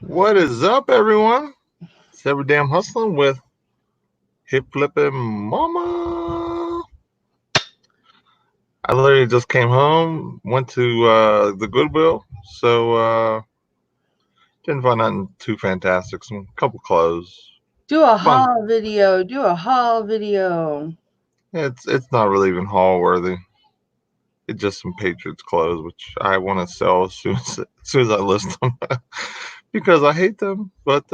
What is up, everyone? It's every damn hustling with hip flipping mama. I literally just came home, went to the Goodwill, so didn't find nothing too fantastic. Some couple clothes. Do a Fun. haul video. Do a haul video. It's not really even haul worthy. It's just some Patriots clothes, which I want to sell as soon as I list them because I hate them. But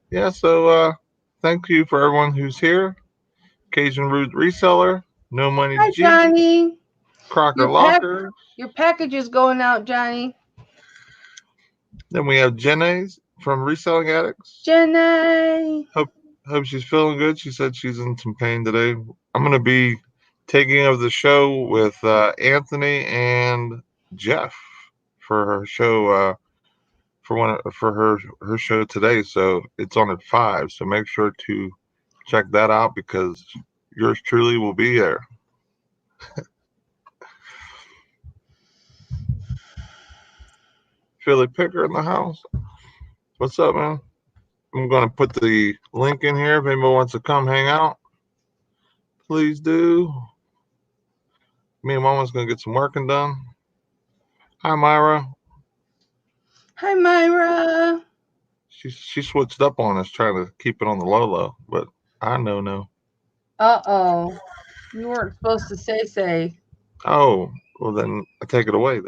yeah, so thank you for everyone who's here. Cajun Root Reseller, No Money Hi, G, Johnny. Crocker Your pack, Locker. your package is going out, Johnny. Then we have Jenna's from Reselling Addicts. Jenny. Hope she's feeling good. She said she's in some pain today. I'm gonna be taking over the show with Anthony and Jeff for her show for her show today. So it's on at 5. So make sure to check that out because yours truly will be there. Philly Picker in the house. What's up, man? I'm going to put the link in here if anybody wants to come hang out. Please do. Me and Mama's going to get some working done. Hi, Myra. Hi, Myra. She switched up on us trying to keep it on the low, but I know no. Uh-oh. You weren't supposed to say. Oh, well then I take it away. I'm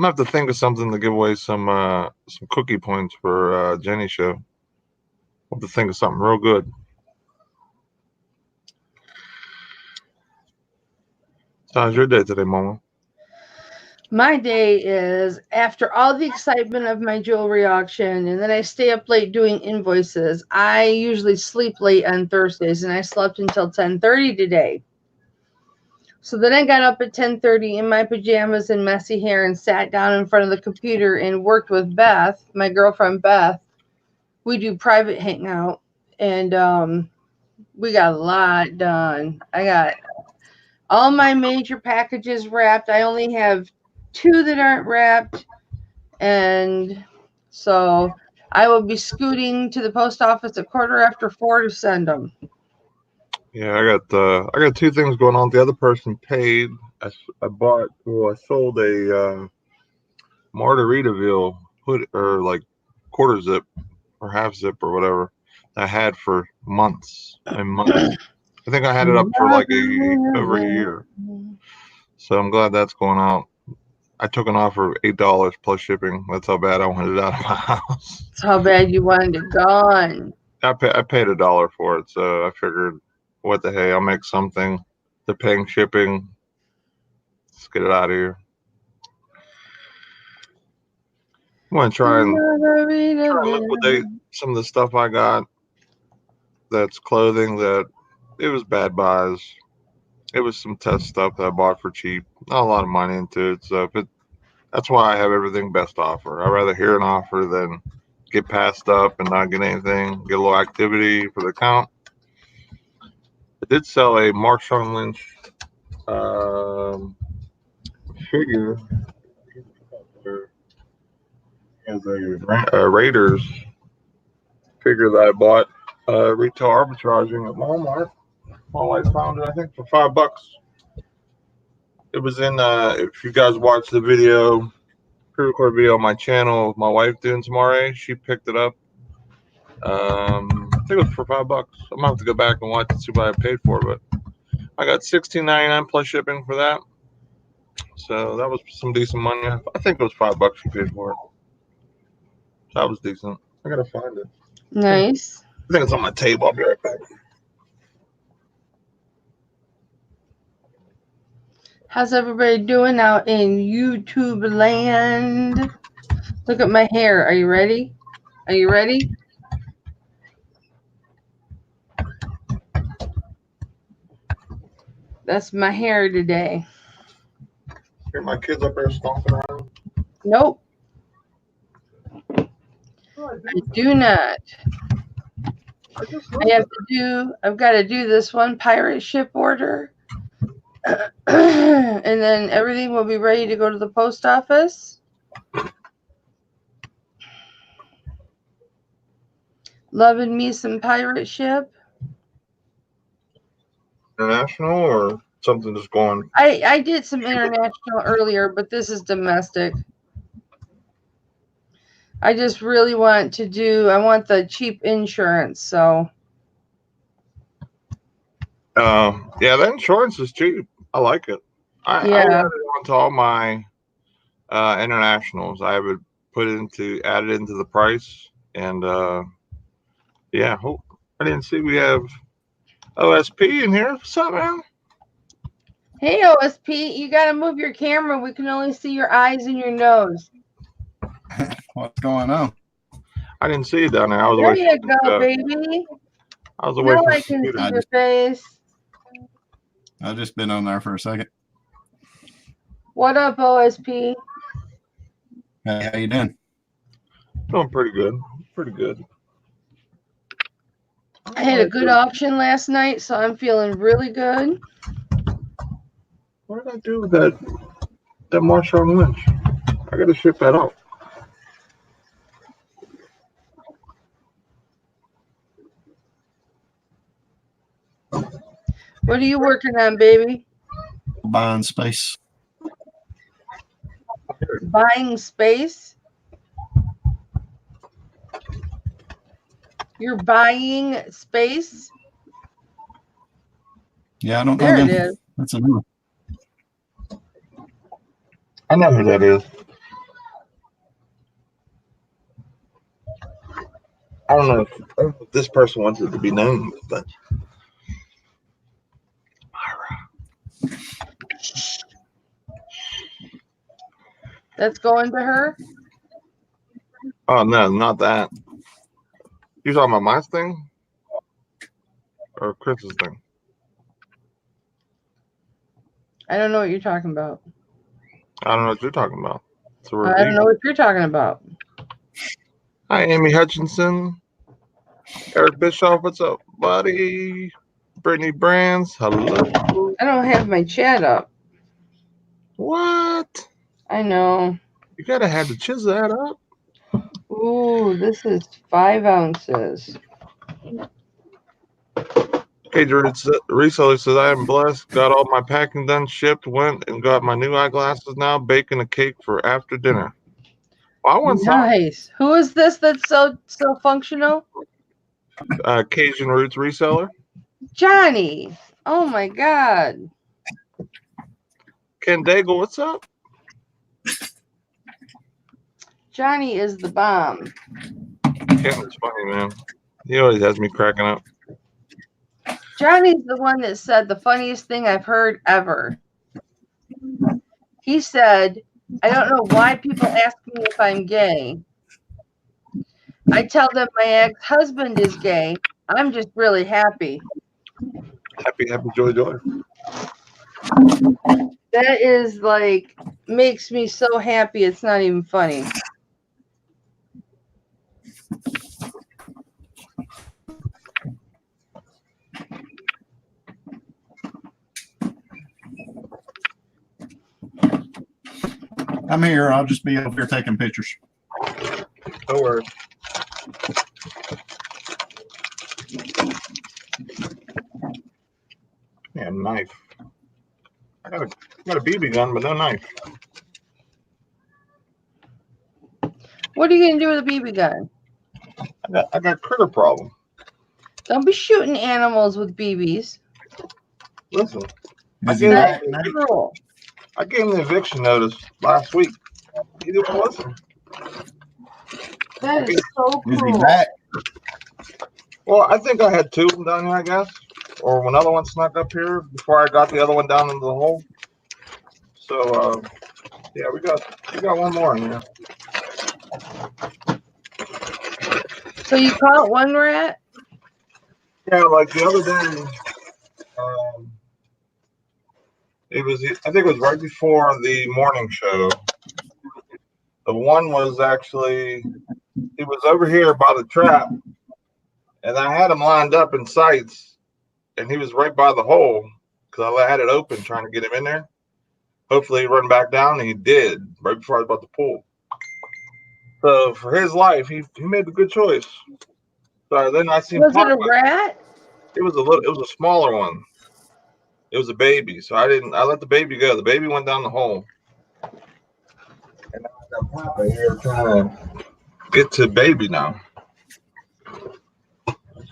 gonna have to think of something to give away some cookie points for Jenny's show. I'll have to think of something real good. How's your day today, Mama? My day is after all the excitement of my jewelry auction, and then I stay up late doing invoices. I usually sleep late on Thursdays, and I slept until 10:30 today. So then I got up at 10:30 in my pajamas and messy hair and sat down in front of the computer and worked with Beth, my girlfriend Beth. We do private hangout, and we got a lot done. I got all my major packages wrapped. I only have 2 that aren't wrapped, and so I will be scooting to the post office at 4:15 to send them. Yeah, I got two things going on. The other person paid. I sold a Margaritaville hood or like quarter zip or half zip or whatever I had for months and months. I think I had it up for like over a year. So I'm glad that's going out. I took an offer of $8 plus shipping. That's how bad I wanted it out of my house. That's how bad you wanted it gone. I paid $1 for it, so I figured, what the hey, I'll make something. They're paying shipping. Let's get it out of here. I'm gonna try and liquidate some of the stuff I got. That's clothing that it was bad buys. It was some test stuff that I bought for cheap. Not a lot of money into it, so that's why I have everything best offer. I'd rather hear an offer than get passed up and not get anything. Get a little activity for the account. I did sell a Marshawn Lynch um, figure as a Raiders figure that I bought retail arbitraging at Walmart. My wife found it, I think, for $5. It was in. If you guys watched the video, pre-recorded video on my channel, my wife doing some RA, she picked it up. I think it was for $5. I'm gonna have to go back and watch and see what I paid for, but I got $16.99 plus shipping for that. So that was some decent money. I think it was $5 she paid for it. That was decent. I gotta find it. Nice. I think it's on my table. I'll be right back. How's everybody doing out in YouTube land? Look at my hair. Are you ready? Are you ready? That's my hair today. Hear my kids up there stomping around. Nope, I do not. I've got to do this one pirate ship order. And then everything will be ready to go to the post office. Loving me some pirate ship. International or something just going? I did some international earlier, but this is domestic. I just really want to I want the cheap insurance, so. Yeah, the insurance is cheap. I like it. I Yeah. added on to all my internationals. I would add it into the price, and yeah. Oh, I didn't see we have OSP in here. What's up, man? Hey, OSP, you got to move your camera. We can only see your eyes and your nose. What's going on? I didn't see you down there. I was There away you from go, baby. I was away Now from I can the see your face. I've just been on there for a second. What up, OSP? Hey, how you doing? Doing pretty good. Pretty good. I had a good auction last night, so I'm feeling really good. What did I do with that Marshawn Lynch? I got to ship that out. What are you working on, baby? Buying space. Buying space? You're buying space? Yeah, I don't know. There it is. That's a new one. I know who that is. I don't know if this person wants it to be named, but That's going to her? oh no, not that. You talking about my thing or Chris's thing? I don't know what you're talking about. I don't know what you're talking about. So I don't know what you're talking about. Hi, Amy Hutchinson. Eric Bischoff, what's up, buddy? Brittany Brands, hello. I don't have my chat up. What? I know. You gotta have to chisel that up. Ooh, this is 5 ounces. Okay, Reseller says, I am blessed. Got all my packing done, shipped, went and got my new eyeglasses now, baking a cake for after dinner. Well, I want nice. Who is this that's so functional? Cajun Roots Reseller. Johnny. Oh my God. Ken Daigle, what's up? Johnny is the bomb. Ken is funny, man. He always has me cracking up. Johnny's the one that said the funniest thing I've heard ever. He said, I don't know why people ask me if I'm gay. I tell them my ex-husband is gay. I'm just really happy. Happy, joy. That is like, makes me so happy. It's not even funny. I'm here. I'll just be over here taking pictures. No worries. Yeah, knife. I got a BB gun, but no knife. What are you gonna do with a BB gun? I got critter problem. Don't be shooting animals with BBs. Listen, Is That's he cruel. I gave him the eviction notice last week. He didn't listen. That is so Is he cruel. back? Well, I think I had 2 of them down here, I guess, or another one snuck up here before I got the other one down into the hole. So, yeah, we got one more in here. So you caught one rat? Yeah, like the other day, I think it was right before the morning show. The one was actually, he was over here by the trap, and I had him lined up in sights, and he was right by the hole because I had it open trying to get him in there. Hopefully, he'd run back down, and he did right before I was about to pull. So, for his life, he made the good choice. So then I seen Was it Papa. a rat? It was a smaller one. It was a baby, so I let the baby go. The baby went down the hole. And now I got Papa here trying to get to baby now.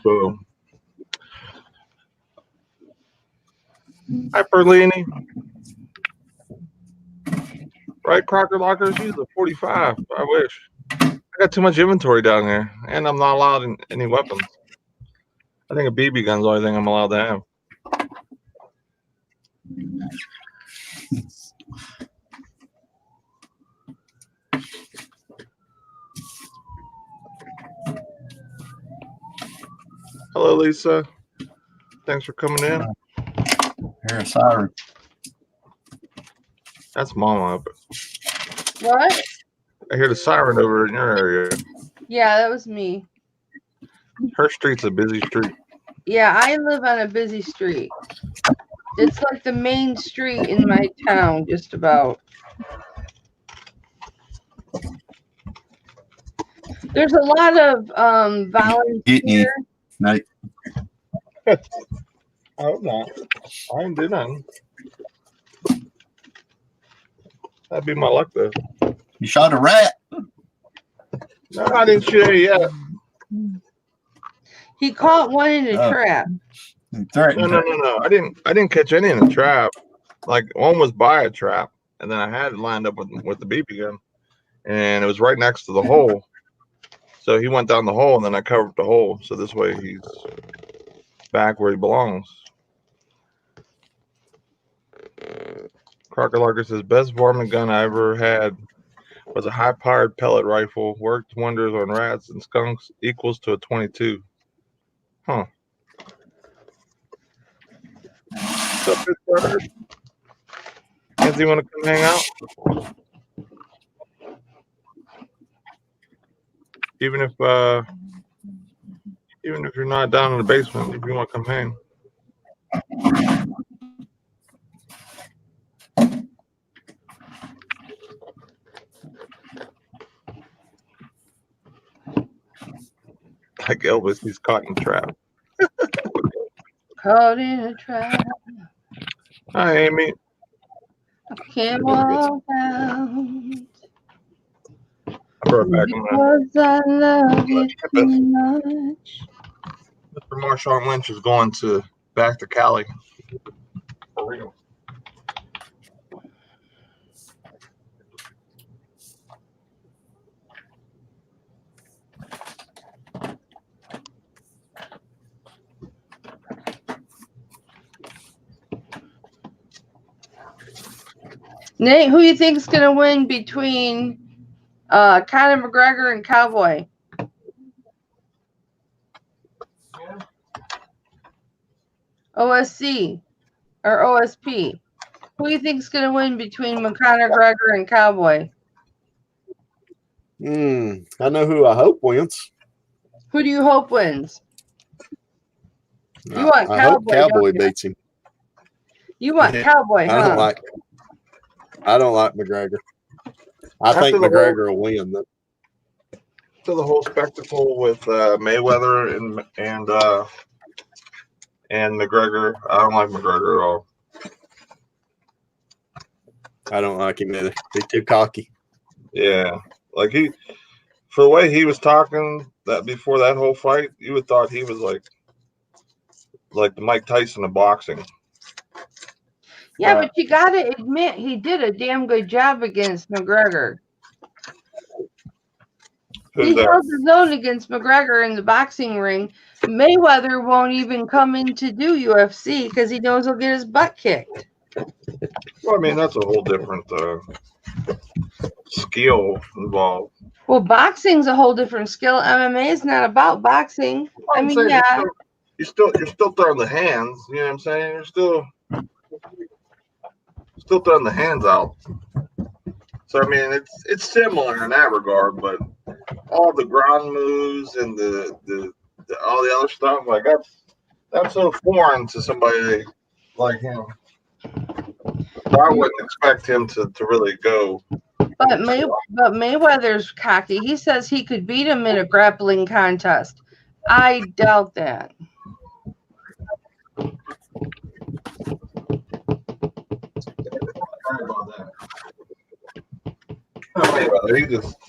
So, hi, Perlini. Right, Crocker Lockers? Use a 45. I wish. I got too much inventory down here, and I'm not allowed any weapons. I think a BB gun's the only thing I'm allowed to have. Hello, Lisa. Thanks for coming in. Hear a siren. That's Mama. What? I hear the siren over in your area. Yeah, that was me. Her street's a busy street. Yeah, I live on a busy street. It's like the main street in my town, just about. There's a lot of Getting you, volunteer. Nate. I hope not. I ain't did nothing. That'd be my luck, though. You shot a rat. No, I didn't shoot it yet. He caught one in a trap. No. I didn't catch any in the trap. Like, one was by a trap, and then I had it lined up with the BB gun, and it was right next to the hole. So he went down the hole, and then I covered the hole. So this way he's back where he belongs. Crocker Larker says, best varmint gun I ever had was a high-powered pellet rifle. Worked wonders on rats and skunks. Equals to a 22. Huh. What's up, Picksburgh? Anthony, want to come hang out? Even if you're not down in the basement, if you want to come hang. Like Elvis, he's caught in a trap. Caught in a trap. Hi, Amy. Can't walk out. I brought back Because I love you too much. Mr. Marshawn Lynch is going back to Cali. For real. Nate, who you think is going to win between Conor McGregor and Cowboy? OSC or OSP? Who do you think is going to win between Conor McGregor and Cowboy? I know who I hope wins. Who do you hope wins? You want I hope Cowboy, Cowboy beats him. You want Cowboy, huh? I don't like McGregor. I think McGregor will win. To the whole spectacle with Mayweather and McGregor, I don't like McGregor at all. I don't like him either. He's too cocky. Yeah, like for the way he was talking that before that whole fight, you would thought he was like the Mike Tyson of boxing. Yeah, but you got to admit he did a damn good job against McGregor. He held his own against McGregor in the boxing ring. Mayweather won't even come in to do UFC because he knows he'll get his butt kicked. Well, I mean, that's a whole different skill involved. Well, boxing's a whole different skill. MMA is not about boxing. I mean, yeah. You're still throwing the hands. You know what I'm saying? You're still throwing the hands out. So I mean, it's similar in that regard, but all the ground moves and the all the other stuff, like that's so foreign to somebody like him. So I wouldn't expect him to really go. But Mayweather's cocky. He says he could beat him in a grappling contest. I doubt that. Sorry about that. Don't worry about it.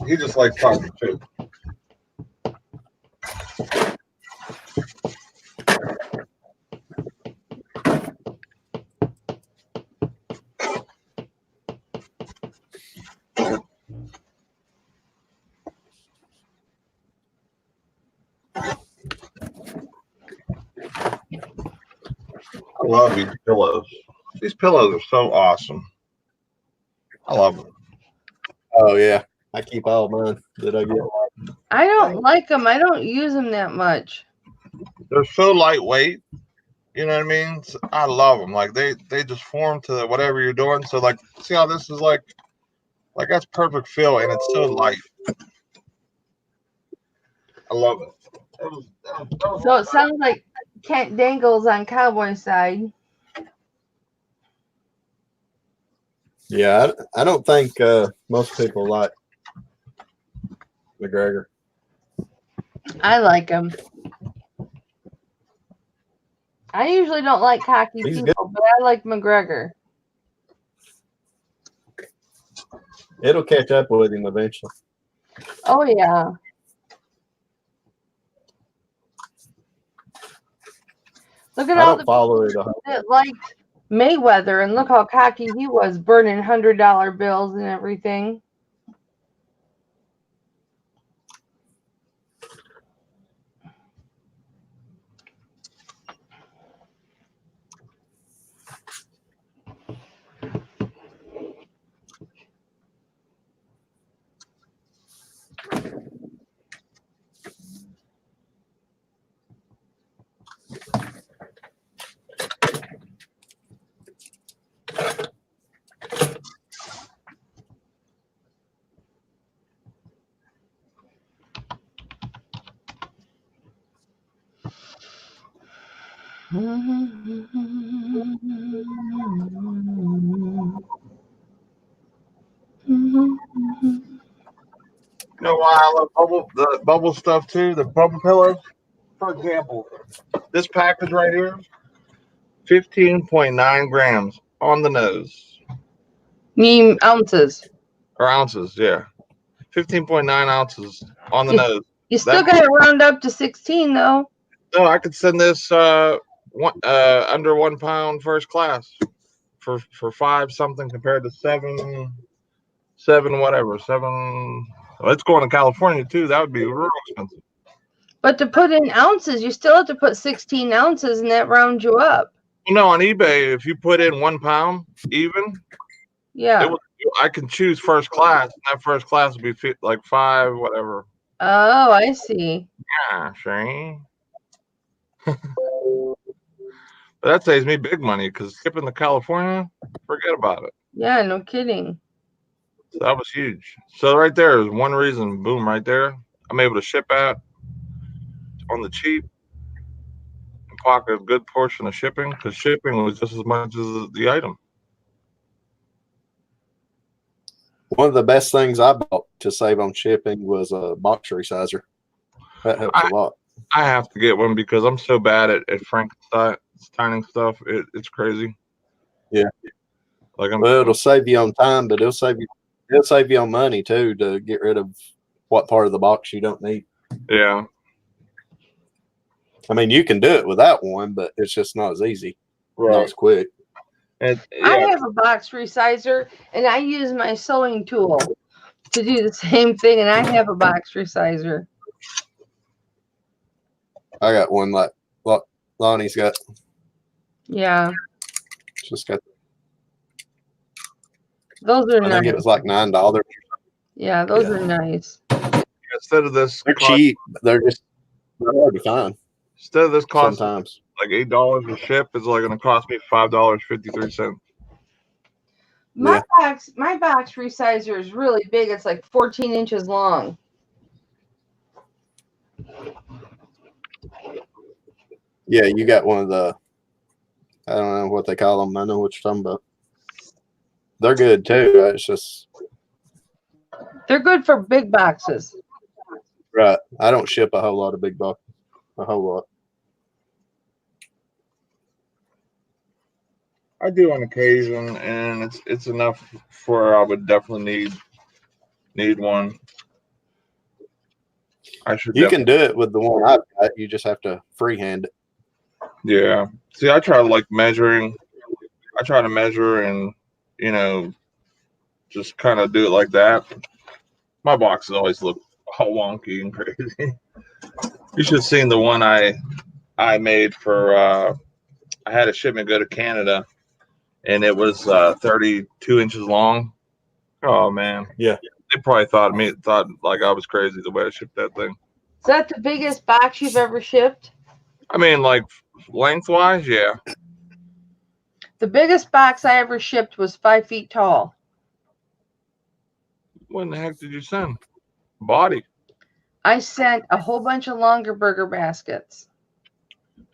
He just likes talking too. I love these pillows. These pillows are so awesome. I love them. Oh yeah, I keep all mine that I get. I don't like them. I don't use them that much. They're so lightweight. You know what I mean? I love them. Like they just form to whatever you're doing. So like, see how this is like that's perfect feel, and it's so light. I love it. So it sounds like Kent Dangles on Cowboy side. Yeah, I don't think most people like McGregor. I like him. I usually don't like cocky He's people, but I like McGregor. It'll catch up with him eventually. Oh yeah. Look at I all don't the follow it. people that liked Mayweather, and look how cocky he was, burning $100 bills and everything. You know why I love the bubble stuff too? The bubble pillows. For example, this package right here, 15.9 grams on the nose. Mean ounces. Or ounces, yeah. 15.9 ounces on the nose. You still got to round up to 16, though. No, I could send this under 1 pound first class for 5 something compared to 7 whatever 7. Well, it's going to California too. That would be real expensive. But to put in ounces, you still have to put 16 ounces, and that rounds you up. No, on eBay, if you put in 1 pound even, Yeah. I can choose first class, and that first class would be like 5 whatever. Oh, I see. Yeah, sure. But that saves me big money because shipping to California, forget about it. Yeah, no kidding. So that was huge. So right there is one reason, boom, right there. I'm able to ship out on the cheap and pocket a good portion of shipping because shipping was just as much as the item. One of the best things I bought to save on shipping was a box resizer. That helps a lot. I have to get one because I'm so bad at Frankensteining stuff. It's crazy. Yeah. Like it'll save you on time, but it'll save you on money too to get rid of what part of the box you don't need. Yeah. I mean, you can do it without one, but it's just not as easy. Right. Not as quick. And, yeah. I have a box resizer, and I use my sewing tool to do the same thing, and I have a box resizer. I got one like Lonnie's got. Yeah. Just got. Those are nice. I think it was like $9. Yeah, those are nice. Instead of this, they're cheap. They're hard to find. Instead of this cost sometimes like $8 to ship, it's like going to cost me $5.53. My box resizer is really big. It's like 14 inches long. Yeah, you got one of the. I don't know what they call them. I know what you're talking about. They're good too. It's just. They're good for big boxes. Right. I don't ship a whole lot of big boxes. a whole lot. I do on occasion, and it's enough for I would definitely need one. I should. You can do it with the one I've got. You just have to freehand it. Yeah. See, I try like measuring. I try to measure and just kind of do it like that. My boxes always look all wonky and crazy. You should have seen the one I made for. I had a shipment go to Canada, and it was 32 inches long. Oh man. Yeah. They probably thought like I was crazy the way I shipped that thing. Is that the biggest box you've ever shipped? I mean, like lengthwise, yeah. The biggest box I ever shipped was 5 feet tall. What in the heck did you send? Body. I sent a whole bunch of longer burger baskets.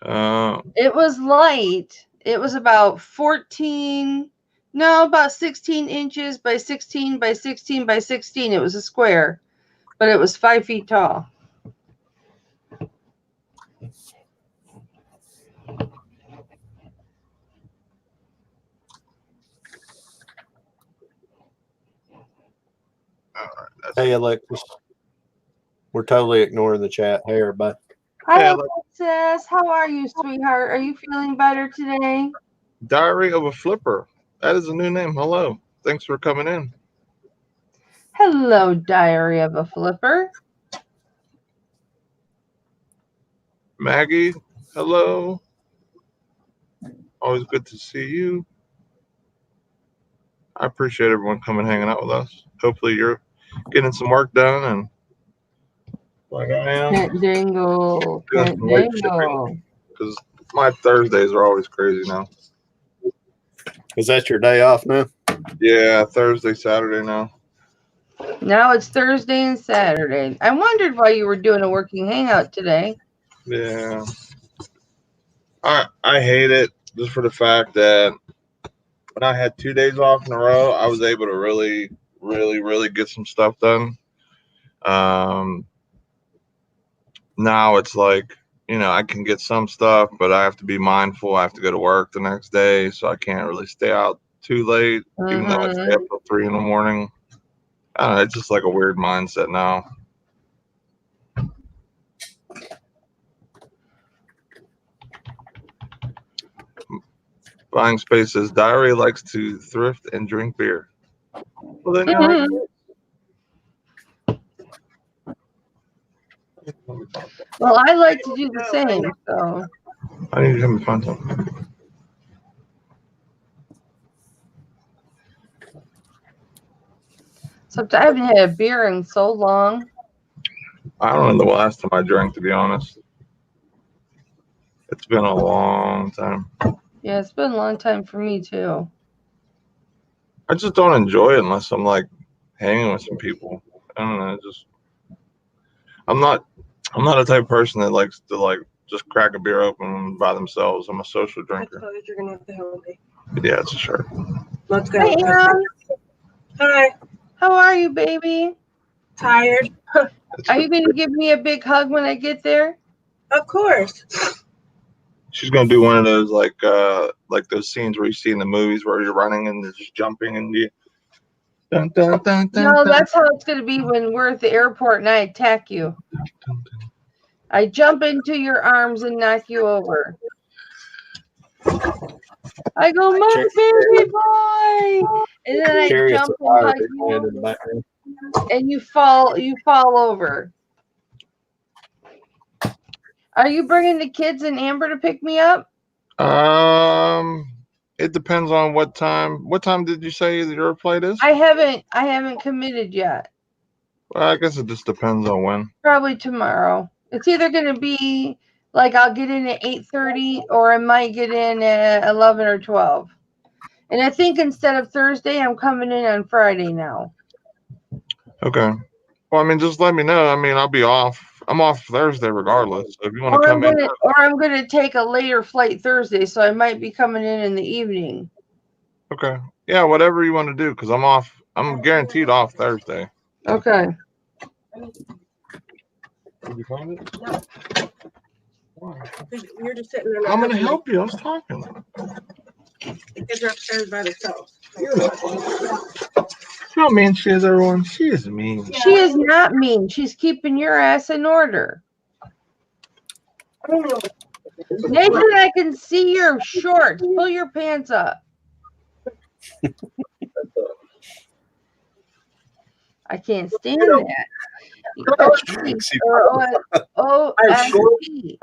It was light. It was about 16 inches by 16 by 16 by 16. It was a square, but it was 5 feet tall. Hey, Alexis. We're totally ignoring the chat. Hey, everybody. Hi, Alexis. How are you, sweetheart? Are you feeling better today? Diary of a Flipper. That is a new name. Hello. Thanks for coming in. Hello, Diary of a Flipper. Maggie, hello. Always good to see you. I appreciate everyone coming hanging out with us. Hopefully you're getting some work done and like I am. Dingle. Because my Thursdays are always crazy now. Is that your day off now? Yeah, Thursday, Saturday now. Now it's Thursday and Saturday. I wondered why you were doing a working hangout today. Yeah. I hate it just for the fact that when I had 2 days off in a row, I was able to really, really, really get some stuff done. Now it's like, I can get some stuff, but I have to be mindful. I have to go to work the next day, so I can't really stay out too late, even though I stay up till 3 in the morning. I don't know. It's just like a weird mindset now. Buying Spaces Diary likes to thrift and drink beer. Well, then Well, I like to do the same, so. I need to come and find something. Except I haven't had a beer in so long. I don't know the last time I drank, to be honest. It's been a long time. Yeah, it's been a long time for me, too. I just don't enjoy it unless I'm like hanging with some people. I don't know. I'm not a type of person that likes to like just crack a beer open by themselves. I'm a social drinker. You're gonna have to help me. Yeah, it's a shirt. Let's go. Hey, Ann. Hi. How are you, baby? Tired? Are you going to give me a big hug when I get there? Of course. She's gonna do one of those like those scenes where you see in the movies where you're running and they're just jumping and you. Dun, dun, dun, dun, No, dun. that's how it's going to be when we're at the airport and I attack you. I jump into your arms and knock you over. I go, my baby boy, and then I Chariots jump of fire and hug being playing in the you, background. and you fall over. Are you bringing the kids and Amber to pick me up? It depends on what time. What time did you say your flight is? I haven't committed yet. Well, I guess it just depends on when. Probably tomorrow. It's either going to be like I'll get in at 8:30 or I might get in at 11 or 12. And I think instead of Thursday, I'm coming in on Friday now. Okay. Well, I mean, just let me know. I mean, I'll be off. I'm off Thursday regardless. So if you want to come in. Or I'm going to take a later flight Thursday, so I might be coming in the evening. Okay. Yeah, whatever you want to do, because I'm off. I'm guaranteed off Thursday. Okay. Did you find it? You're just sitting there. I'm gonna help you. I was talking. Because you're upstairs by yourself. See how mean she is, everyone? She is mean. She is not mean. She's keeping your ass in order. Nathan, I can see your shorts. Pull your pants up. I can't stand that. I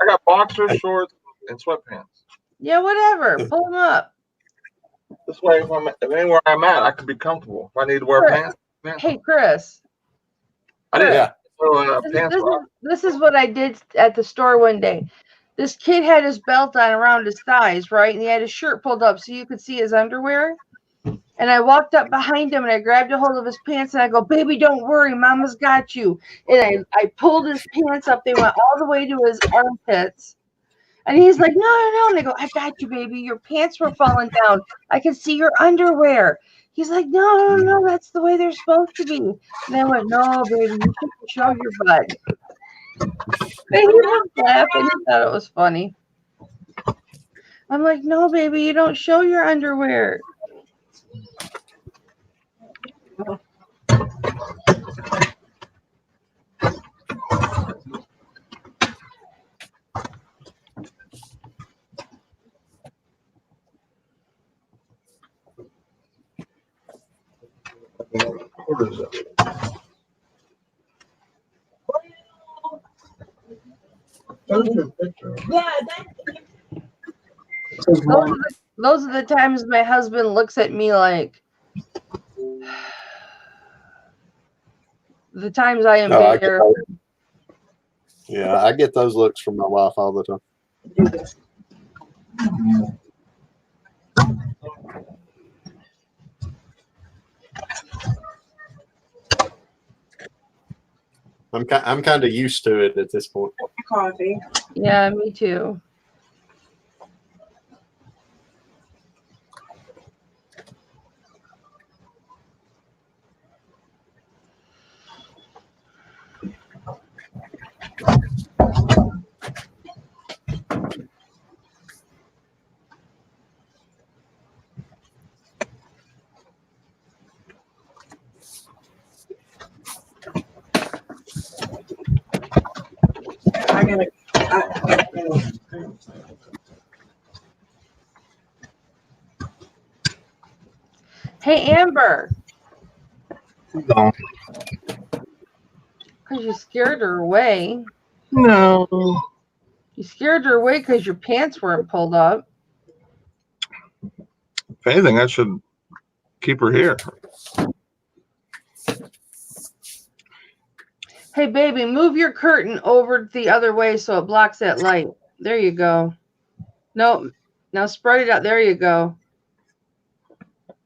got boxers, shorts, and sweatpants. Yeah, whatever. Pull them up. This way, if anywhere I'm at, I can be comfortable. If I need to wear pants. Hey, Chris. I didn't throw pants on. This is what I did at the store one day. This kid had his belt on around his thighs, right? And he had his shirt pulled up so you could see his underwear. And I walked up behind him and I grabbed a hold of his pants and I go, baby, don't worry. Mama's got you. And I pulled his pants up. They went all the way to his armpits. And he's like, no. And I go, I got you, baby. Your pants were falling down. I can see your underwear. He's like, no. That's the way they're supposed to be. And I went, no, baby, you can show your butt. And he was laughing. He thought it was funny. I'm like, no, baby, you don't show your underwear. What is it? Those are the times my husband looks at me like the times I embarrass. Yeah, I get those looks from my wife all the time. I'm kind of used to it at this point. Coffee. Yeah, me too. Hey, Amber. No. Because you scared her away. No. You scared her away because your pants weren't pulled up. If anything, I should keep her here. Hey, baby, move your curtain over the other way so it blocks that light. There you go. No, now spread it out. There you go.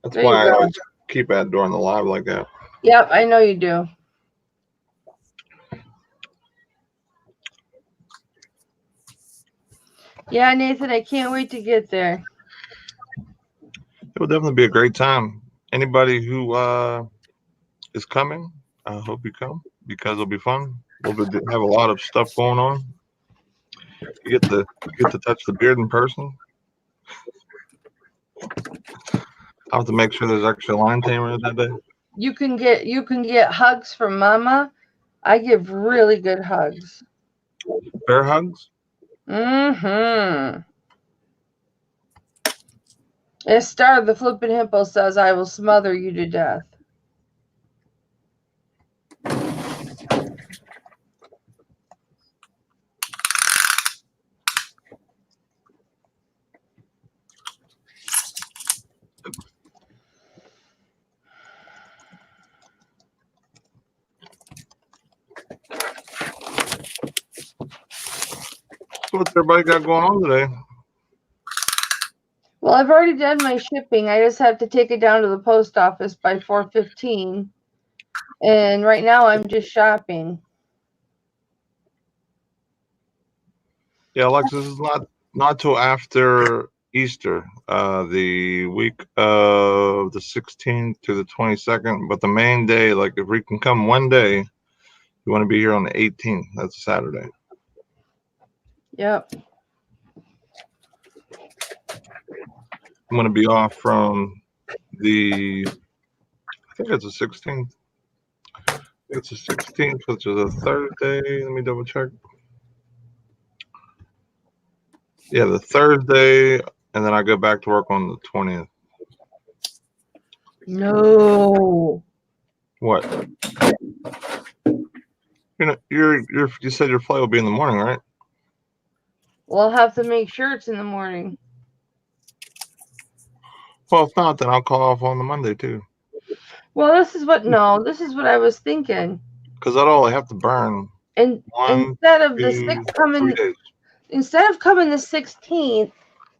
That's There why you I go. always keep that during the live like that. Yep, I know you do. Yeah, Nathan, I can't wait to get there. It will definitely be a great time. Anybody who is coming, I hope you come because it'll be fun. We'll have a lot of stuff going on. You get to touch the beard in person. I'll have to make sure there's actually a line tamer that day. You can get hugs from Mama. I give really good hugs. Bear hugs? Mm-hmm. As Star the Flippin' Hippo says, I will smother you to death. So what's everybody got going on today? Well, I've already done my shipping. I just have to take it down to the post office by 4:15. And right now I'm just shopping. Yeah, Alexis, is not till after Easter, the week of the 16th to the 22nd. But the main day, like if we can come one day, you want to be here on the 18th. That's a Saturday. Yep. I'm gonna be off from I think it's the 16th. It's the 16th, which is a Thursday. Let me double check. Yeah, the Thursday, and then I go back to work on the 20th. No. What? You said your flight will be in the morning, right? We'll have to make sure it's in the morning. Well, if not, then I'll call off on the Monday too. Well, this is what I was thinking. Because I'd only have to burn And 1, instead of 2, the 6th 3 coming, days. instead of coming the 16th,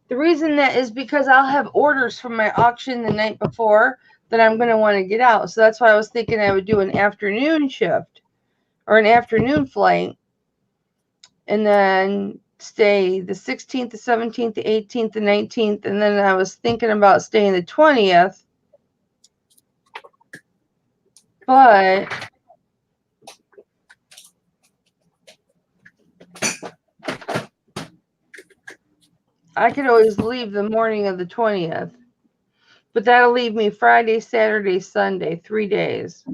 the reason that is because I'll have orders from my auction the night before that I'm going to want to get out. So that's why I was thinking I would do an afternoon shift or an afternoon flight and then stay the 16th, the 17th, the 18th, the 19th. And then I was thinking about staying the 20th. But I could always leave the morning of the 20th. But that'll leave me Friday, Saturday, Sunday, 3 days.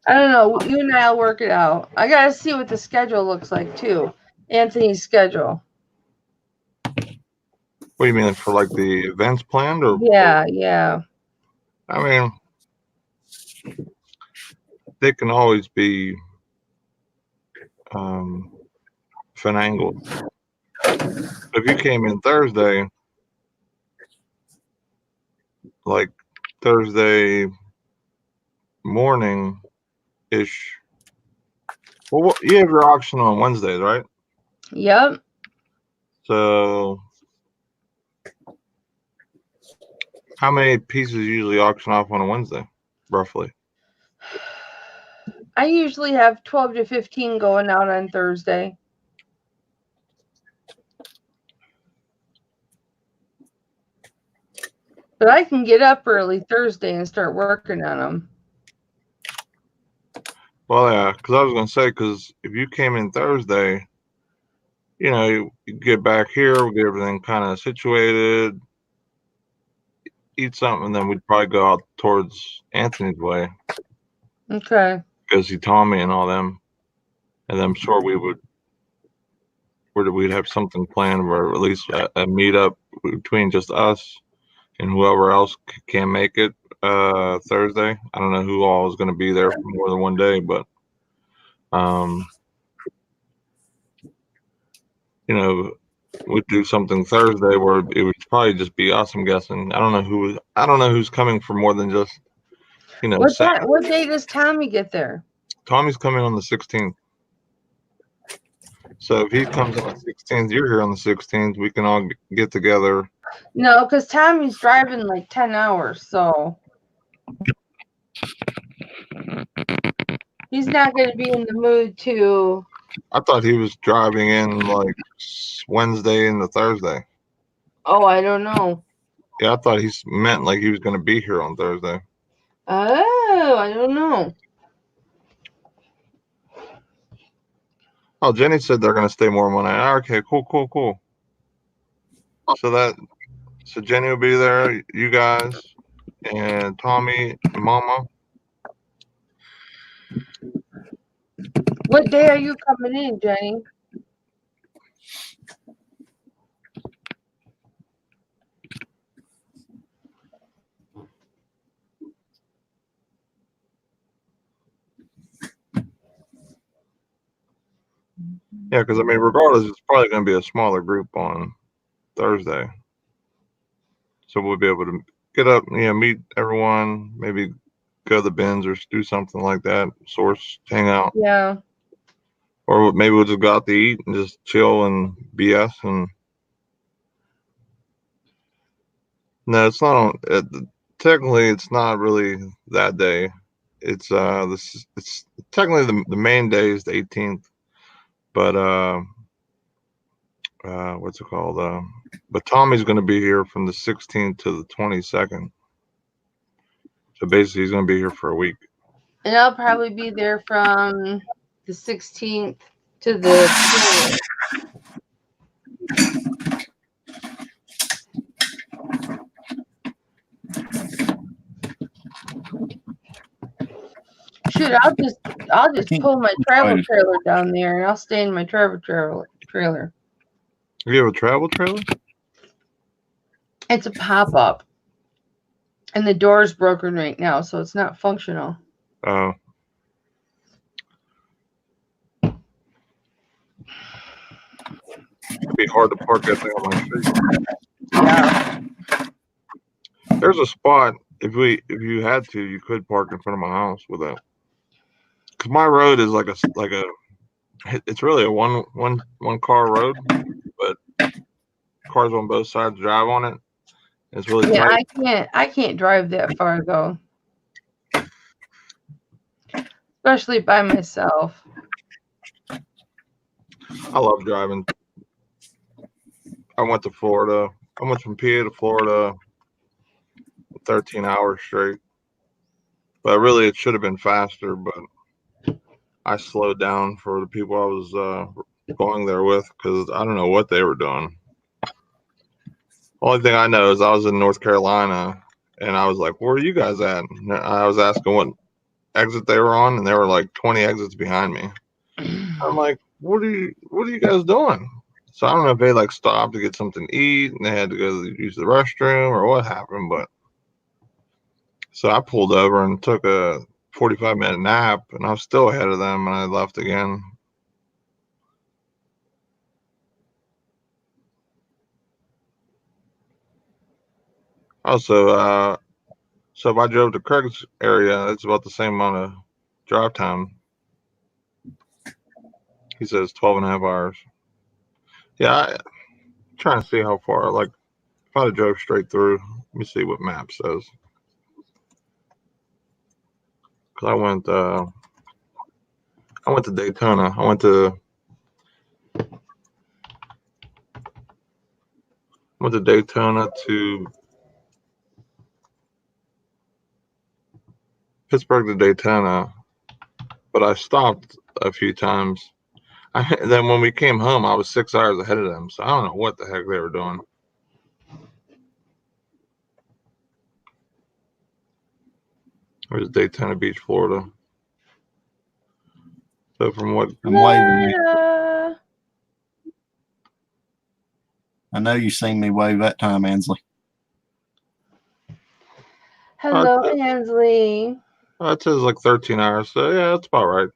I don't know. You and I'll work it out. I got to see what the schedule looks like, too. Anthony's schedule. What do you mean, for like the events planned? Or Yeah. I mean, they can always be finagled. If you came in Thursday, like Thursday morning ish. Well, you have your auction on Wednesdays, right? Yep. So, how many pieces usually auction off on a Wednesday, roughly? I usually have 12 to 15 going out on Thursday. But I can get up early Thursday and start working on them. Well, yeah, because I was going to say, because if you came in Thursday, you get back here, we get everything kind of situated, eat something, and then we'd probably go out towards Anthony's way. Okay. Go see Tommy and all them. And I'm sure we'd have something planned, or at least a meetup between just us and whoever else can make it Thursday. I don't know who all is going to be there for more than one day, but we'd do something Thursday where it would probably just be us. I'm guessing. I don't know who's coming for more than just What day does Tommy get there? Tommy's coming on the 16th. So if he comes on the 16th, you're here on the 16th. We can all get together. No, because Tommy's driving like 10 hours, so he's not going to be in the mood to. I thought he was driving in like Wednesday and the Thursday. Oh, I don't know. Yeah, I thought he meant like he was going to be here on Thursday. Oh, I don't know. Oh, Jenny said they're going to stay more than 1 hour. Okay, cool. So Jenny will be there, you guys, and Tommy, and Mama. What day are you coming in, Jenny? Yeah, because I mean, regardless, it's probably going to be a smaller group on Thursday. So we'll be able to get up, meet everyone, maybe go to the bins or do something like that, source, hang out. Yeah. Or maybe we'll just go out to eat and just chill and BS. And no, it's not on. Technically, it's not really that day. It's it's technically the main day is the 18th, but what's it called? But Tommy's going to be here from the 16th to the 22nd. So basically, he's going to be here for a week. And I'll probably be there from the 16th to the 20th. Shoot, I'll just pull my travel trailer down there and I'll stay in my travel trailer. You have a travel trailer? It's a pop-up. And the door's broken right now, so it's not functional. Oh. It'd be hard to park that thing on my street. Yeah. There's a spot, if you had to, you could park in front of my house with that. Cause my road is like a it's really a one car road, but cars on both sides drive on it. It's really tight. I can't drive that far though. Especially by myself. I love driving. I went to Florida. I went from PA to Florida 13 hours straight. But really it should have been faster, but I slowed down for the people I was going there with because I don't know what they were doing. Only thing I know is I was in North Carolina and I was like, where are you guys at? And I was asking what exit they were on, and they were like 20 exits behind me. I'm like, what are you guys doing? So I don't know if they like stopped to get something to eat and they had to go use the restroom or what happened, but so I pulled over and took a 45-minute nap, and I was still ahead of them, and I left again. Also, so if I drove to Craig's area, it's about the same amount of drive time. He says 12 and a half hours. Yeah, I'm trying to see how far. Like, if I drove straight through, let me see what map says. Because I went to Daytona. I went to Daytona to Pittsburgh to Daytona, but I stopped a few times. Then when we came home, I was 6 hours ahead of them, so I don't know what the heck they were doing. Where's Daytona Beach, Florida? So from what I'm waving. I know you seen me wave that time, Ansley. Hello, Ansley. It says like 13 hours, so yeah, that's about right. It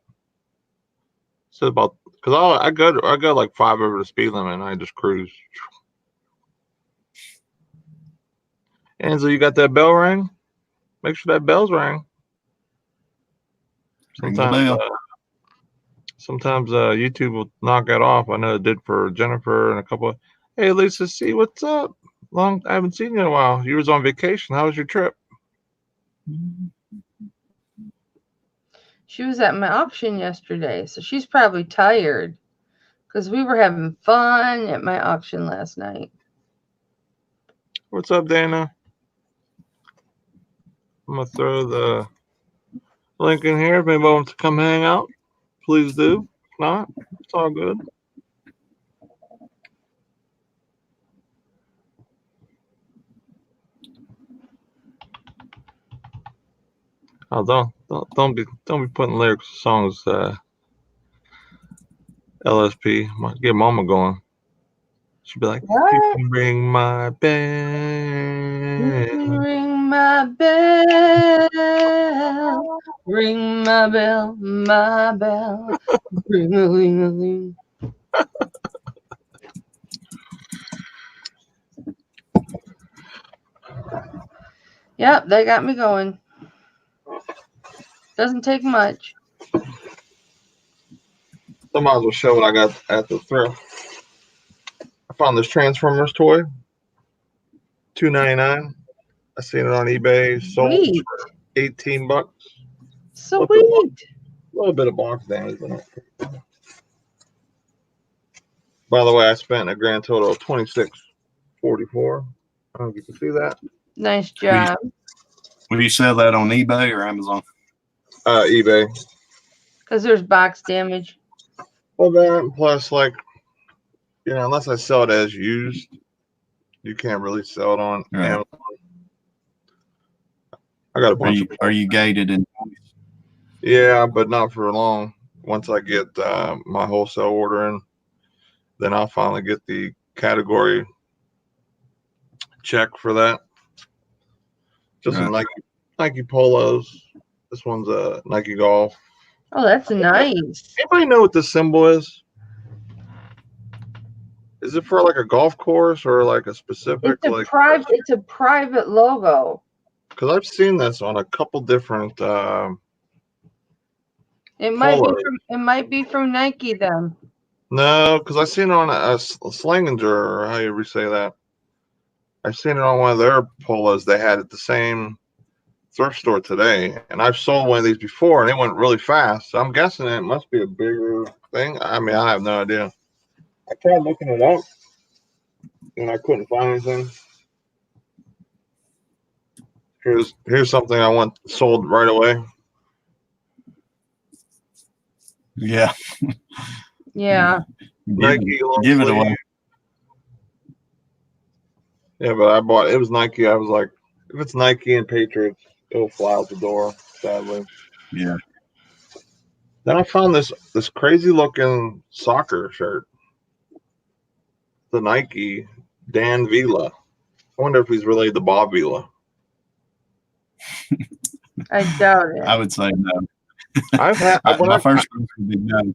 says about, because I go like 5 over the speed limit and I just cruise. Ansley, you got that bell ring? Make sure that bell's rang. Sometimes YouTube will knock it off. I know it did for Jennifer and a couple of, hey Lisa, see what's up? I haven't seen you in a while. You was on vacation. How was your trip? She was at my auction yesterday, so she's probably tired because we were having fun at my auction last night. What's up, Dana? I'm going to throw the link in here. If anybody wants to come hang out, please do. If not, it's all good. Oh, don't be putting lyrics to songs. LSP, get Mama going. She'd be like, What? "You can ring my bell, ring my bell, ring my bell, ring a ling a ling." Yep, they got me going. Doesn't take much. I might as well show what I got at the thrift. I found this Transformers toy, $2.99. I seen it on eBay, sold for $18. Sweet. A little bit of box damage in it. By the way, I spent a grand total of $26.44. I don't know if you can see that. Nice job. Will you sell that on eBay or Amazon? eBay. Because there's box damage. Well, that plus, like, unless I sell it as used, you can't really sell it on Right. Amazon. I got a bunch of. Are you gated in? Yeah, but not for long. Once I get my wholesale order in, then I'll finally get the category check for that. Just some Nike polos. This one's a Nike Golf. Oh, that's nice. Anybody know what this symbol is? Is it for like a golf course or like a specific It's a like? It's a private logo. Because I've seen this on a couple different. It might Polo. be from Nike then. No, because I've seen it on a Slanginger, or how you say that. I've seen it on one of their polos. They had it the same thrift store today, and I've sold one of these before, and it went really fast. So I'm guessing it must be a bigger thing. I mean, I have no idea. I tried looking it up, and I couldn't find anything. Here's something I want sold right away. Yeah. Yeah. Nike Give it away. Yeah, but I bought it was Nike. I was like, if it's Nike and Patriots, it'll fly out the door, sadly. Yeah. Then I found this crazy looking soccer shirt. The Nike Dan Vila. I wonder if he's related to Bob Vila. I doubt it. I would say no. I've had My first one would be no.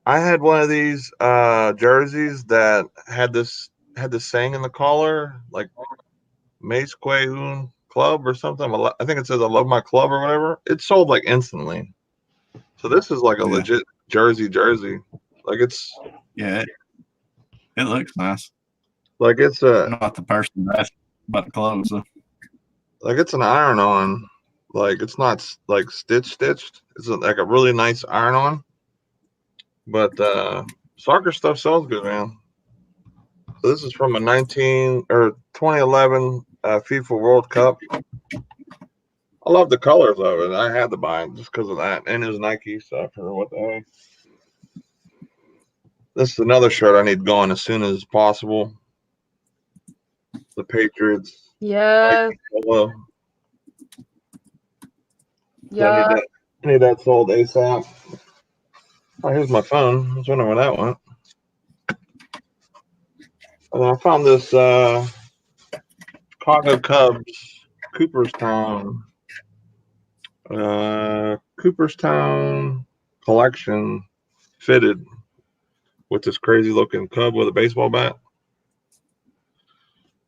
I had one of these jerseys that had this saying in the collar, like Mace Quayhoon Club or something. I think it says I love my club or whatever. It sold like instantly. So this is like a legit jersey. Like it's it looks nice. like it's I'm not the person to ask about the clothes. So. like it's an iron on. Like it's not like stitched. It's like a really nice iron on. But soccer stuff sells good, man. So this is from a 2011 FIFA World Cup. I love the colors of it. I had to buy it just because of that, and it was Nike stuff or what the heck. This is another shirt I need going as soon as possible. The Patriots. Yeah. Well, Yeah. I need that sold ASAP. Oh, here's my phone. I was wondering where that went. And I found this Chicago Cubs Cooperstown collection fitted with this crazy looking Cub with a baseball bat.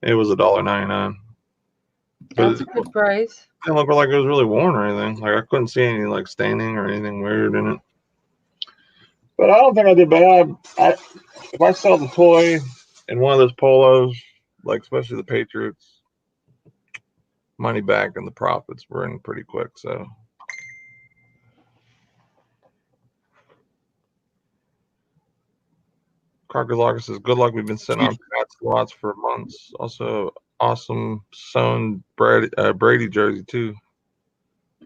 It was $1.99. That's a good price. It didn't look like it was really worn or anything. Like I couldn't see any like staining or anything weird in it. But I don't think I did bad. If I sell the toy in one of those polos, like especially the Patriots, money back and the profits were in pretty quick. So Carcassonne says, good luck. We've been sitting on Pat slots for months. Also, awesome sewn Brady jersey, too.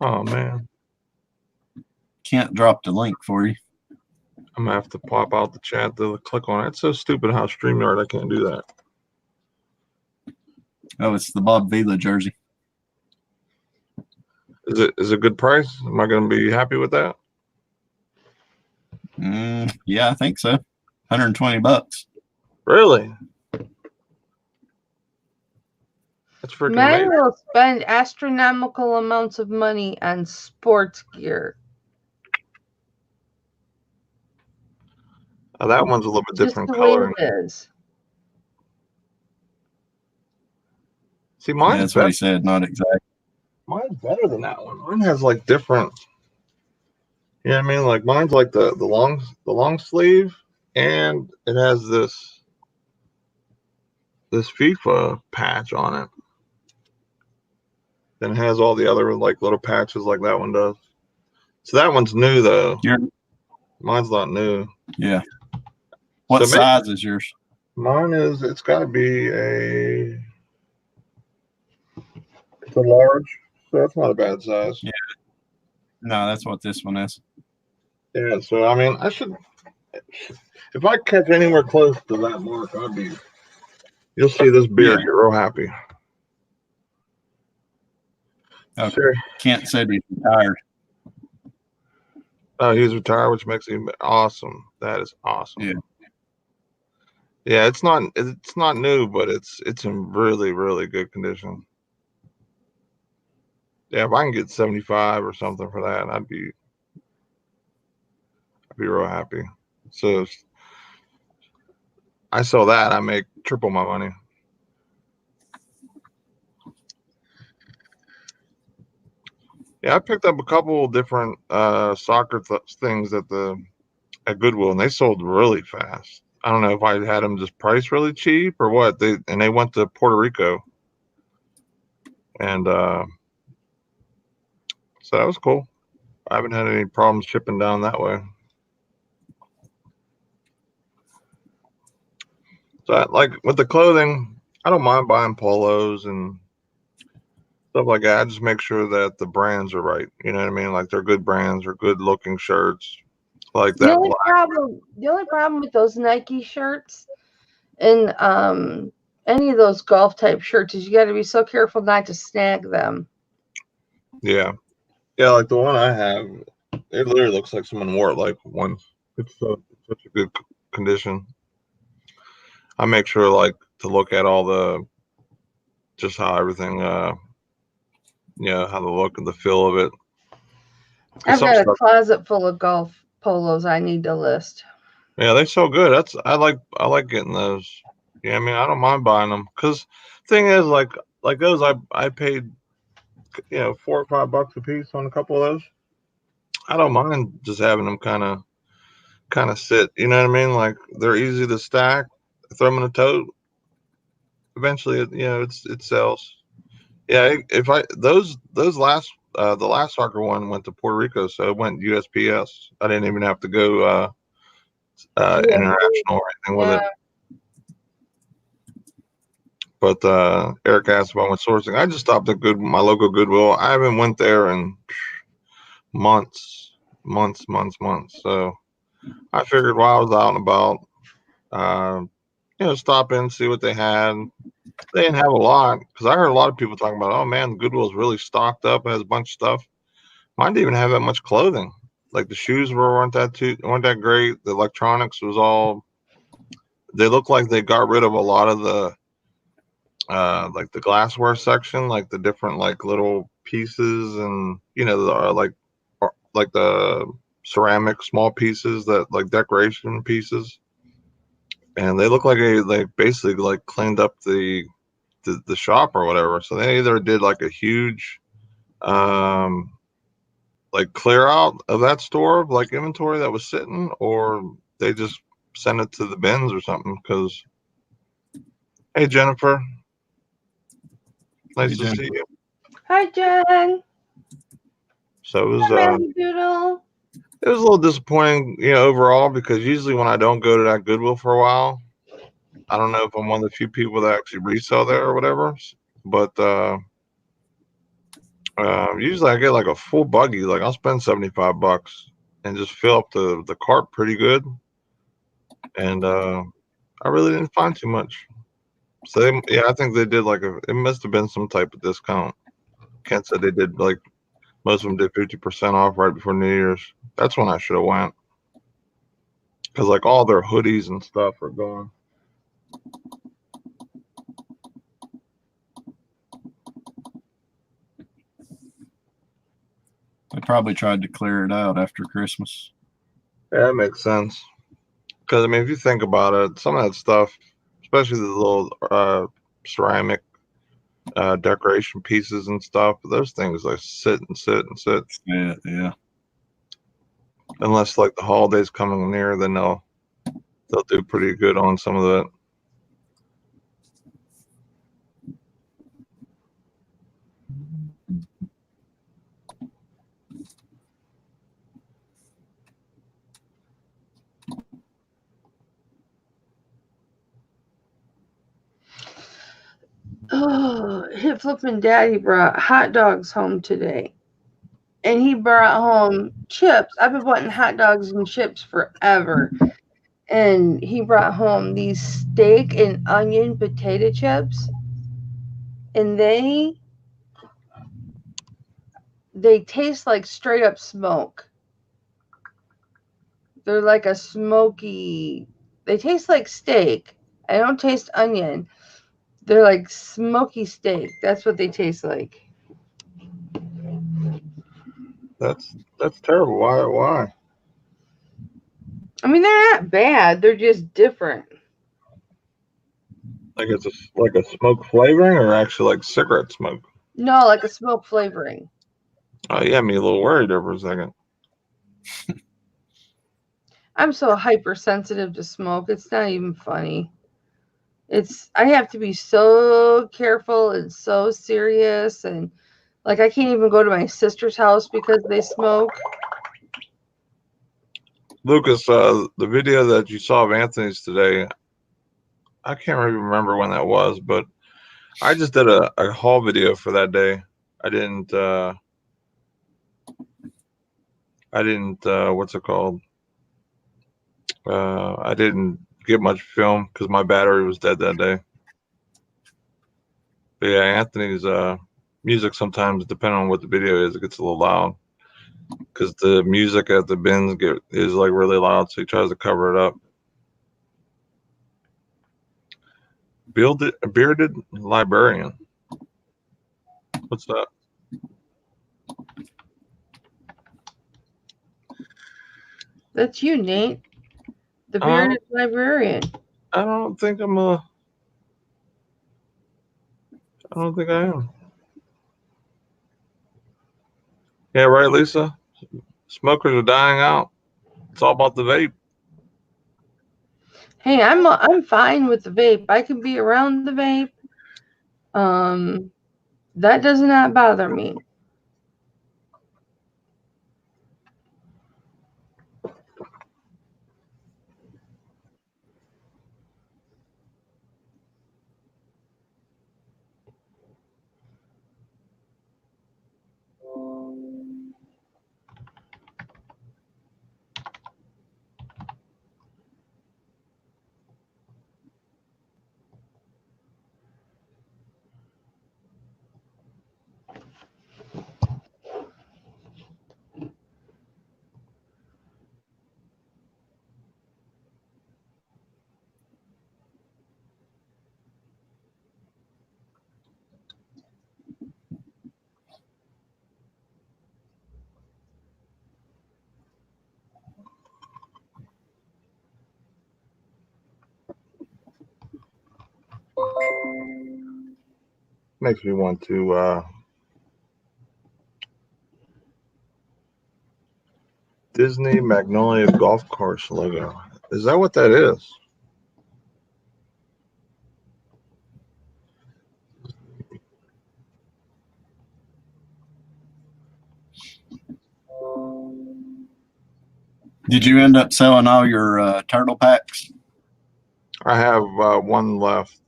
Oh, man. Can't drop the link for you. I'm going to have to pop out the chat to click on it. It's so stupid how StreamYard I can't do that. Oh, it's the Bob Vila jersey. Is it a good price? Am I going to be happy with that? Yeah, I think so. $120. Really? That's freaking Men amazing. will spend astronomical amounts of money on sports gear. Oh, that one's a little bit Just different the color. way it is. See, Yeah, mine's that's what he said. Not exact. Mine's better than that one. Mine has like different. You know what I mean? Like mine's like the long sleeve, and it has this FIFA patch on it. Then it has all the other like little patches like that one does. So that one's new though. Mine's not new. Yeah. What So maybe- size is yours? Mine is, it's got to be it's a large, so that's not a bad size. Yeah. No, that's what this one is. Yeah, so I mean, I should, if I catch anywhere close to that mark, you'll see this beer Yeah. get real happy. Okay. Sure. Kent said he's retired. Oh, he's retired, which makes him awesome. That is awesome. Yeah. Yeah, it's not new, but it's in really, really good condition. Yeah, if I can get 75 or something for that, I'd be real happy. So if I sell that, I make triple my money. Yeah, I picked up a couple different soccer things at Goodwill, and they sold really fast. I don't know if I had them just priced really cheap or what. They went to Puerto Rico, and so that was cool. I haven't had any problems shipping down that way. So like with the clothing, I don't mind buying polos and stuff like that. I just make sure that the brands are right. You know what I mean? Like they're good brands or good looking shirts. Like The that. only problem with those Nike shirts and any of those golf type shirts is you got to be so careful not to snag them. Yeah. Yeah, like the one I have, it literally looks like someone wore it like once. It's such a good condition. I make sure like to look at all just how everything, how the look and the feel of it. I've got a closet full of golf polos I need to list. Yeah, they're so good. I like getting those. Yeah, I mean, I don't mind buying them because thing is like those I paid $4 or $5 a piece on a couple of those. I don't mind just having them kind of sit. You know what I mean? Like they're easy to stack. Throw them in a tote. Eventually, it sells. Yeah, if those last the last soccer one went to Puerto Rico, so it went USPS. I didn't even have to go international or anything with it. But Eric asked if I went sourcing. I just stopped at my local Goodwill. I haven't went there in months. So I figured while I was out and about, stop in, see what they had. They didn't have a lot because I heard a lot of people talking about, oh man, Goodwill's really stocked up, has a bunch of stuff. Mine didn't even have that much clothing. Like the shoes weren't that great. The electronics was all. They looked like they got rid of a lot of the like the glassware section, like the different like little pieces, and like the ceramic small pieces that like decoration pieces, and they look like they basically like cleaned up the shop or whatever. So they either did like a huge like clear out of that store, like inventory that was sitting, or they just sent it to the bins or something. Because hey, Jennifer, nice to see you. Hi, Jen. So it was Doodle. it was a little disappointing, overall, because usually when I don't go to that Goodwill for a while, I don't know if I'm one of the few people that actually resell there or whatever, but usually I get like a full buggy. Like I'll spend $75 and just fill up the cart pretty good, and I really didn't find too much. So I think they did it must have been some type of discount. Kent said they did like most of them did 50% off right before New Year's. That's when I should have went, because like all their hoodies and stuff are gone. They probably tried to clear it out after Christmas. Yeah, that makes sense. Because I mean, if you think about it, some of that stuff, especially the little ceramic decoration pieces and stuff, those things like sit and sit and sit. Yeah. Unless like the holidays coming near, then they'll do pretty good on some of that. Hip flipping daddy brought hot dogs home today. And he brought home chips. I've been wanting hot dogs and chips forever. And he brought home these steak and onion potato chips. And they taste like straight up smoke. They're like a smoky, they taste like steak. I don't taste onion. They're like smoky steak. That's what they taste like. That's terrible. Why? I mean, they're not bad. They're just different. Like it's like a smoke flavoring, or actually like cigarette smoke? No, like a smoke flavoring. Oh, you had me a little worried there for a second. I'm so hypersensitive to smoke. It's not even funny. I have to be so careful and so serious, and like I can't even go to my sister's house because they smoke. Lucas, the video that you saw of Anthony's today, I can't really remember when that was, but I just did a haul video for that day. I didn't what's it called? I didn't get much film because my battery was dead that day. But yeah, Anthony's music sometimes, depending on what the video is, it gets a little loud because the music at the bins is like really loud, so he tries to cover it up. Bearded librarian. What's that? That's you, Nate. The bearded librarian. I don't think I am. Yeah, right, Lisa? Smokers are dying out. It's all about the vape. Hey, I'm fine with the vape. I can be around the vape. That does not bother me. Makes me want to Disney Magnolia Golf Course logo. Is that what that is? Did you end up selling all your turtle packs? I have one left.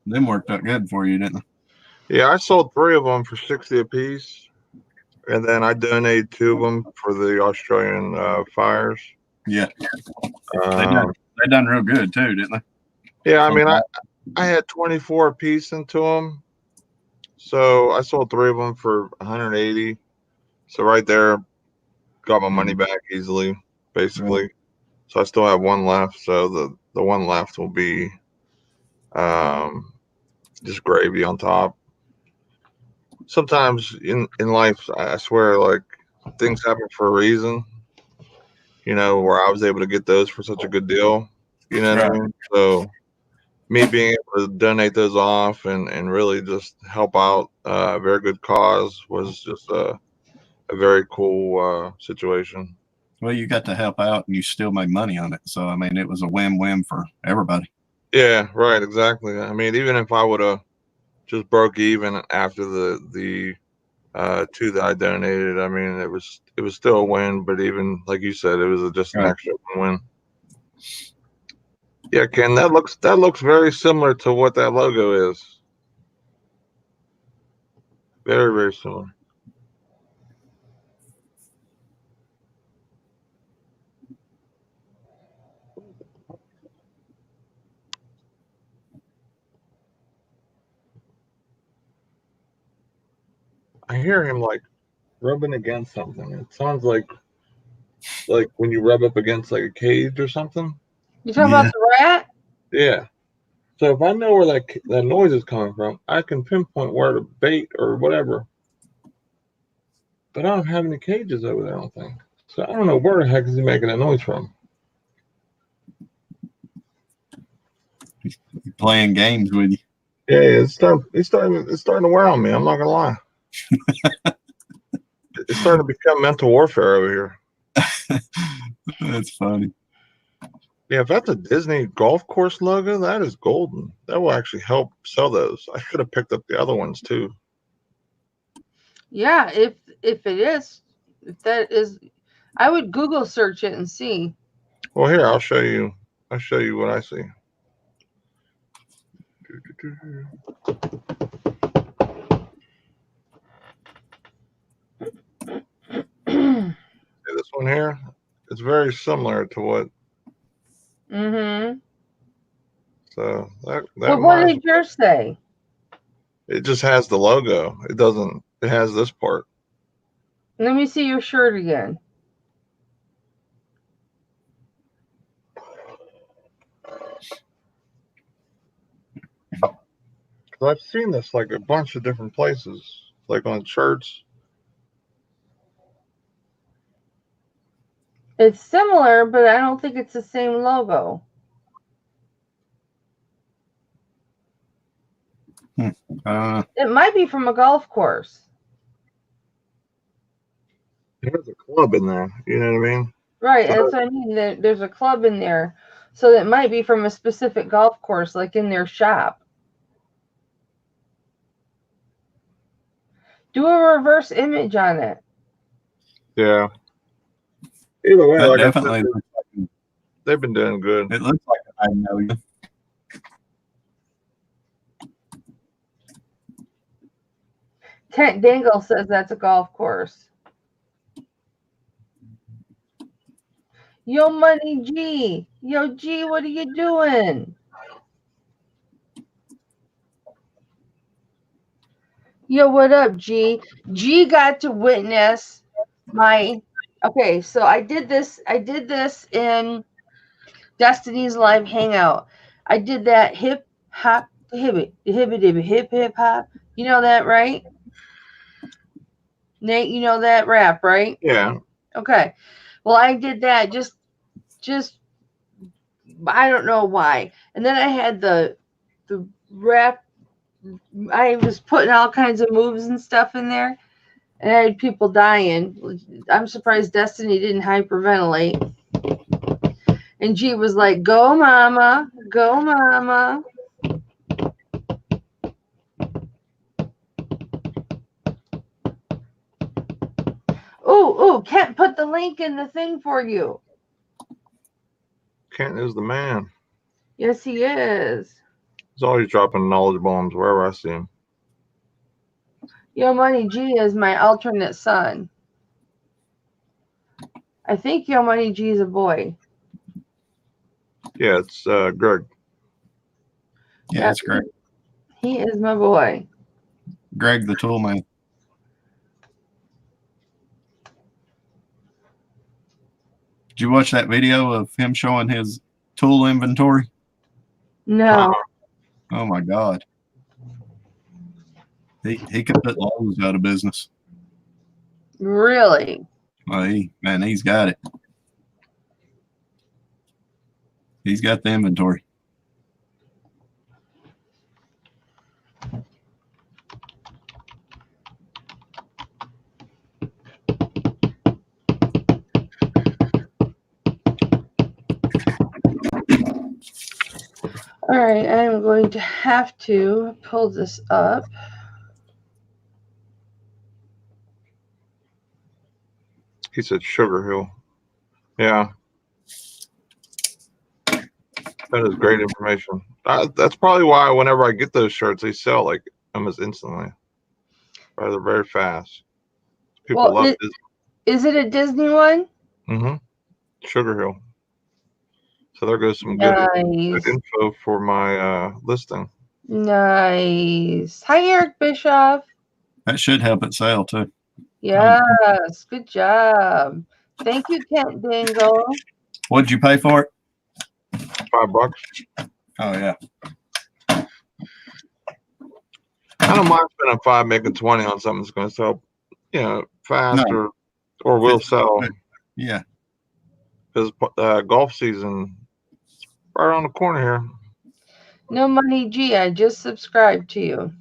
Them worked out good for you, didn't they? Yeah, I sold 3 of them for $60 a piece, and then I donated 2 of them for the Australian fires. Yeah. They done real good too, didn't they? Yeah, I mean, I had 24 a piece into them, so I sold 3 of them for 180. So right there, got my money back easily, basically. Right. So I still have one left. So the one left will be just gravy on top. Sometimes in life, I swear, like things happen for a reason. You know, where I was able to get those for such a good deal. You know what I mean? So me being able to donate those off and really just help out a very good cause was just a very cool situation. Well, you got to help out and you still made money on it. So, I mean, it was a win-win for everybody. Yeah, right, exactly. I mean, even if I would have just broke even after the 2 that I donated, I mean, it was still a win. But even like you said, it was just an extra win. Yeah, Ken, that looks very similar to what that logo is. Very, very similar. I hear him like rubbing against something. It sounds like when you rub up against like a cage or something. You talking Yeah. about the rat? Yeah. So if I know where that noise is coming from, I can pinpoint where to bait or whatever. But I don't have any cages over there, I don't think. So I don't know where the heck is he making that noise from. He's playing games with you. Yeah, it's starting to wear on me. I'm not gonna lie. It's starting to become mental warfare over here. That's funny. Yeah, if that's a Disney golf course logo, that is golden. That will actually help sell those. I could have picked up the other ones too. Yeah, if that is, I would Google search it and see. Well, here I'll show you. I'll show you what I see. See this one here? It's very similar to what. Mm-hmm. So that Well, what did yours say? it just has the logo. It doesn't. It has this part. Let me see your shirt again. I've seen this like a bunch of different places, like on shirts. It's similar, but I don't think it's the same logo. It might be from a golf course. There's a club in there. You know what I mean? Right, that's what I mean. There's a club in there. So it might be from a specific golf course, like in their shop. Do a reverse image on it. Yeah. Either way, That like I definitely said, looks like, they've been doing good. it looks like I know you. Tent Dangle says that's a golf course. Yo, Money G. Yo, G, what are you doing? Yo, what up, G? G got to witness my. Okay, so I did this in Destiny's Live Hangout. I did that hip hop hip hop. You know that, right? Nate, you know that rap, right? Yeah. Okay. Well, I did that just I don't know why. And then I had the rap. I was putting all kinds of moves and stuff in there, and I had people dying. I'm surprised Destiny didn't hyperventilate. And G was like, "Go, mama, go, mama." Ooh, Kent put the link in the thing for you. Kent is the man. Yes, he is. He's always dropping knowledge bombs wherever I see him. Yo, Money G is my alternate son. I think Yo Money G is a boy. Yeah, it's Greg. Yeah, Yep. that's great. He is my boy. Greg the Tool Man. Did you watch that video of him showing his tool inventory? No. Oh my God. He could put Lowe's out of business. Really? Oh, he's got it. He's got the inventory. All right, I'm going to have to pull this up. He said Sugar Hill. Yeah. That is great information. That's probably why whenever I get those shirts, they sell like almost instantly. Or they're very fast. People Well, love is it a Disney one? Sugar Hill. So there goes some good Nice. info for my listing. Nice. Hi, Eric Bischoff. That should help it sell too. Yes, good job. Thank you, Kent Dingle. What'd you pay for it? $5. Oh yeah. I don't mind spending 5, making 20 on something that's going to sell, fast or will sell. Yeah. Because golf season is right around the corner here. No money, G. I just subscribed to you.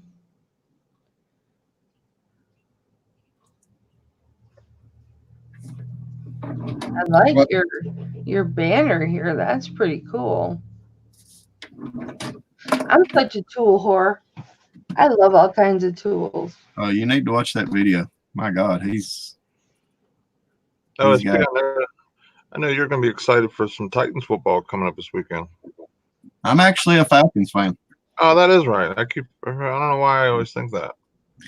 I like your banner here. That's pretty cool. I'm such a tool whore. I love all kinds of tools. Oh, you need to watch that video. My God, he's OSP, I know you're going to be excited for some Titans football coming up this weekend. I'm actually a Falcons fan. Oh, that is right. I don't know why I always think that.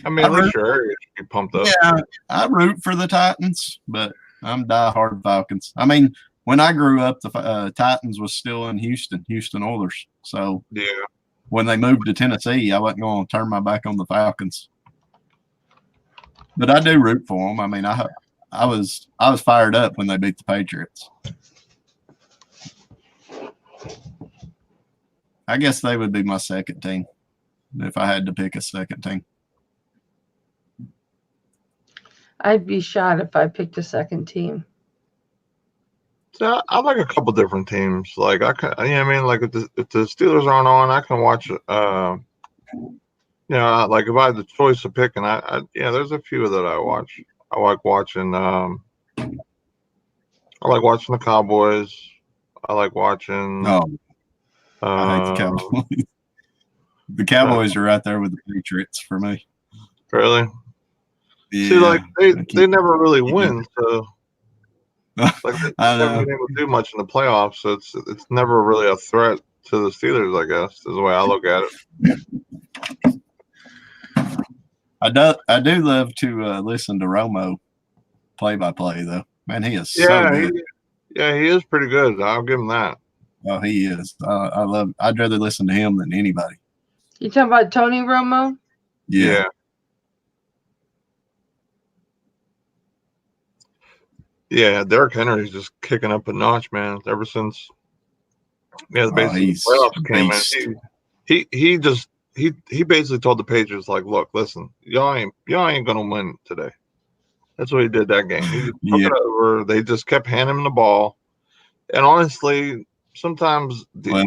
I mean, at least your area should be pumped up. Yeah, I root for the Titans, but I'm diehard Falcons. I mean, when I grew up, the Titans was still in Houston Oilers. So yeah, when they moved to Tennessee, I wasn't going to turn my back on the Falcons. But I do root for them. I mean, I was fired up when they beat the Patriots. I guess they would be my second team if I had to pick a second team. I'd be shot if I picked a second team. So I like a couple different teams. Like I can, like if the Steelers aren't on, I can watch. Like if I had the choice of picking, there's a few that I watch. I like watching. I like watching the Cowboys. I like watching. I hate the Cowboys. The Cowboys are right there with the Patriots for me. Really? Yeah. See, like they never really win, so like they never been able to do much in the playoffs. So it's never really a threat to the Steelers, I guess, is the way I look at it. I do love to listen to Romo play by play though. Man, he is so good. He is pretty good. I'll give him that. Oh, he is. I'd rather listen to him than anybody. You talking about Tony Romo? Yeah. Yeah, Derrick Henry's just kicking up a notch, man. Ever since the playoffs came in, he basically told the Patriots, like, look, listen, y'all ain't gonna win today. That's what he did that game. He just took it over. They just kept handing him the ball. And honestly, sometimes the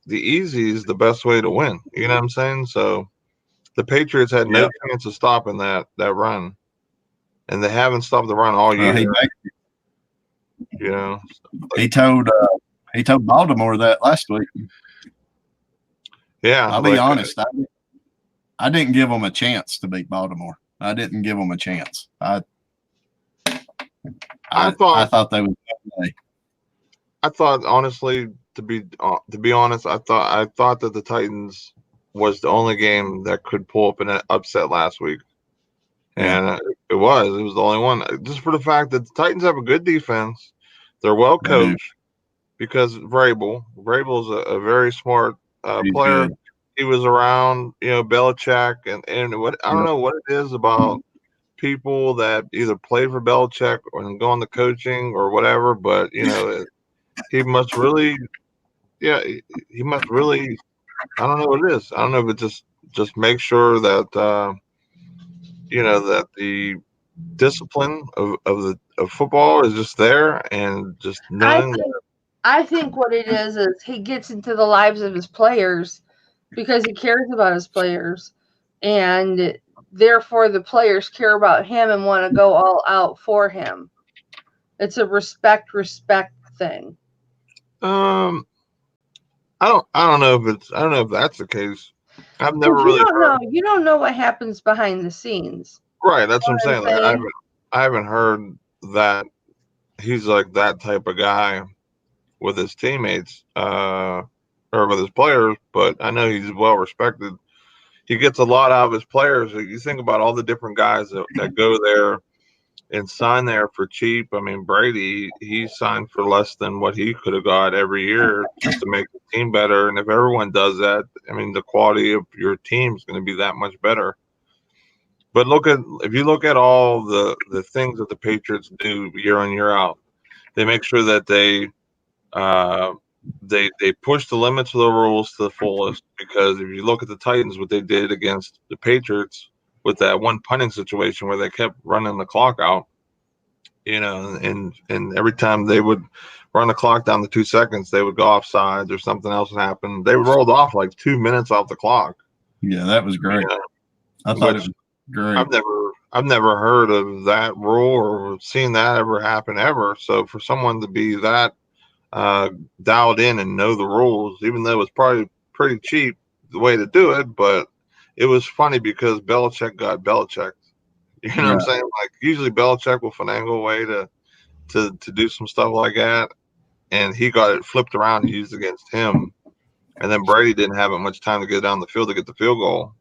easy is the best way to win. You know what I'm saying? So the Patriots had no chance of stopping that run. And they haven't stopped the run all year. He told Baltimore that last week. Yeah. I'll be honest. I didn't give them a chance to beat Baltimore. I didn't give them a chance. I thought they would play. I thought, honestly, to be honest, I thought that the Titans was the only game that could pull up an upset last week, and it was the only one. Just for the fact that the Titans have a good defense, they're well coached because Vrabel's a very smart player. Good. He was around, Belichick, and what I don't know what it is about people that either play for Belichick or go on the coaching or whatever, but he must really, I don't know what it is. I don't know if it just make sure that, that the discipline of football is just there and just knowing. I think what it is he gets into the lives of his players because he cares about his players, and therefore the players care about him and want to go all out for him. It's a respect thing. I don't know if that's the case. I've never really heard. You don't know what happens behind the scenes. Right, that's what I'm saying. Like, I haven't heard that he's like that type of guy with his teammates. or with his players, but I know he's well respected. He gets a lot out of his players. You think about all the different guys that go there and sign there for cheap. I mean, Brady, he signed for less than what he could have got every year just to make the team better. And if everyone does that, I mean, the quality of your team is going to be that much better. But if you look at all the things that the Patriots do year in, year out, they make sure that they push the limits of the rules to the fullest. Because if you look at the Titans, what they did against the Patriots with that one punting situation where they kept running the clock out, and every time they would run the clock down to 2 seconds, they would go offsides or something else would happen. They rolled off like 2 minutes off the clock. Yeah, that was great. I thought it was great. I've never heard of that rule or seen that ever happen ever. So for someone to be that dialed in and know the rules, even though it was probably pretty cheap the way to do it, but it was funny because Belichick got Belichick. You know what I'm saying? Like usually Belichick will finagle a way to do some stuff like that, and he got it flipped around and used against him. And then Brady didn't have much time to get down the field to get the field goal.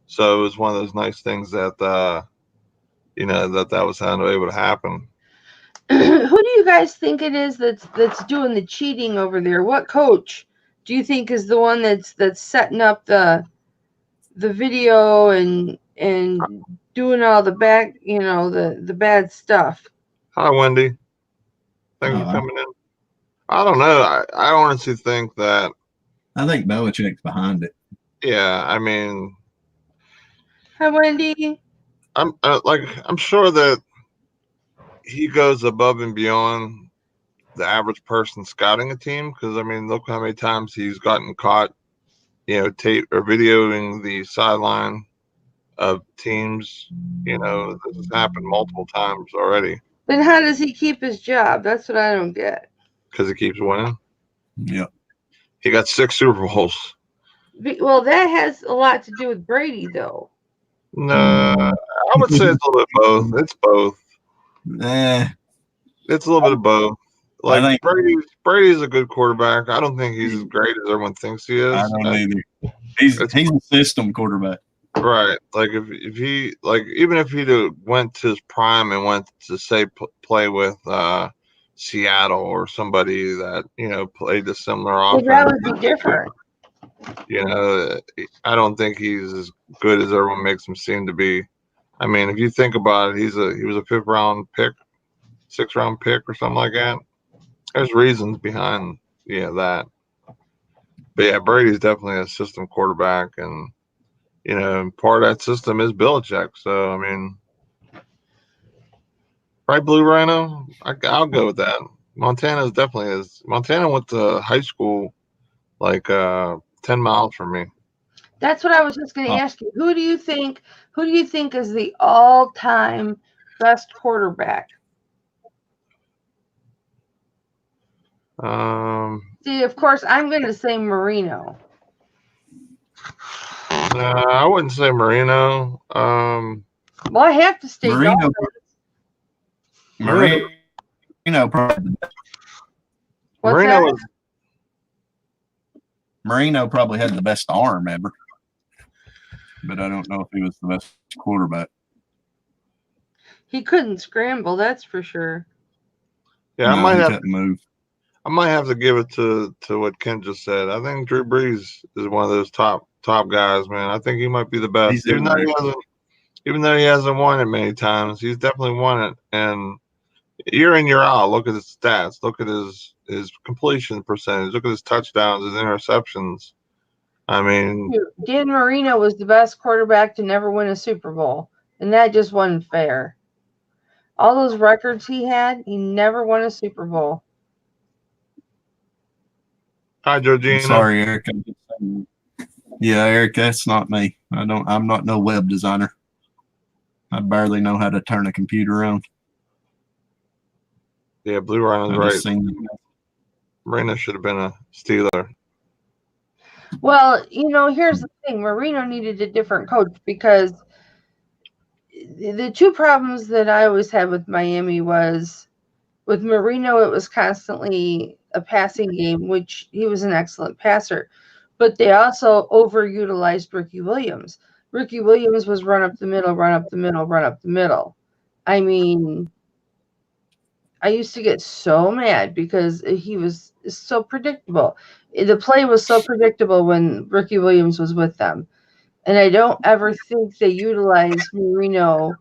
So it was one of those nice things that that was able to happen. Who do you guys think it is that's doing the cheating over there? What coach do you think is the one that's setting up the video and doing all the back, the bad stuff? Hi, Wendy. Thanks for coming in. I don't know. I honestly think that. I think Belichick's behind it. Yeah, I mean. Hi, Wendy. I'm sure that he goes above and beyond the average person scouting a team, because I mean, look how many times he's gotten caught, tape or videoing the sideline of teams. This has happened multiple times already. Then how does he keep his job? That's what I don't get. Because he keeps winning. Yeah. He got 6 Super Bowls. Well, that has a lot to do with Brady, though. No, I would say it's a little bit both. It's both. It's a little bit of both. Like Brady's a good quarterback. I don't think he's as great as everyone thinks he is. I don't either. He's a system quarterback. Right. Like if he even if he went to his prime and went to say play with Seattle or somebody that played a similar offense, that would be different. I don't think he's as good as everyone makes him seem to be. I mean, if you think about it, he was a 5th round pick, 6th round pick, or something like that. There's reasons behind that. But yeah, Brady's definitely a system quarterback, and part of that system is Belichick. So I mean, right, Blue Rhino? I'll go with that. Montana went to high school like 10 miles from me. That's what I was just going to ask you. Who do you think is the all-time best quarterback? See, of course, I'm going to say Marino. I wouldn't say Marino. Well, I have to stay Marino. Marino probably had the best arm ever, but I don't know if he was the best quarterback. He couldn't scramble, that's for sure. Yeah, I might have to give it to what Ken just said. I think Drew Brees is one of those top guys, man. I think he might be the best. Even though he hasn't won it many times, he's definitely won it. And year in, year out, look at his stats. Look at his completion percentage. Look at his touchdowns, his interceptions. I mean, Dan Marino was the best quarterback to never win a Super Bowl, and that just wasn't fair. All those records he had, he never won a Super Bowl. Hi, Georgina. Sorry, Eric. Yeah, Eric, that's not me. I'm not no web designer. I barely know how to turn a computer on. Yeah, Blue Rhino's right. Marino should have been a Steeler. Well, here's the thing. Marino needed a different coach, because the 2 problems that I always had with Miami was with Marino, it was constantly a passing game, which he was an excellent passer. But they also overutilized Ricky Williams. Ricky Williams was run up the middle, run up the middle, run up the middle. I mean, I used to get so mad because he was so predictable. The play was so predictable when Ricky Williams was with them. And I don't ever think they utilized Marino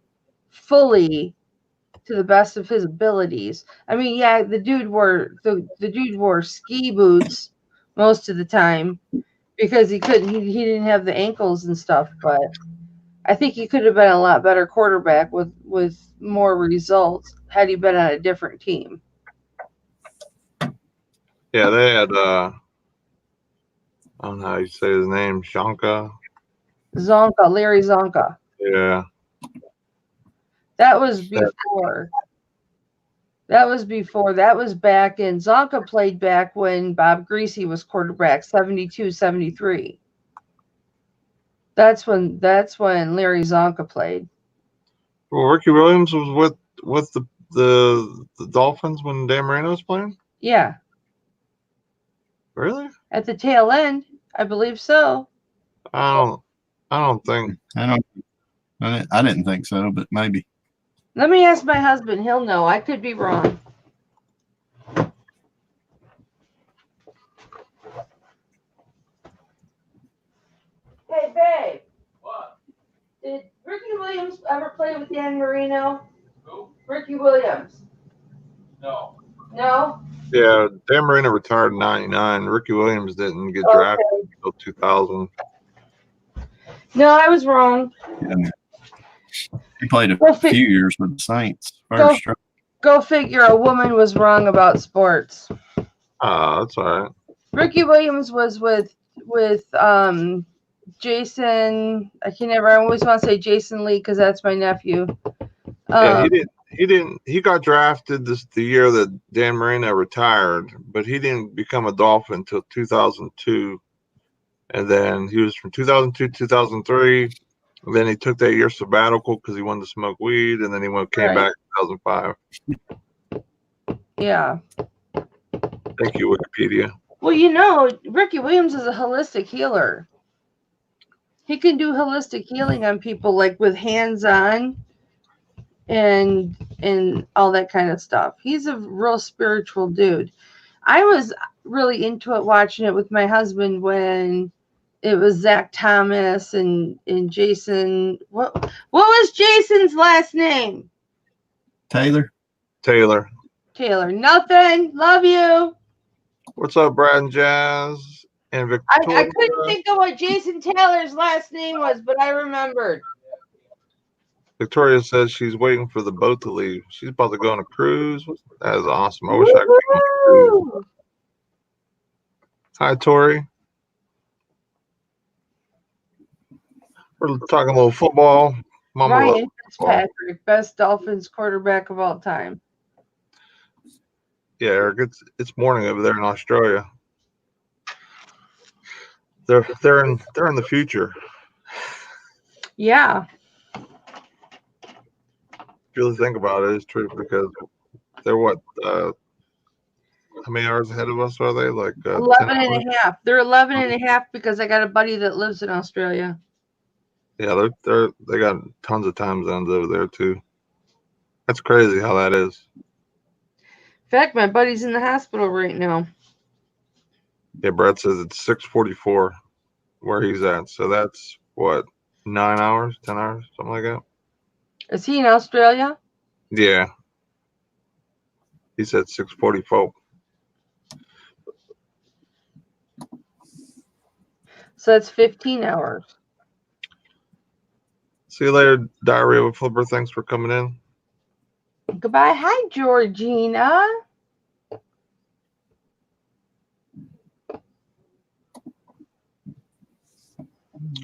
fully to the best of his abilities. I mean, yeah, the dude wore ski boots most of the time because he didn't have the ankles and stuff, but I think he could have been a lot better quarterback with more results had he been on a different team. Yeah, they had I don't know how you say his name, Shanka. Larry Zonka. Yeah. That was before. That was back in Zonka played back when Bob Greasy was quarterback, 72, 73. That's when Larry Zonka played. Well, Ricky Williams was with the Dolphins when Dan Marino was playing? Yeah. Really? At the tail end, I believe so. I don't think. I didn't think so, but maybe. Let me ask my husband. He'll know. I could be wrong. Hey, babe. What? Did Ricky Williams ever play with Dan Marino? Who? Ricky Williams. No. No? Yeah, Dan Marino retired in '99. Ricky Williams didn't get drafted until 2000. No, I was wrong. Yeah. He played a few years with the Saints. Go figure. A woman was wrong about sports. That's all right. Ricky Williams was with Jason. I always want to say Jason Lee because that's my nephew. Yeah, he got drafted the year that Dan Marino retired, but he didn't become a Dolphin until 2002. And then he was from 2002 to 2003. And then he took that year sabbatical because he wanted to smoke weed, and then he came back in 2005. Yeah. Thank you, Wikipedia. Well, Ricky Williams is a holistic healer. He can do holistic healing on people, like with hands-on and all that kind of stuff. He's a real spiritual dude. I was really into it watching it with my husband when it was Zach Thomas and Jason. What was Jason's last name? Taylor. Nothing. Love you. What's up, Brad and Jazz and Victoria? I couldn't think of what Jason Taylor's last name was, but I remembered. Victoria says she's waiting for the boat to leave. She's about to go on a cruise. That is awesome. I wish I could go on a cruise. Hi, Tori. We're talking a little football. Mama Ryan Fitzpatrick, best Dolphins quarterback of all time. Yeah, Eric, it's morning over there in Australia. They're in the future. Yeah. If you really think about it, it's true because they're how many hours ahead of us are they? Like 11 and a half. They're 11 and a half because I got a buddy that lives in Australia. Yeah, they got tons of time zones over there too. That's crazy how that is. In fact, my buddy's in the hospital right now. Yeah, Brett says it's 6:44 where he's at. So that's what, 9 hours, 10 hours, something like that. Is he in Australia? Yeah. He said 6:44. So that's 15 hours. See you later, Diarrhea with Flipper. Thanks for coming in. Goodbye. Hi, Georgina.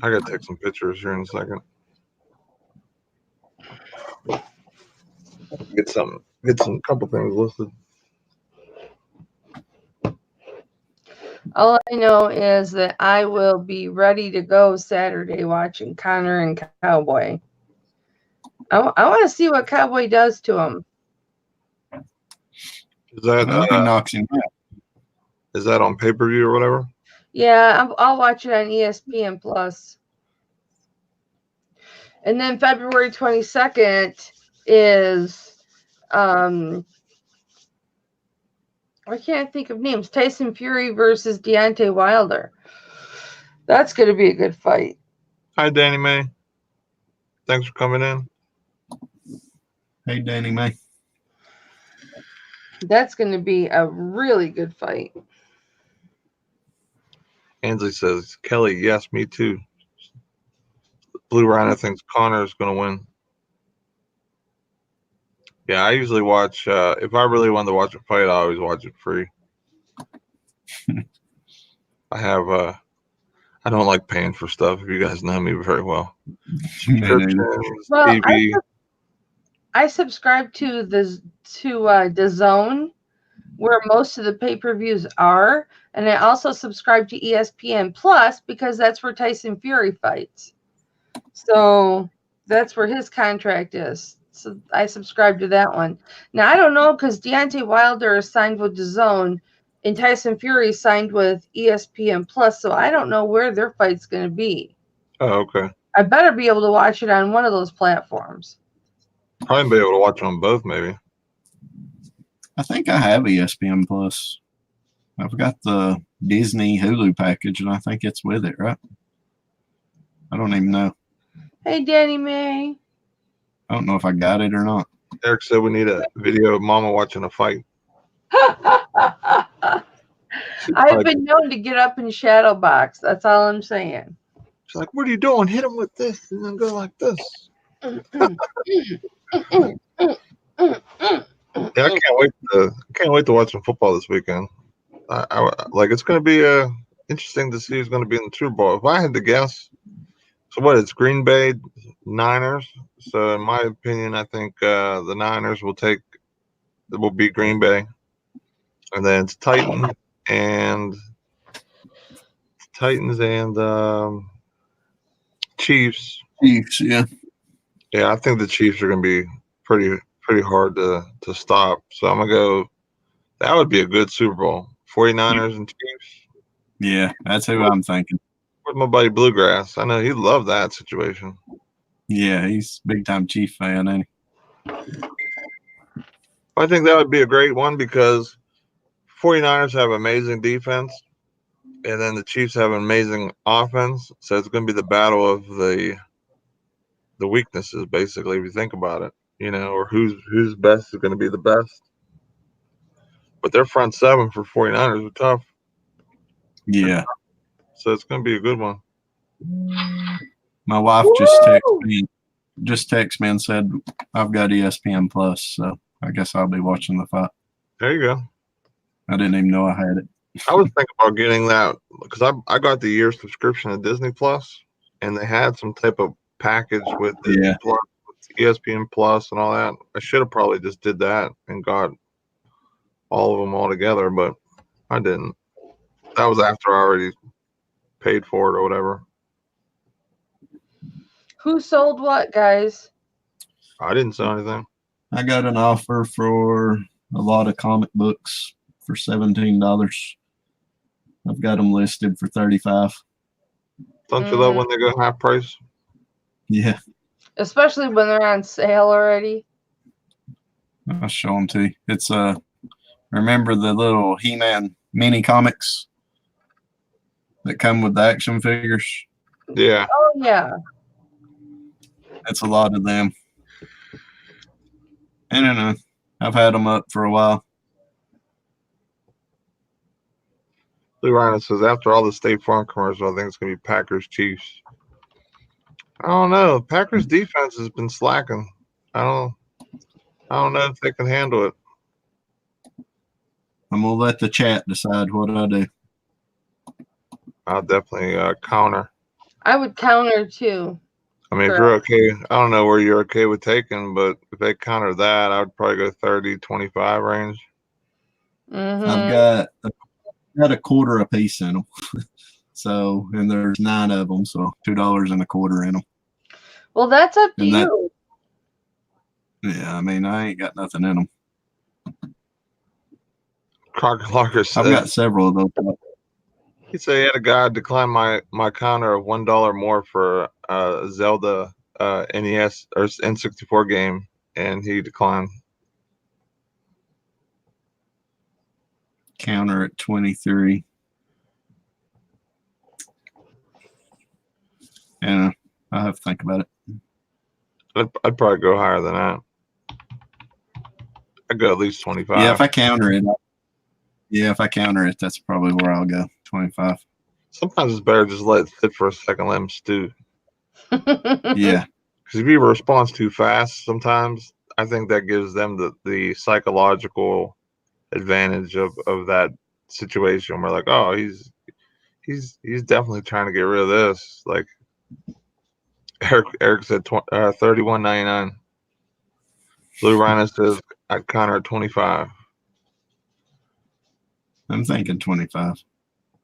I gotta take some pictures here in a second. Get some couple things listed. All I know is that I will be ready to go Saturday watching Connor and Cowboy. I want to see what Cowboy does to him. Is that he knocks him out. Is that on pay-per-view or whatever? Yeah, I'll watch it on ESPN Plus. And then February 22nd is I can't think of names. Tyson Fury versus Deontay Wilder. That's going to be a good fight. Hi, Danny May. Thanks for coming in. Hey, Danny May. That's going to be a really good fight. Ansley says, Kelly, yes, me too. Blue Rhino thinks Connor is going to win. Yeah, I usually watch, if I really wanted to watch a fight, I always watch it free. I don't like paying for stuff, if you guys know me very well. Subscriptions, Well, TV. I subscribe to the DAZN, where most of the pay-per-views are, and I also subscribe to ESPN Plus because that's where Tyson Fury fights. So that's where his contract is. So I subscribe to that one. Now I don't know because Deontay Wilder is signed with DAZN and Tyson Fury is signed with ESPN Plus, so I don't know where their fight's going to be. Oh, okay. I better be able to watch it on one of those platforms. Probably be able to watch them both, maybe. I think I have ESPN Plus. I've got the Disney Hulu package, and I think it's with it, right? I don't even know. Hey, Danny May. I don't know if I got it or not. Eric said we need a video of Mama watching a fight. I've been known to get up and shadow box. That's all I'm saying. She's like, what are you doing? Hit him with this and then go like this. Yeah, I can't wait to watch some football this weekend. Like it's going to be interesting to see who's going to be in the Super Bowl. If I had to guess, so what? It's Green Bay Niners. So in my opinion, I think the Niners will beat Green Bay, and then it's Titans and Chiefs. Chiefs, yeah. Yeah, I think the Chiefs are going to be pretty hard to stop. So I'm going to go. That would be a good Super Bowl. 49ers and Chiefs. Yeah, that's who I'm thinking. Where's my buddy Bluegrass? I know he'd love that situation. Yeah, he's a big-time Chief fan, ain't he? I think that would be a great one because 49ers have amazing defense, and then the Chiefs have an amazing offense. So it's going to be the battle of the weaknesses, basically, if you think about it, or who's best is going to be the best. But their front seven for 49ers are tough. Yeah. So it's going to be a good one. My wife just texted me and said, I've got ESPN Plus, so I guess I'll be watching the fight. There you go. I didn't even know I had it. I was thinking about getting that because I got the year subscription to Disney Plus, and they had some type of package with Disney Plus, with ESPN Plus, and all that. I should have probably just did that and got all of them all together, but I didn't. That was after I already paid for it or whatever. Who sold what, guys? I didn't sell anything. I got an offer for a lot of comic books for $17. I've got them listed for $35. Don't you love when they go half price? Yeah. Especially when they're on sale already. I'll show them to you. It's remember the little He-Man mini comics that come with the action figures? Yeah. Oh, yeah. It's a lot of them. I don't know. I've had them up for a while. Blue Rhino says, after all the State Farm commercials, I think it's going to be Packers Chiefs. I don't know. Packers defense has been slacking. I don't know if they can handle it. I'm going to let the chat decide what I do. I'll definitely counter. I would counter too. I mean, if you're okay, I don't know where you're okay with taking, but if they counter that, I would probably go 30, 25 range. I've got a quarter a piece in them. So, and there's 9 of them, so $2.25 in them. Well, that's up to you. Yeah, I mean, I ain't got nothing in them. Crocker Locker I've said got several of those. he said he had a guy decline my counter of $1 more for Zelda NES or N64 game, and he declined. Counter at 23. Yeah, I have to think about it. I'd probably go higher than that. I'd go at least 25. Yeah, if I counter it, that's probably where I'll go. 25. Sometimes it's better just let it sit for a second, let him stew. Yeah. Because if he responds too fast, sometimes I think that gives them the psychological advantage of that situation. We're like, oh, he's definitely trying to get rid of this. Like Eric said, $31.99. Blue Rhino says I'd counter at 25. I'm thinking 25.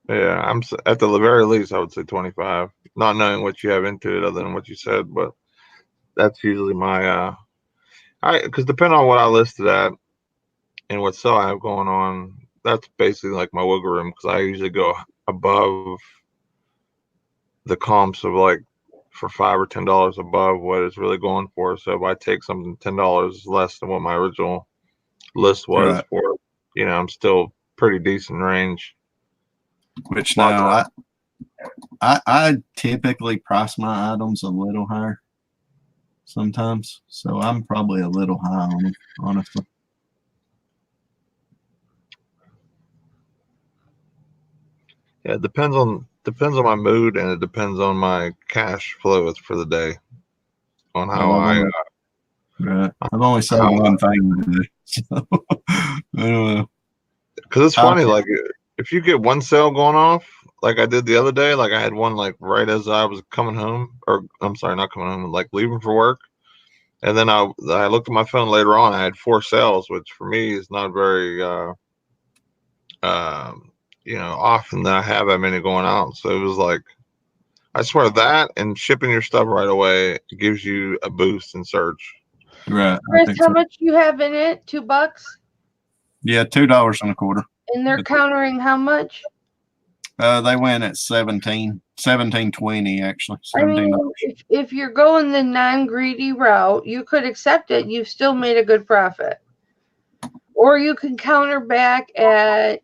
Yeah, I'm at the very least I would say 25. Not knowing what you have into it other than what you said, but that's usually my because depending on what I listed at and what sale I have going on, that's basically like my wiggle room because I usually go above the comps of like for $5 or $10 above what it's really going for. So if I take something $10 less than what my original list was Right. for, I'm still pretty decent range. Which now I typically price my items a little higher sometimes, so I'm probably a little high on them, honestly. Yeah, it depends on my mood and it depends on my cash flow for the day. On how I've only sold one thing today, so I don't know. Because it's funny, like if you get one sale going off, like I did the other day, like I had one like right as I was coming home, or I'm sorry, not coming home, like leaving for work, and then I looked at my phone later on. I had 4 sales, which for me is not very often that I have that many going out. So it was like, I swear that and shipping your stuff right away gives you a boost in search. Right. Chris, how much you have in it? $2? Yeah, $2.25. And they're countering how much? They went at 17.20 actually. I mean, if you're going the non-greedy route, you could accept it. You've still made a good profit. Or you can counter back at,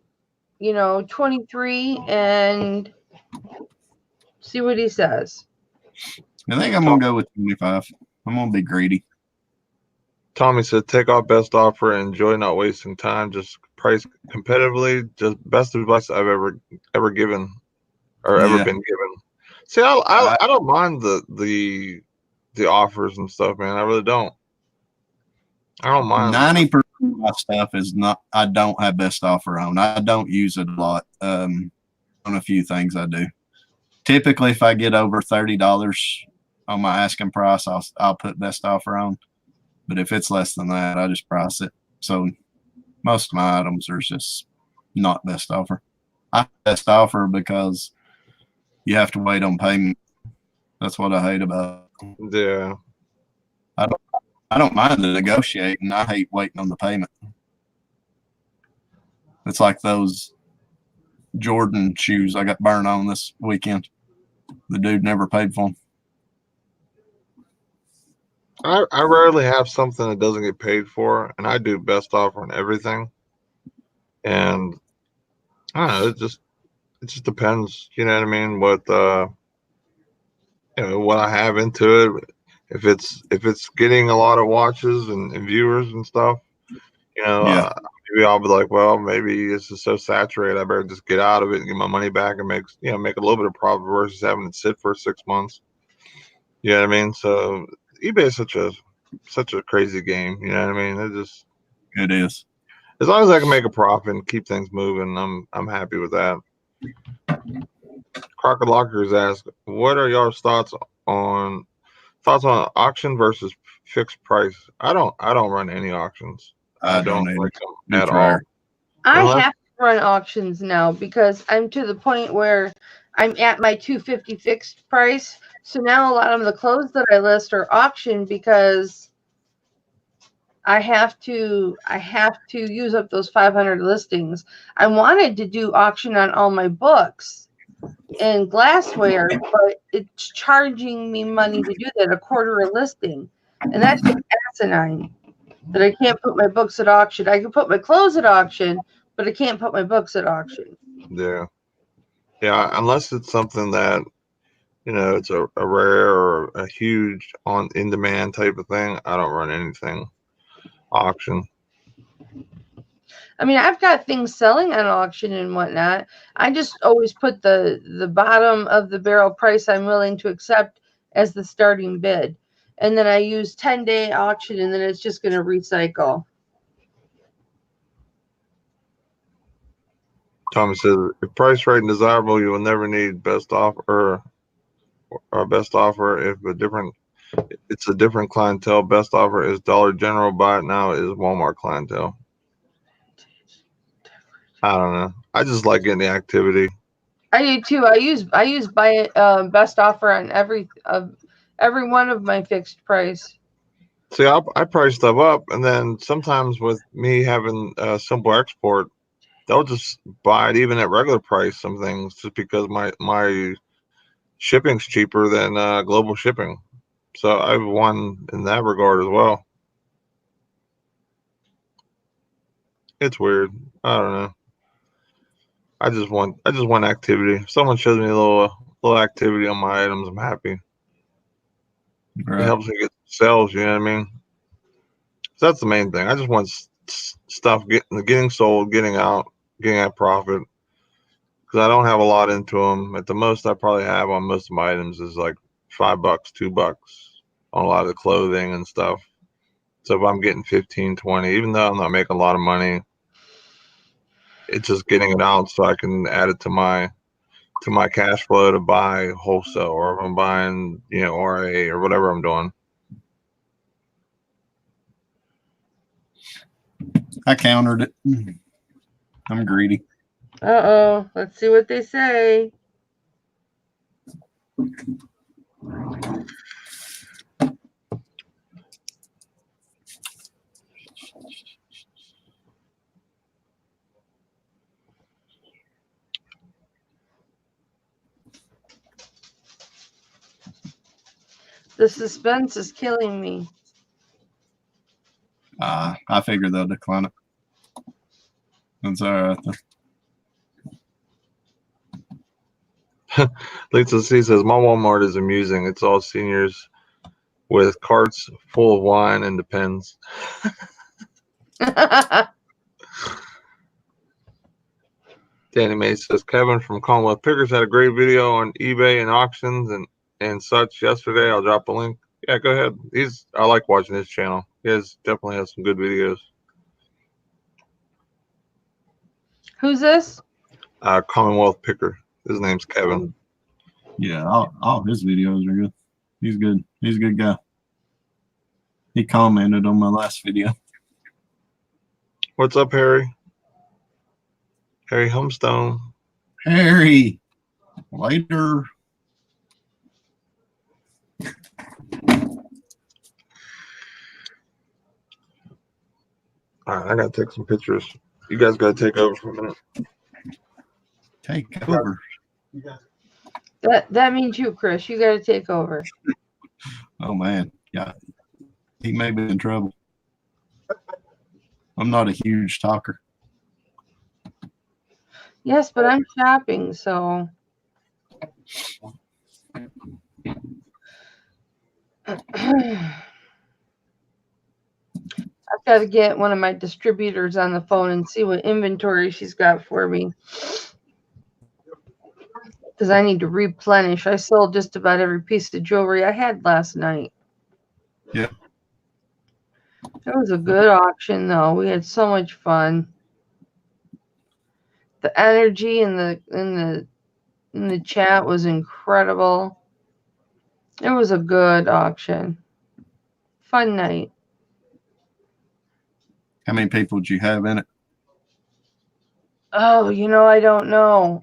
23 and see what he says. I think I'm going to go with 25. I'm going to be greedy. Tommy said, take off best offer and enjoy not wasting time. Just price competitively. Just best advice I've ever given or ever been given. See, I don't mind the offers and stuff, man. I really don't. I don't mind. 90% of my stuff is not. I don't have best offer on. I don't use it a lot. On a few things I do. Typically, if I get over $30 on my asking price, I'll put best offer on. But if it's less than that, I just price it. So most of my items are just not best offer. I best offer because you have to wait on payment. That's what I hate about it. Yeah. I don't mind the negotiating. I hate waiting on the payment. It's like those Jordan shoes I got burned on this weekend. The dude never paid for them. I rarely have something that doesn't get paid for, and I do best offer on everything. And I don't know, it just depends, you know what I mean? What I have into it. If it's getting a lot of watches and viewers and stuff, maybe I'll be like, well, maybe this is so saturated, I better just get out of it and get my money back and make a little bit of profit versus having it sit for 6 months. You know what I mean? So eBay is such a crazy game. You know what I mean? It is. As long as I can make a profit and keep things moving, I'm happy with that. Crocker Lockers ask, what are y'all's thoughts on auction versus fixed price? I don't run any auctions. I don't like them at all. I have to run auctions now because I'm to the point where I'm at my $250 fixed price. So now a lot of the clothes that I list are auctioned because I have to use up those 500 listings. I wanted to do auction on all my books and glassware, but it's charging me money to do that, $0.25 a listing. And that's just asinine that I can't put my books at auction. I can put my clothes at auction, but I can't put my books at auction. Yeah. Yeah. Unless it's something that, it's a rare or a huge in demand type of thing, I don't run anything auction. I mean, I've got things selling on auction and whatnot. I just always put the bottom of the barrel price I'm willing to accept as the starting bid. And then I use 10-day auction, and then it's just going to recycle. Thomas says, if price right and desirable, you will never need best offer or best offer. It's a different clientele. Best offer is Dollar General. Buy it now is Walmart clientele. I don't know. I just like getting the activity. I do too. I use best offer on every one of my fixed price. See, I price stuff up, and then sometimes with me having simple export, they'll just buy it even at regular price. Some things just because my shipping's cheaper than global shipping, so I've won in that regard as well. It's weird. I don't know. I just want activity. If someone shows me a little activity on my items, I'm happy. Right. It helps me get sales. You know what I mean? So that's the main thing. I just want stuff getting sold, getting out, getting at profit. Because I don't have a lot into them. At the most, I probably have on most of my items is like $5, $2 on a lot of the clothing and stuff. So if I'm getting 15, 20, even though I'm not making a lot of money, it's just getting it out so I can add it to my cash flow to buy wholesale, or if I'm buying, RA or whatever I'm doing. I countered it. I'm greedy. Uh-oh. Let's see what they say. The suspense is killing me. I figure they'll decline it. That's all right. Lisa C says, my Walmart is amusing. It's all seniors with carts full of wine and Depends. Danny May says, Kevin from Commonwealth Pickers had a great video on eBay and auctions and such yesterday. I'll drop a link. Yeah, go ahead. I like watching his channel. He definitely has some good videos. Who's this? Commonwealth Picker. His name's Kevin. Yeah, all his videos are good. He's good. He's a good guy. He commented on my last video. What's up, Harry? Harry Humstone. Harry, later. All right, I gotta take some pictures. You guys gotta take over for a minute. Take over. That means you, Chris. You got to take over. Oh man, yeah, he may be in trouble. I'm not a huge talker. Yes, but I'm shopping, so. I've got to get one of my distributors on the phone and see what inventory she's got for me. Because I need to replenish. I sold just about every piece of jewelry I had last night. Yeah. It was a good auction, though. We had so much fun. The energy in the chat was incredible. It was a good auction. Fun night. How many people did you have in it? Oh, I don't know.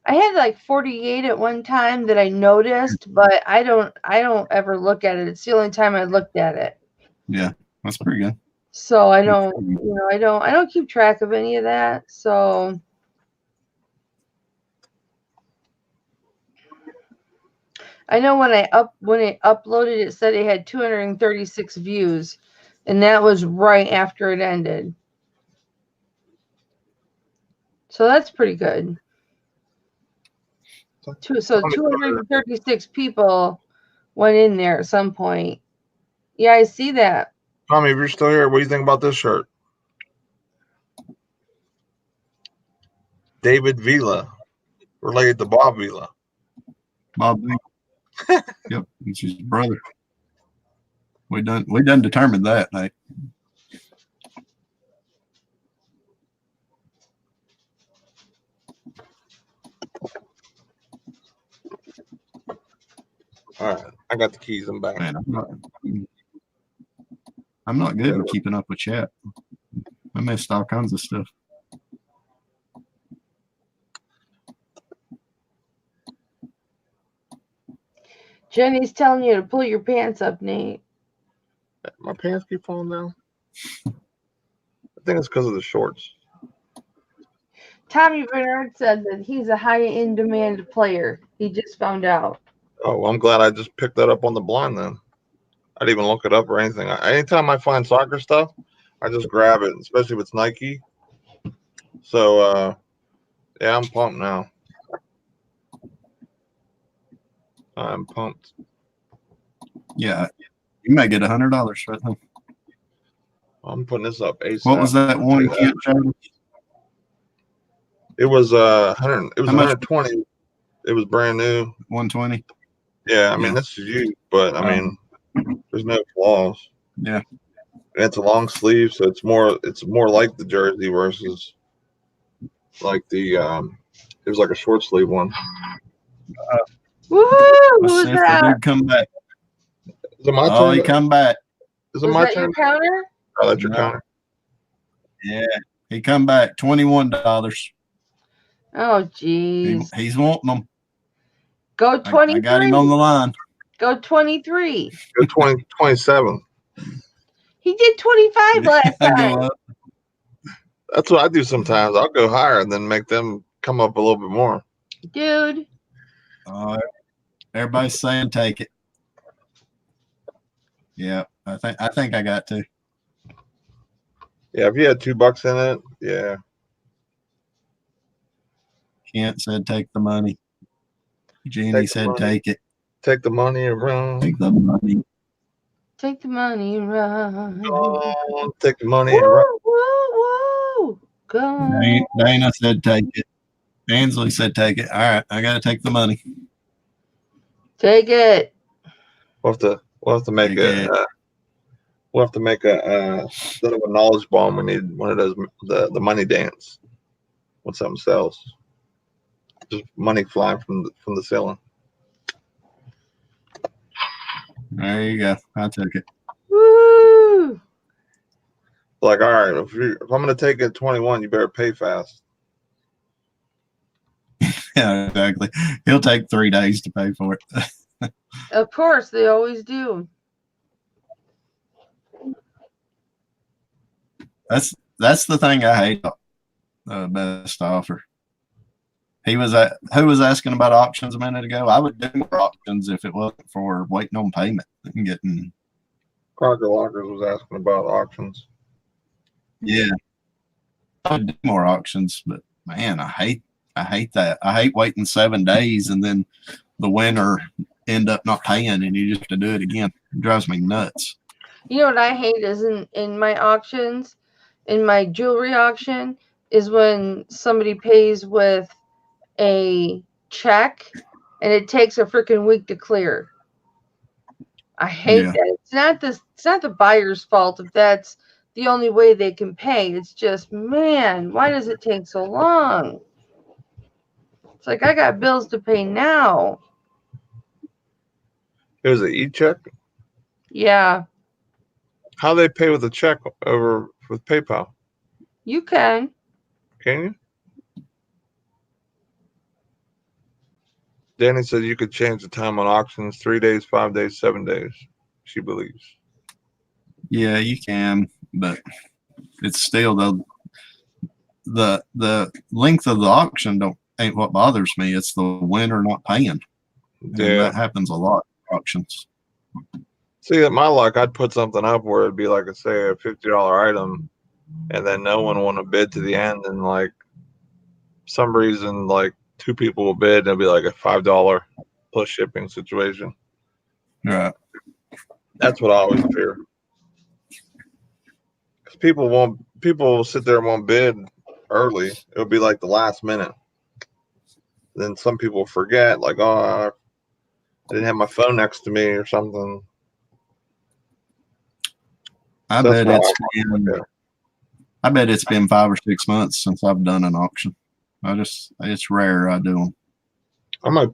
I had like 48 at one time that I noticed, but I don't ever look at it. It's the only time I looked at it. Yeah. That's pretty good. So I don't, I don't keep track of any of that. So I know when it uploaded, it said it had 236 views, and that was right after it ended. So that's pretty good. So 236 people went in there at some point. Yeah, I see that. Tommy, if you're still here, what do you think about this shirt? David Vila, related to Bob Vila. Bob Vila. Yep, it's his brother. We done determined that, Nate. All right, I got the keys. I'm back. Man, I'm not good with keeping up with chat. I missed all kinds of stuff. Jenny's telling you to pull your pants up, Nate. My pants keep falling down. I think it's because of the shorts. Tommy Bernard said that he's a high in demand player. He just found out. Oh, well, I'm glad I just picked that up on the blind then. I didn't even look it up or anything. Anytime I find soccer stuff, I just grab it, especially if it's Nike. So, yeah, I'm pumped now. I'm pumped. Yeah, you may get $100 right now. I'm putting this up ASAP. What was that one? It was 100. It was How much? 120. It was brand new. 120. Yeah, I mean this is used, but I mean there's no flaws. Yeah, and it's a long sleeve, so it's more like the jersey versus like the it was like a short sleeve one. Woohoo! let's Who's see if the that? dude come back. Is it my Oh, turn? he come back. Is it Was my that turn? your counter? Oh, that's your No. counter. Yeah, he come back. $21. Oh, jeez. He's wanting them. Go 23. I got him on the line. Go 23. Go 27. He did 25 last I time. go up. That's what I do sometimes. I'll go higher and then make them come up a little bit more. Dude. Everybody's saying take it. Yeah, I think I got to. Yeah, if you had $2 in it, yeah. Kent said take the money. Jeannie said take it. Take the money and run. Take the money. Take the money and run. Oh, take the money and run. Woo, woo. Go. Dana said take it. Ansley said take it. All right, I got to take the money. Take it. We'll have to make we'll have to make instead of a knowledge bomb, we need one of those the money dance when something sells. Just money flying from the ceiling. There you go. I took it. Woo. Like, all right, if I'm gonna take it at 21, you better pay fast. Yeah, exactly. He'll take 3 days to pay for it. Of course, they always do. That's the thing I hate. Best offer. Who was asking about auctions a minute ago? I would do more auctions if it wasn't for waiting on payment and getting. Crocker Lockers was asking about auctions. Yeah, I would do more auctions, but man, I hate that. I hate waiting 7 days and then the winner end up not paying and you just have to do it again. It drives me nuts. You know what I hate is in my auctions, in my jewelry auction, is when somebody pays with a check and it takes a freaking week to clear. I hate that. It's not the buyer's fault if that's the only way they can pay. It's just, man, why does it take so long? It's like I got bills to pay now. It was an e-check. Yeah. How they pay with a check over with PayPal? You can. Can you? Danny said you could change the time on auctions 3 days, 5 days, 7 days. She believes. Yeah, you can, but it's still the length of the auction ain't what bothers me. It's the winner not paying, and Yeah. that happens a lot in auctions. See, at my luck, I'd put something up where it'd be like, say, a $50 item, and then no one want to bid to the end, and like some reason, like 2 people will bid, and it'll be like a $5 plus shipping situation. Right. That's what I always fear. Because people will sit there and won't bid early. It'll be like the last minute. Then some people forget, like, oh, I didn't have my phone next to me or something. I So bet that's I bet it's been 5 or 6 months since I've done an auction. It's rare I do them. I might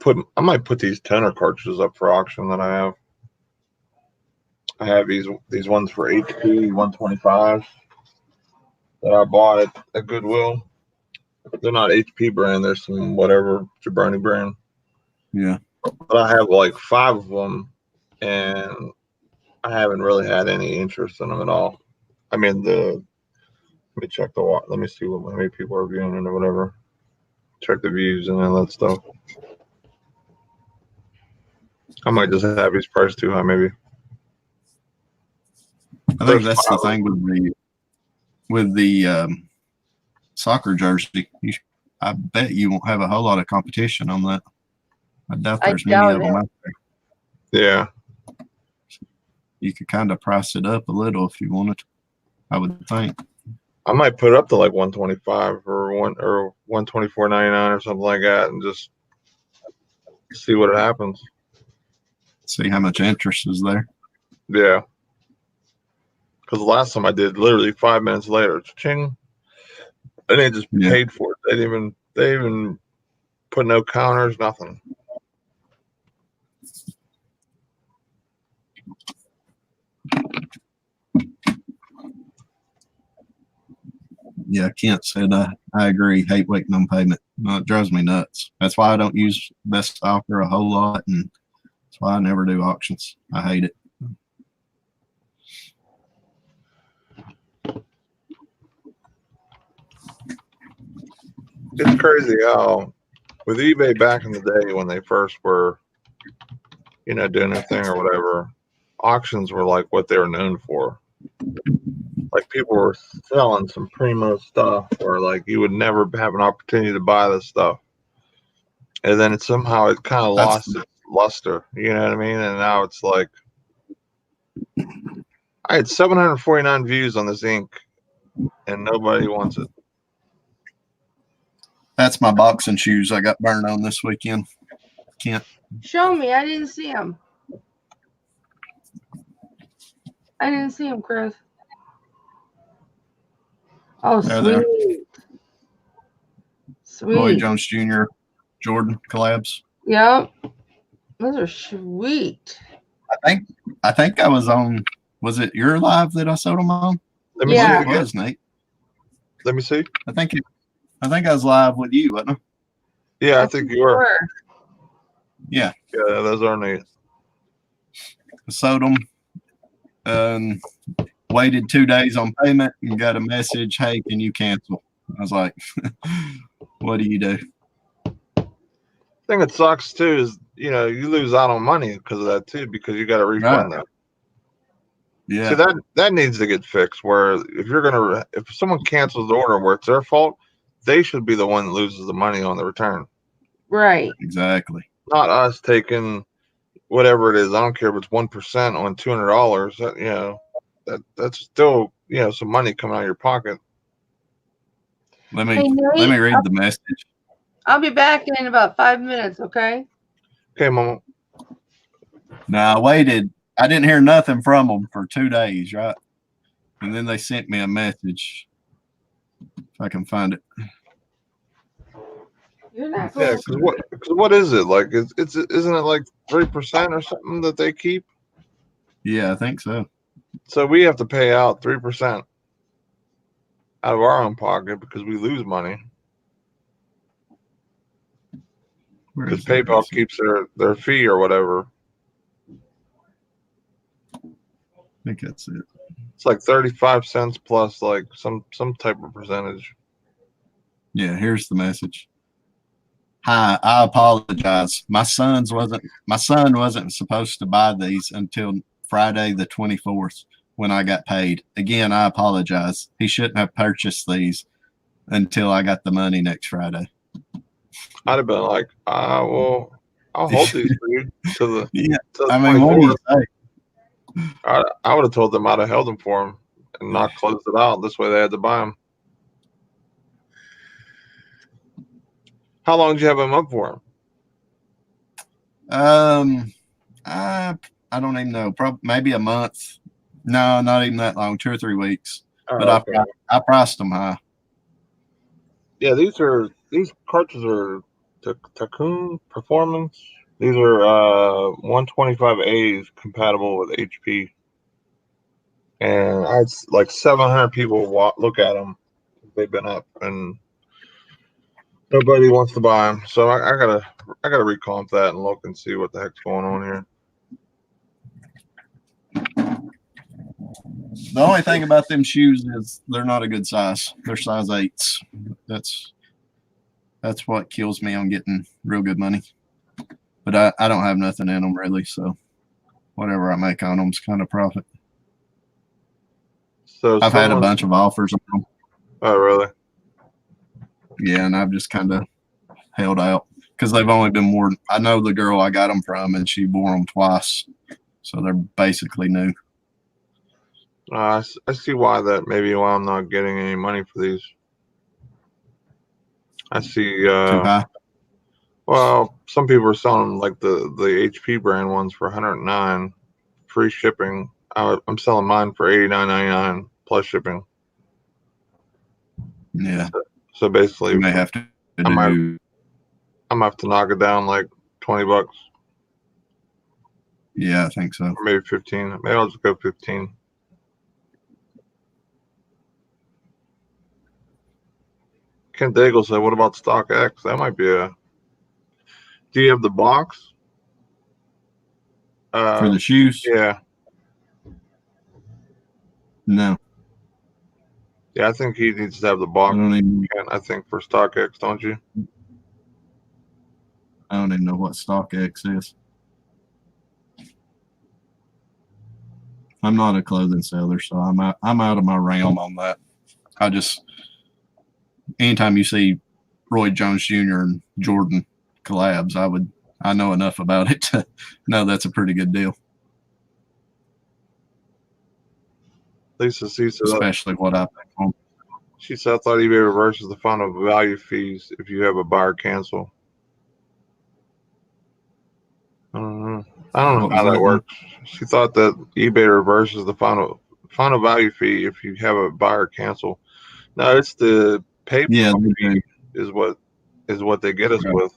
put these toner cartridges up for auction that I have. I have these ones for HP 125 that I bought at Goodwill. They're not HP brand. They're some whatever Jabroni brand. Yeah. But I have like 5 of them, and I haven't really had any interest in them at all. I mean, let me check let me see how many people are viewing it or whatever. Check the views and all that stuff. I might just have these priced too high, maybe. I think that's the thing with the soccer jersey. I bet you won't have a whole lot of competition on that. I doubt there's many of them out there. Yeah. You could kind of price it up a little if you wanted. I would think. I might put it up to like 125 or 124.99 or something like that, and just see what happens. See how much interest is there. Yeah. Because the last time I did, literally 5 minutes later, ching, and they just paid for it. They didn't even put no counters, nothing. Yeah, Kent said I agree. Hate waiting on payment. No, it drives me nuts. That's why I don't use best offer a whole lot, and that's why I never do auctions. I hate it. It's crazy how with eBay back in the day when they first were, doing their thing or whatever, auctions were like what they were known for. Like people were selling some primo stuff, or like you would never have an opportunity to buy this stuff, and then it kind of lost its luster. You know what I mean? And now it's like I had 749 views on this ink, and nobody wants it. That's my boxing shoes I got burned on this weekend. Kent. Show me. I didn't see them. I didn't see them, Chris. Oh, There, sweet. Sweet. Roy Jones Jr. Jordan collabs. Yep. Those are sweet. I think I was on. Was it your live that I sold them on? Let me see it was, Nate. Let me see. I think I was live with you, wasn't I? Yeah, I think you were. Yeah. Yeah, those are neat. I sold them. Waited 2 days on payment and got a message, hey, can you cancel? I was like, what do you do? The thing that sucks too is, you lose out on money because of that too, because you got to refund that. Yeah. See, that needs to get fixed, where if someone cancels the order where it's their fault, they should be the one that loses the money on the return. Right. Exactly. Not us taking whatever it is. I don't care if it's 1% on $200. That's still some money coming out of your pocket. Let me read the message. I'll be back in about 5 minutes. Okay. Okay, Mama. Now I waited. I didn't hear nothing from them for 2 days, right? And then they sent me a message. If I can find it. You're not Yeah, because what is it like? Isn't it like 3% or something that they keep? Yeah, I think so. So we have to pay out 3% out of our own pocket because we lose money. Because PayPal keeps their fee or whatever. think that's it. It's like 35 cents plus like some type of percentage. Yeah, here's the message. Hi, I apologize. My son wasn't supposed to buy these until Friday the 24th when I got paid. Again, I apologize. He shouldn't have purchased these until I got the money next Friday. I'd have been like, well, I'll hold these for you to the Yeah, to the I mean, what do you 24th. say? I would have told them I'd have held them for them and not closed it out. This way they had to buy them. How long did you have them up for? I don't even know. Probably maybe a month. No, not even that long. 2 or 3 weeks. But okay. I priced them high. Yeah, these cartridges are Takun Performance. These are 125As compatible with HP. And I had like 700 people look at them. They've been up, and nobody wants to buy them. So I gotta recomp that and look and see what the heck's going on here. The only thing about them shoes is they're not a good size. They're size 8s. That's what kills me on getting real good money. But I don't have nothing in them really, so whatever I make on them is kind of profit. So I've had a bunch of offers on them. Oh, really? Yeah, and I've just kind of held out because they've only been worn. I know the girl I got them from, and she wore them twice, so they're basically new. I see why I'm not getting any money for these. I see. Too high. Well, some people are selling them like the HP brand ones for $109, free shipping. I'm selling mine for $89.99 plus shipping. Yeah. So basically, You may have to I'm gonna have to knock it down like $20. Yeah, I think so. Or maybe 15. Maybe I'll just go 15. Ken Daigle said, "What about StockX? That might be a." Do you have the box? For the shoes? Yeah. No. Yeah, I think he needs to have the box. I think for StockX, don't you? I don't even know what StockX is. I'm not a clothing seller, so I'm out of my realm on that. I just anytime you see Roy Jones Jr. and Jordan collabs, I know enough about it to know that's a pretty good deal. Lisa C said, especially what I think on. She said, "I thought eBay reverses the final value fees if you have a buyer cancel." I don't know how that works. She thought that eBay reverses the final value fee if you have a buyer cancel. No, it's the PayPal fee is what they get us with.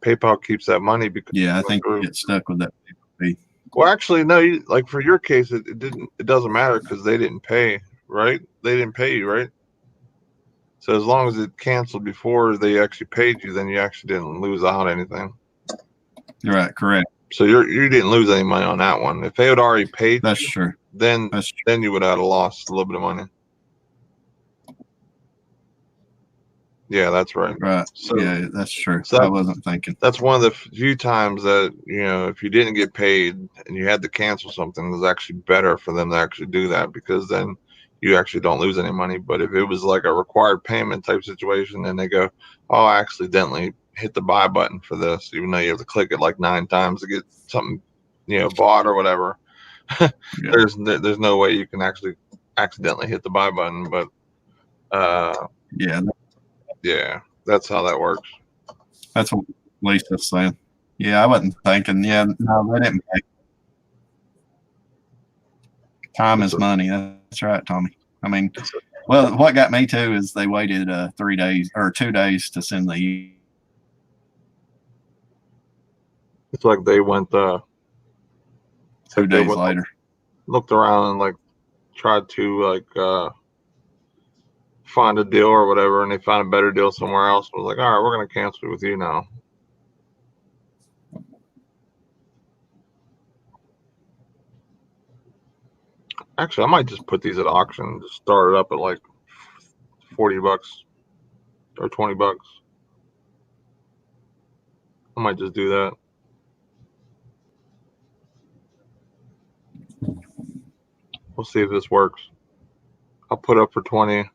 PayPal keeps that money because I think you get stuck with that fee. Well, actually, no. Like for your case, it didn't. It doesn't matter because they didn't pay, right? They didn't pay you, right? So as long as it canceled before they actually paid you, then you actually didn't lose out anything. You're right, correct. So you didn't lose any money on that one. If they had already paid, that's true. Then you would have lost a little bit of money. Yeah, that's right. Right. So, yeah, that's true. So I wasn't thinking. That's one of the few times that, if you didn't get paid and you had to cancel something, it's actually better for them to actually do that because then you actually don't lose any money. But if it was like a required payment type situation and they go, "Oh, I accidentally hit the buy button for this," even though you have to click it like 9 times to get something, bought or whatever, there's no way you can actually accidentally hit the buy button. But yeah, that's how that works. That's what Lisa's saying. Yeah, I wasn't thinking. Yeah, no, they didn't pay. Time is money. That's right, Tommy. I mean, well, what got me too is they waited 3 days or 2 days to send the. It's like they went 2 days later. Looked around and like tried to like find a deal or whatever, and they found a better deal somewhere else. Was like, all right, we're gonna cancel it with you now. Actually, I might just put these at auction and just start it up at like $40 or $20. I might just do that. We'll see if this works. I'll put up for 20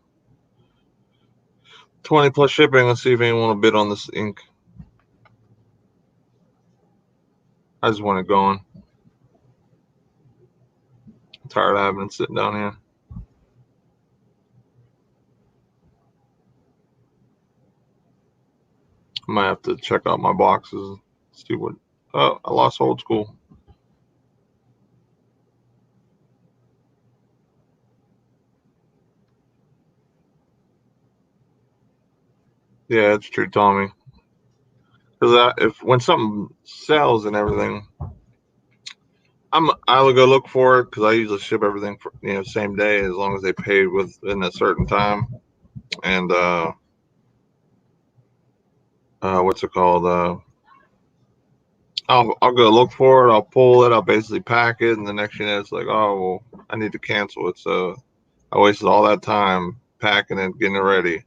plus shipping. Let's see if anyone will bid on this ink. I just want it going. I'm tired of having it sitting down here. I might have to check out my boxes. See what. Oh, I lost old school. Yeah, it's true, Tommy. Because if when something sells and everything, I will go look for it because I usually ship everything for same day as long as they paid within a certain time. And what's it called? I'll go look for it. I'll pull it. I'll basically pack it, and the next thing it's like, oh well, I need to cancel it. So I wasted all that time packing it, getting it ready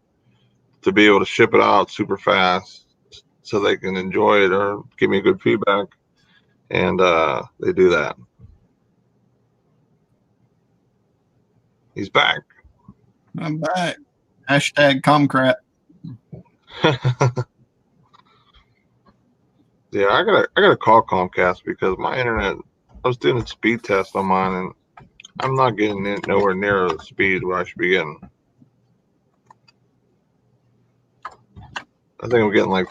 to be able to ship it out super fast so they can enjoy it or give me good feedback. And they do that. He's back. I'm back. Hashtag Comcrat. Yeah, I gotta call Comcast because my internet. I was doing a speed test on mine, and I'm not getting it nowhere near the speed where I should be getting. I think I'm getting like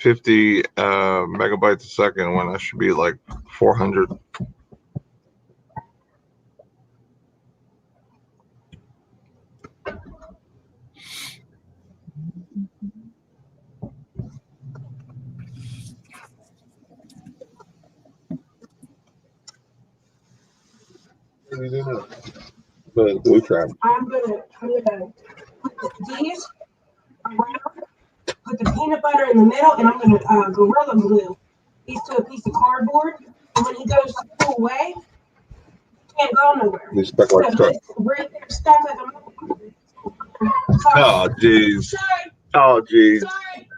50 megabytes a second when I should be like 400. The glue trap. I'm gonna put these around, put the peanut butter in the middle, and I'm gonna gorilla glue these to a piece of cardboard. And when he goes to pull away, he can't go nowhere. They stuck like stuff. Right there, stuck like a. Sorry. Oh jeez. Sorry. Oh jeez. Sorry.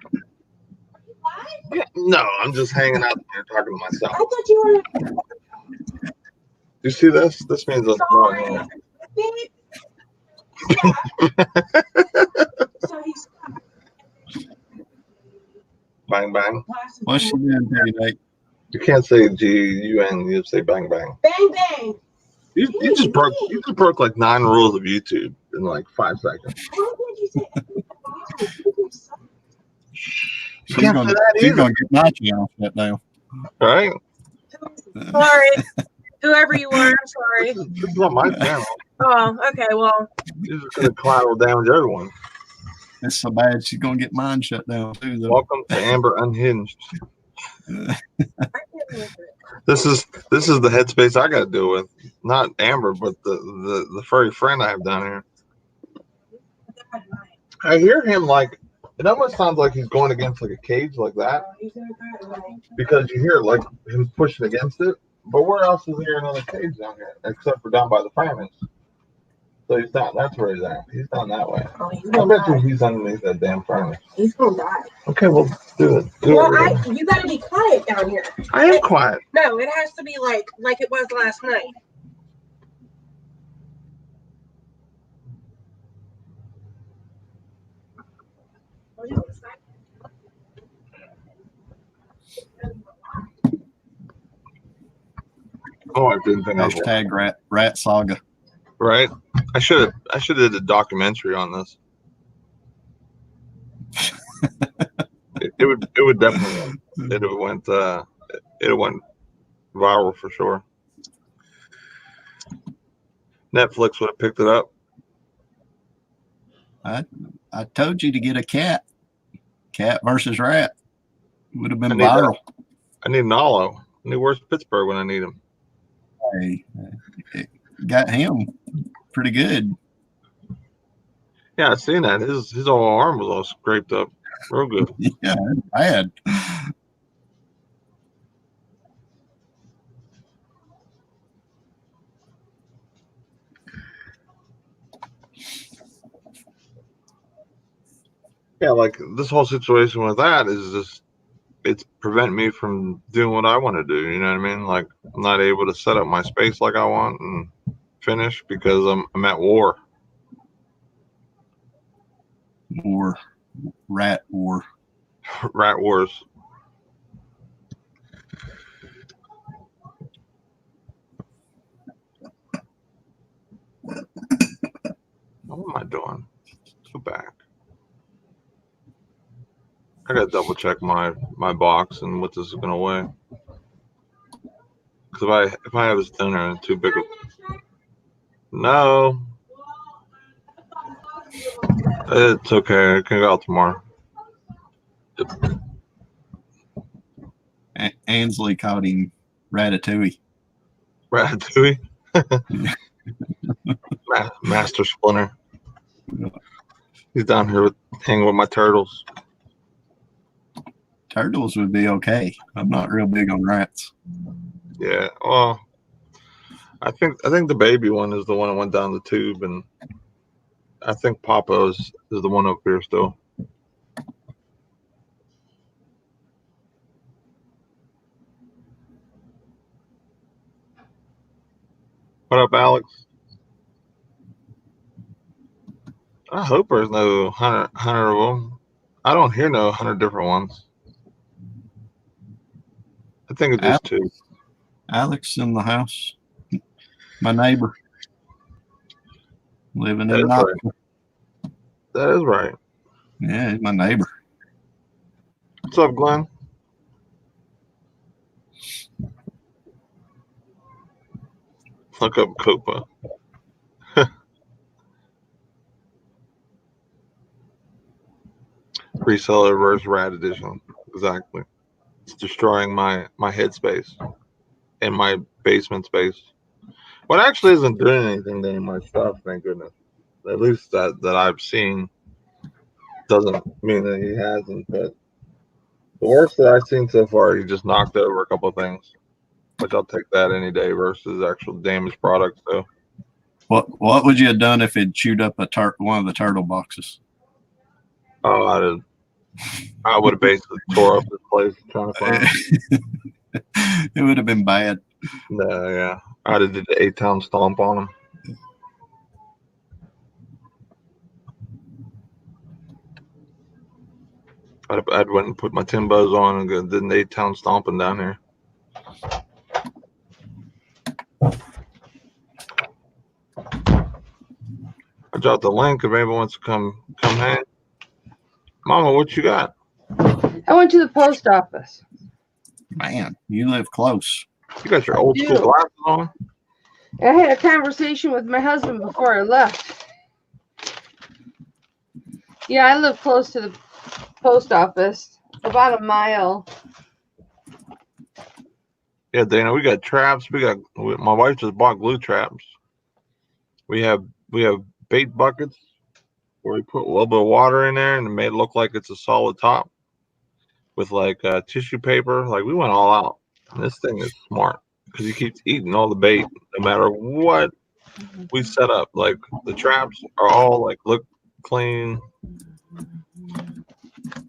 Yeah, no, I'm just hanging out there talking to myself. I thought you were. You see this? This means I'm Sorry. wrong. So he's Bang bang. What's she doing today? You can't say G-U-N. You say bang bang. Bang bang. You just broke like 9 rules of YouTube in like 5 seconds. Why would you say? She's gonna get my channel shut down. Right? Sorry. Whoever you are, I'm sorry. This is not my channel. Oh, okay. Well, You're just gonna collateral damage everyone. It's so bad she's gonna get mine shut down too. Though. Welcome to Amber Unhinged. I can't believe it. This is the headspace I got to deal with. Not Amber, but the furry friend I have down here. I hear him like it almost sounds like he's going against like a cage like that because you hear like him pushing against it. But where else is there another cage down here except for down by the furnace? So he's down. That's where he's at. He's down that way. Oh, he's I gonna bet you die. he's underneath that damn furnace. He's gonna die. Okay, well, do it. Well, you gotta be quiet down here. I am quiet. No, it has to be like it was last night. Oh, I didn't think I was Hashtag rat saga. right. I should have did a documentary on this. it would definitely it went viral for sure. Netflix would have picked it up. I told you to get a cat. Cat versus rat would have been I need viral. I need an Olo. I need where's Pittsburgh when I need him. Hey, got him pretty good. Yeah, I seen that. His whole arm was all scraped up. Real good. Yeah, bad. Yeah, like this whole situation with that is just it's preventing me from doing what I want to do. You know what I mean? Like I'm not able to set up my space like I want and finish because I'm at war. War, rat war. Rat wars. What am I doing? Go back. I gotta double check my box and what this is gonna weigh. Because if I have this dinner too big of no, it's okay. I can go out tomorrow. Ansley called him Ratatouille. Ratatouille. Master Splinter. He's down here hanging with my turtles. Turtles would be okay. I'm not real big on rats. Yeah. Well, I think the baby one is the one that went down the tube, and I think Papa's is the one up here still. What up, Alex? I hope there's no 100 of them. I don't hear no 100 different ones. I think it's just two. Alex in the house. My neighbor. Living That in is Knoxville. right. That is right. Yeah, he's my neighbor. What's up, Glenn? Look up Copa. Reseller versus Rat Edition. Exactly. It's destroying my headspace and my basement space. Well, it actually isn't doing anything to any of my stuff, thank goodness. At least that I've seen. Doesn't mean that he hasn't, but the worst that I've seen so far, he just knocked over a couple of things, which I'll take that any day versus actual damaged product. So, What would you have done if it chewed up one of the turtle boxes? oh, I would have basically tore up this place trying to find it. It would have been bad. No, yeah, I'd have did the 8-town stomp on him. I'd went and put my Timbos on and did an 8-town stomping down here. I dropped the link if anyone wants to come hang. Mama, what you got? I went to the post office. Man, you live close. You got your old school do. glasses on? I had a conversation with my husband before I left. Yeah, I live close to the post office, about a mile. Yeah, Dana, we got traps. My wife just bought glue traps. We have bait buckets where we put a little bit of water in there and made it look like it's a solid top with like tissue paper. Like we went all out. And this thing is smart because he keeps eating all the bait no matter what we set up. Like the traps are all like look clean.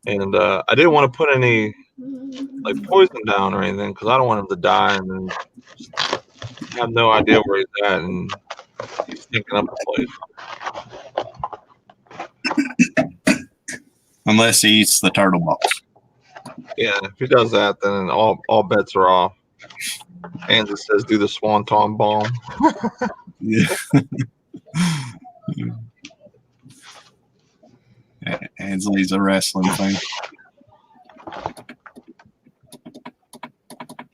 And I didn't want to put any like poison down or anything because I don't want him to die and then have no idea where he's at and he's stinking up the place. Unless he eats the turtle box. Yeah, if he does that, then all bets are off. Angie says, "Do the swanton bomb." Yeah. Ansley's a wrestling fan.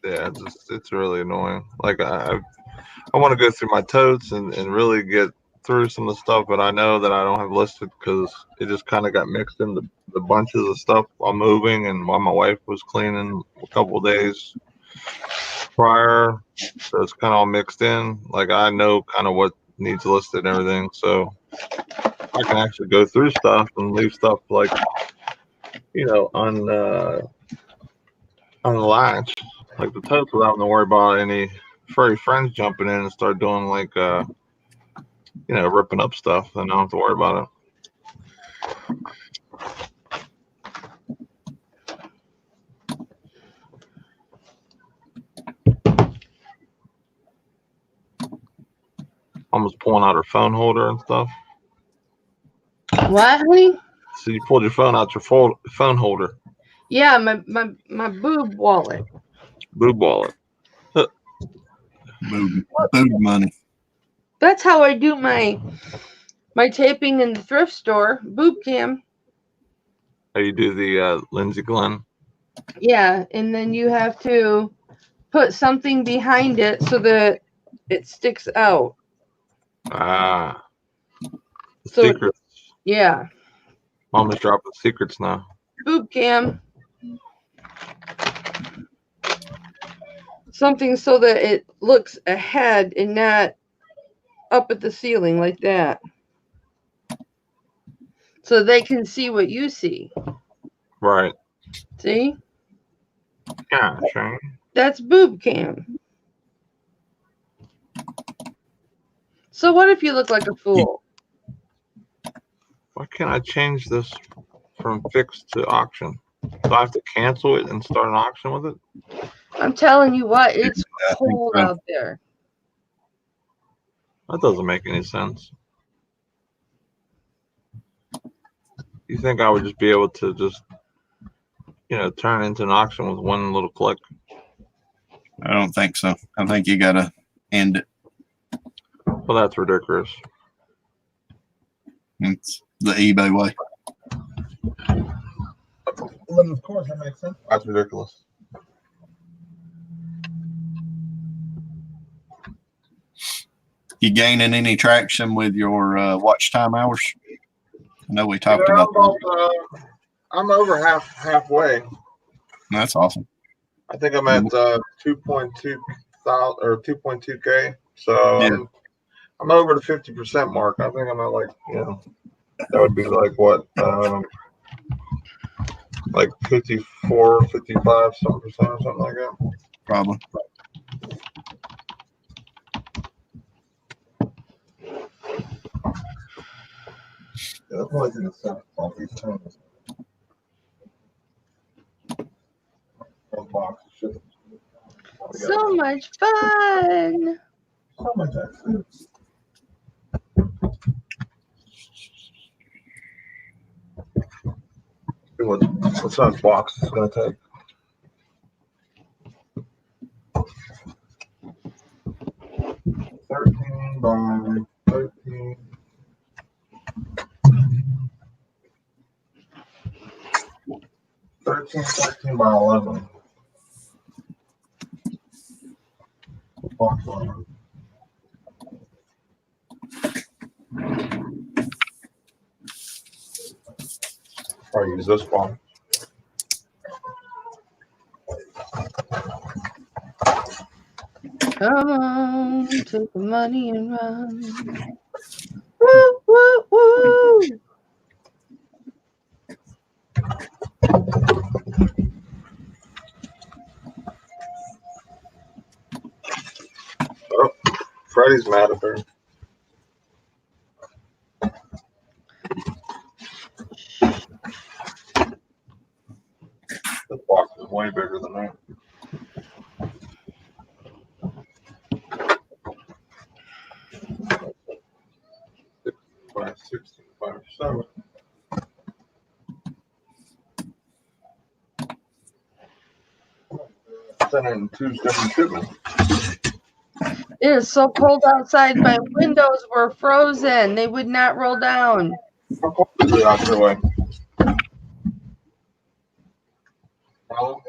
Yeah, it's really annoying. Like I want to go through my totes and really get through some of the stuff, but I know that I don't have listed because it just kind of got mixed in the bunches of stuff while moving and while my wife was cleaning a couple of days prior. So it's kind of all mixed in. Like I know kind of what needs listed and everything. So I can actually go through stuff and leave stuff like, on the latch, like the totes without having to worry about any furry friends jumping in and start doing like, ripping up stuff. Then I don't have to worry about it. almost pulling out her phone holder and stuff. What, honey? So you pulled your phone out your phone holder. Yeah, my boob wallet. Boob wallet. Boob money. That's how I do my taping in the thrift store. Boob cam. How you do the Lindsey Glenn? Yeah, and then you have to put something behind it so that it sticks out. Ah. So Secrets. yeah. Mom is dropping secrets now. Boob cam. Something so that it looks ahead and not up at the ceiling like that. So they can see what you see. Right. See? Yeah, Shane. That's boob cam. So what if you look like a fool? Why can't I change this from fixed to auction? Do I have to cancel it and start an auction with it? I'm telling you what, it's I think cold so. out there. That doesn't make any sense. You think I would just be able to just, turn it into an auction with one little click? I don't think so. I think you gotta end it. Well, that's ridiculous. It's the eBay way. Well, of course, that makes sense. That's ridiculous. You gaining any traction with your watch time hours? I know we talked about that. I'm over halfway. That's awesome. I think I'm at 2.2 thousand or 2.2K. So Yeah. I'm over the 50% mark. I think I'm at that would be like what, like 54, 55, something percent or something like that. Probably. Yeah, that's probably the same. All these times. One box of shit. So much fun. So much food. What size box is going to take? $13 by $13. $13 by 11. Box one. Probably use this one. Come on, take the money and run. Woo, woo, woo. Oh, Freddie's mad at her. This box is way bigger than that. By 16 by 7. Sent in 2 different shipments. It is so cold outside. My windows were frozen. They would not roll down. How cold is it out your way? Well,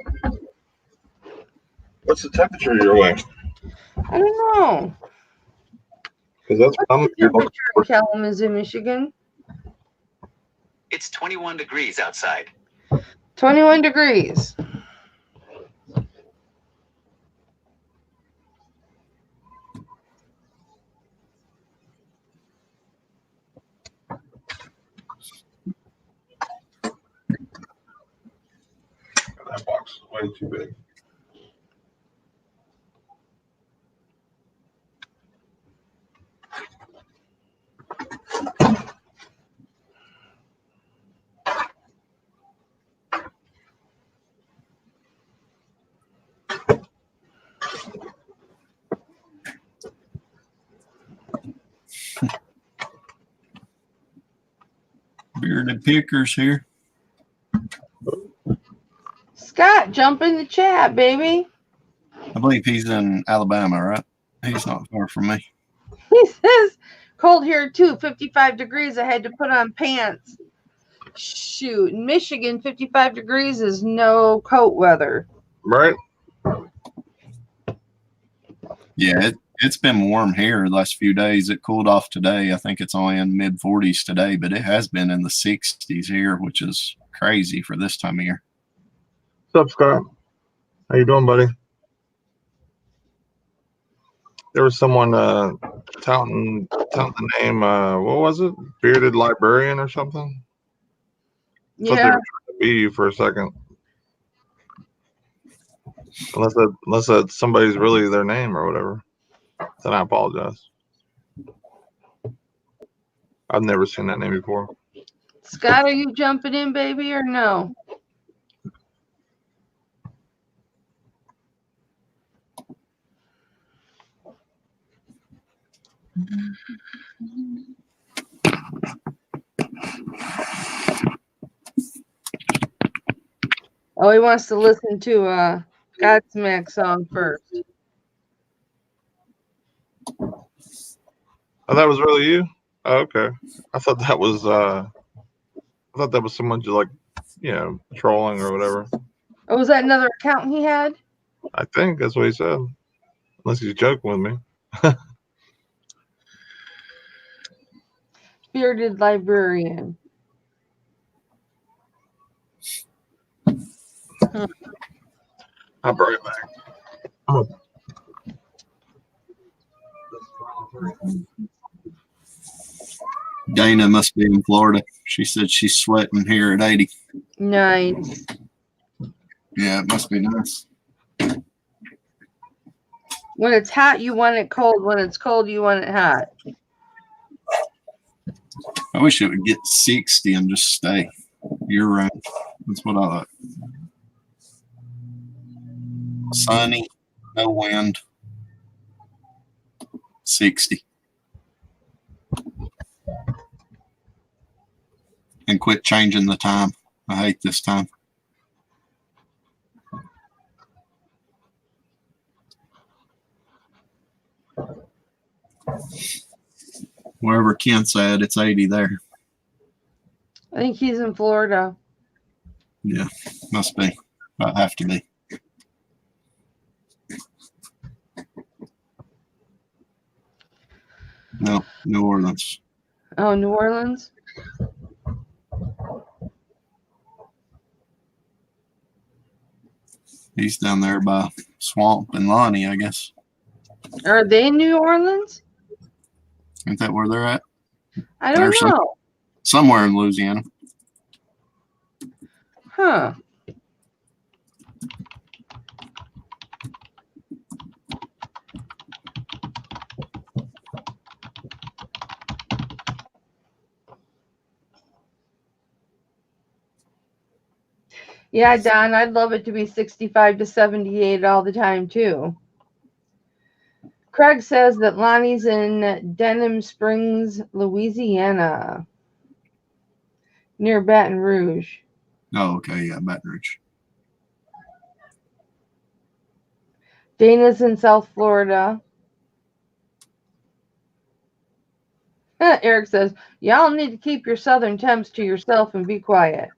what's the temperature your way? I don't know. Because that's what I'm What's the temperature in Kalamazoo, Michigan? It's 21 degrees outside. 21 degrees. That box is way too big. Bearded Pickers here. Scott, jump in the chat, baby. I believe he's in Alabama, right? He's not far from me. He says, cold here too, 55 degrees. I had to put on pants. Shoot, in Michigan, 55 degrees is no coat weather. Right? Yeah, it's been warm here the last few days. It cooled off today. I think it's only in mid 40s today, but it has been in the 60s here, which is crazy for this time of year. What's up, Scott? How you doing, buddy? There was someone touting the name, what was it? Bearded Librarian or something? I thought they Yeah, were trying to be you for a second. Unless that somebody's really their name or whatever. Then I apologize. I've never seen that name before. Scott, are you jumping in, baby, or no? Oh, he wants to listen to a Godsmack song first. Oh, that was really you? Oh, okay. I thought that was someone just like, trolling or whatever. Oh, was that another account he had? I think that's what he said. Unless he's joking with me. Bearded Librarian. I'll be right back. Dana must be in Florida. She said she's sweating here at 80. Nice. Yeah, it must be nice. When it's hot, you want it cold. When it's cold, you want it hot. I wish it would get 60 and just stay year round. That's what I like. Sunny, no wind, 60. And quit changing the time. I hate this time. Wherever Kent's at, it's 80 there. I think he's in Florida. Yeah, must be. Might have to be. No, New Orleans. Oh, New Orleans? He's down there by Swamp and Lonnie, I guess. Are they in New Orleans? Ain't that where they're at? I don't know. Somewhere in Louisiana. Huh. Yeah, Don, I'd love it to be 65 to 78 all the time, too. Craig says that Lonnie's in Denham Springs, Louisiana, near Baton Rouge. Oh, okay. Yeah, Baton Rouge. Dana's in South Florida. Eric says, y'all need to keep your southern temps to yourself and be quiet.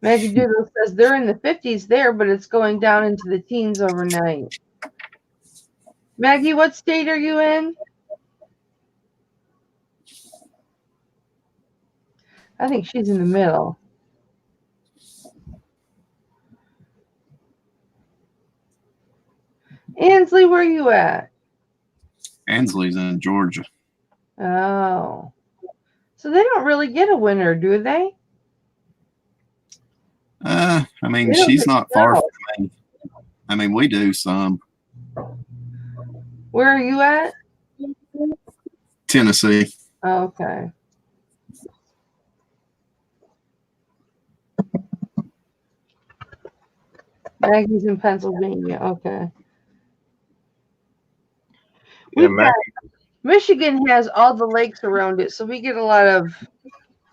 Maggie Doodle says they're in the 50s there, but it's going down into the teens overnight. Maggie, what state are you in? I think she's in the middle. Ansley, where are you at? Ansley's in Georgia. Oh. So they don't really get a winter, do they? I mean, They don't she's get not far snow. from me. I mean, we do some. Where are you at? Tennessee. Oh, okay. Maggie's in Pennsylvania. Okay. Yeah, Maggie, Michigan has all the lakes around it, so we get a lot of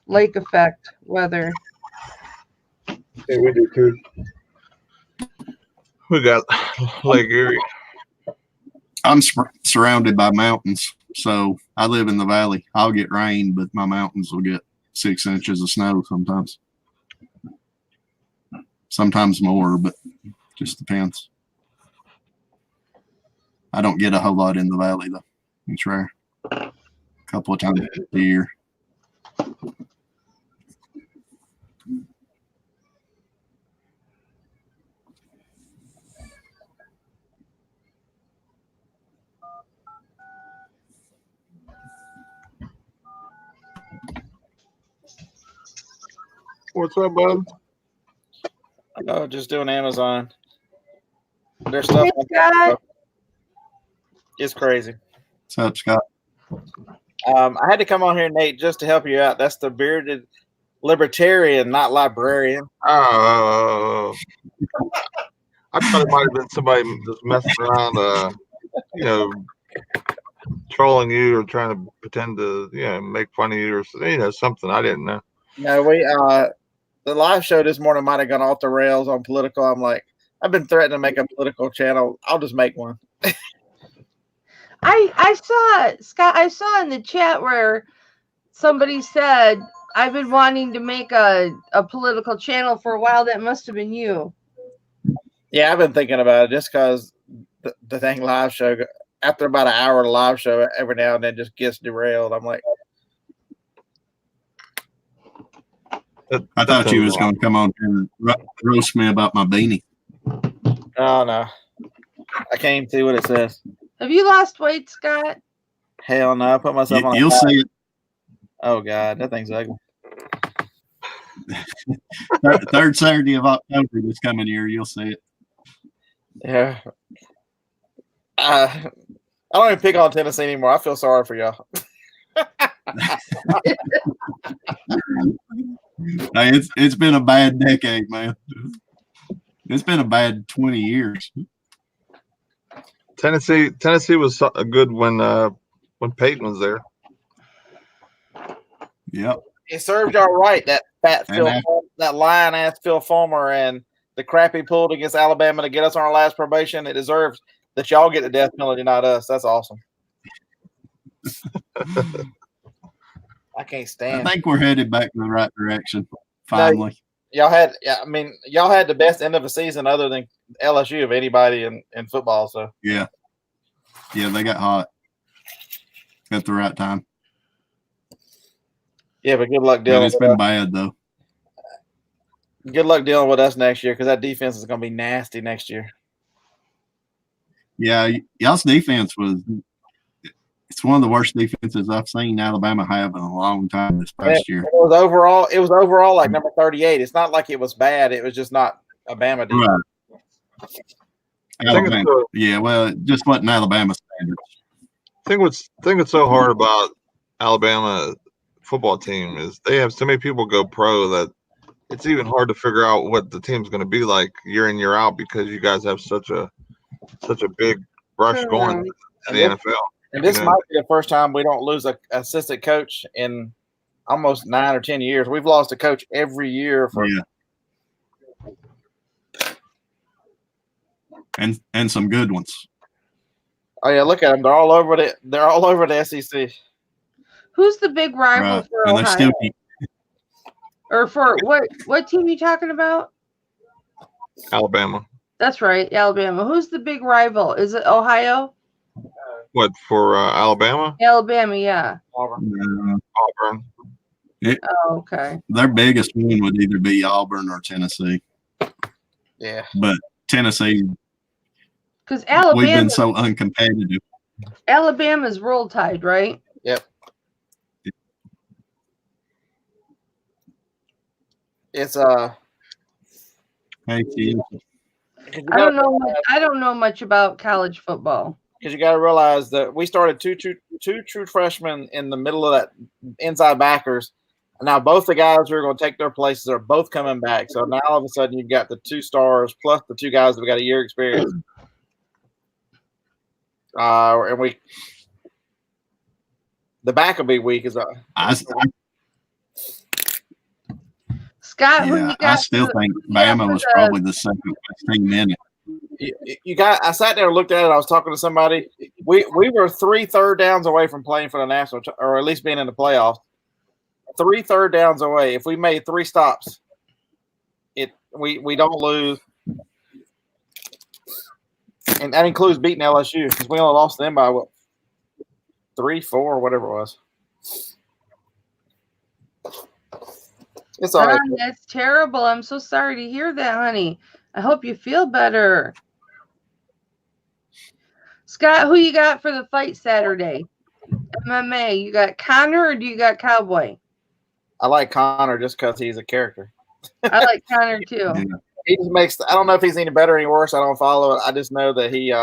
lake effect weather. Yeah, we do too. We got Lake Erie. I'm surrounded by mountains, so I live in the valley. I'll get rain, but my mountains will get 6 inches of snow sometimes. Sometimes more, but just depends. I don't get a whole lot in the valley though. It's rare. A couple of times a year. What's up, bud? Oh, just doing Amazon. There's stuff Hey, on Scott. It's crazy. What's up, Scott? I had to come on here, Nate, just to help you out. That's the bearded libertarian, not librarian. Oh, I thought it might have been somebody just messing around, trolling you or trying to pretend to, make fun of you or something. I didn't know. No, the live show this morning might have gone off the rails on political. I'm like, I've been threatening to make a political channel. I'll just make one. I saw, Scott, I saw in the chat where somebody said, I've been wanting to make a political channel for a while. That must have been you. Yeah, I've been thinking about it just because the thing live show, after about an hour of live show, every now and then just gets derailed. I'm like, I thought you was going to come on and roast me about my beanie. oh no, I can't even see what it says. Have you lost weight, Scott? Hell no, I put myself on. You'll see it. Oh God, that thing's ugly. Third Saturday of October this coming year, you'll see it. Yeah. I don't even pick on Tennessee anymore. I feel sorry for y'all. Hey, it's been a bad decade, man. It's been a bad 20 years. Tennessee was good when Peyton was there. Yep. It served y'all right, that fat Phil, that lion ass Phil Fulmer, and the crap he pulled against Alabama to get us on our last probation. It deserves that y'all get the death penalty, not us. That's awesome. I can't stand. I think we're headed back in the right direction. Finally. No, y'all had the best end of the season other than LSU of anybody in football. So yeah, they got hot at the right time. Yeah, but good luck dealing. But it's been bad though. Good luck dealing with us next year because that defense is going to be nasty next year. Yeah, y'all's defense it's one of the worst defenses I've seen Alabama have in a long time this past year. It was overall like number 38. It's not like it was bad. It was just not a Bama defense. Right. Alabama. Yeah, well, it just wasn't Alabama standards. I think what's so hard about Alabama football team is they have so many people go pro that it's even hard to figure out what the team's going to be like year in, year out because you guys have such a big rush going to the NFL. And this might be the first time we don't lose an assistant coach in almost 9 or 10 years. We've lost a coach every year for and some good ones. Oh yeah, look at them. They're all over the SEC. Who's the big rival for and Ohio? Or for what team are you talking about? Alabama. That's right, Alabama. Who's the big rival? Is it Ohio? What, for Alabama? Alabama, yeah. Auburn. Auburn. Oh, okay. Their biggest win would either be Auburn or Tennessee. Yeah. But Tennessee, because Alabama, we've been so uncompetitive. Alabama's Roll Tide, right? Yep. It's Hey, kid. I don't know much about college football. Because you got to realize that we started two true freshmen in the middle of that inside backers. Now both the guys who are going to take their places are both coming back. So now all of a sudden you've got the 2 stars plus the 2 guys that got a year experience. And the back will be weak as Scott, who Yeah, you got? I still think Bama was probably the second best team in it. You got. I sat there and looked at it. I was talking to somebody. We were 3 third downs away from playing for the national, or at least being in the playoffs. 3 third downs away. If we made 3 stops, we don't lose, and that includes beating LSU because we only lost them by 3, 4, whatever it was. It's all right. Ron, that's terrible. I'm so sorry to hear that, honey. I hope you feel better. Scott, who you got for the fight Saturday? MMA. You got Connor or do you got Cowboy? I like Connor just because he's a character. I like Connor too. Yeah. He just makes. I don't know if he's any better or any worse. I don't follow it. I just know that he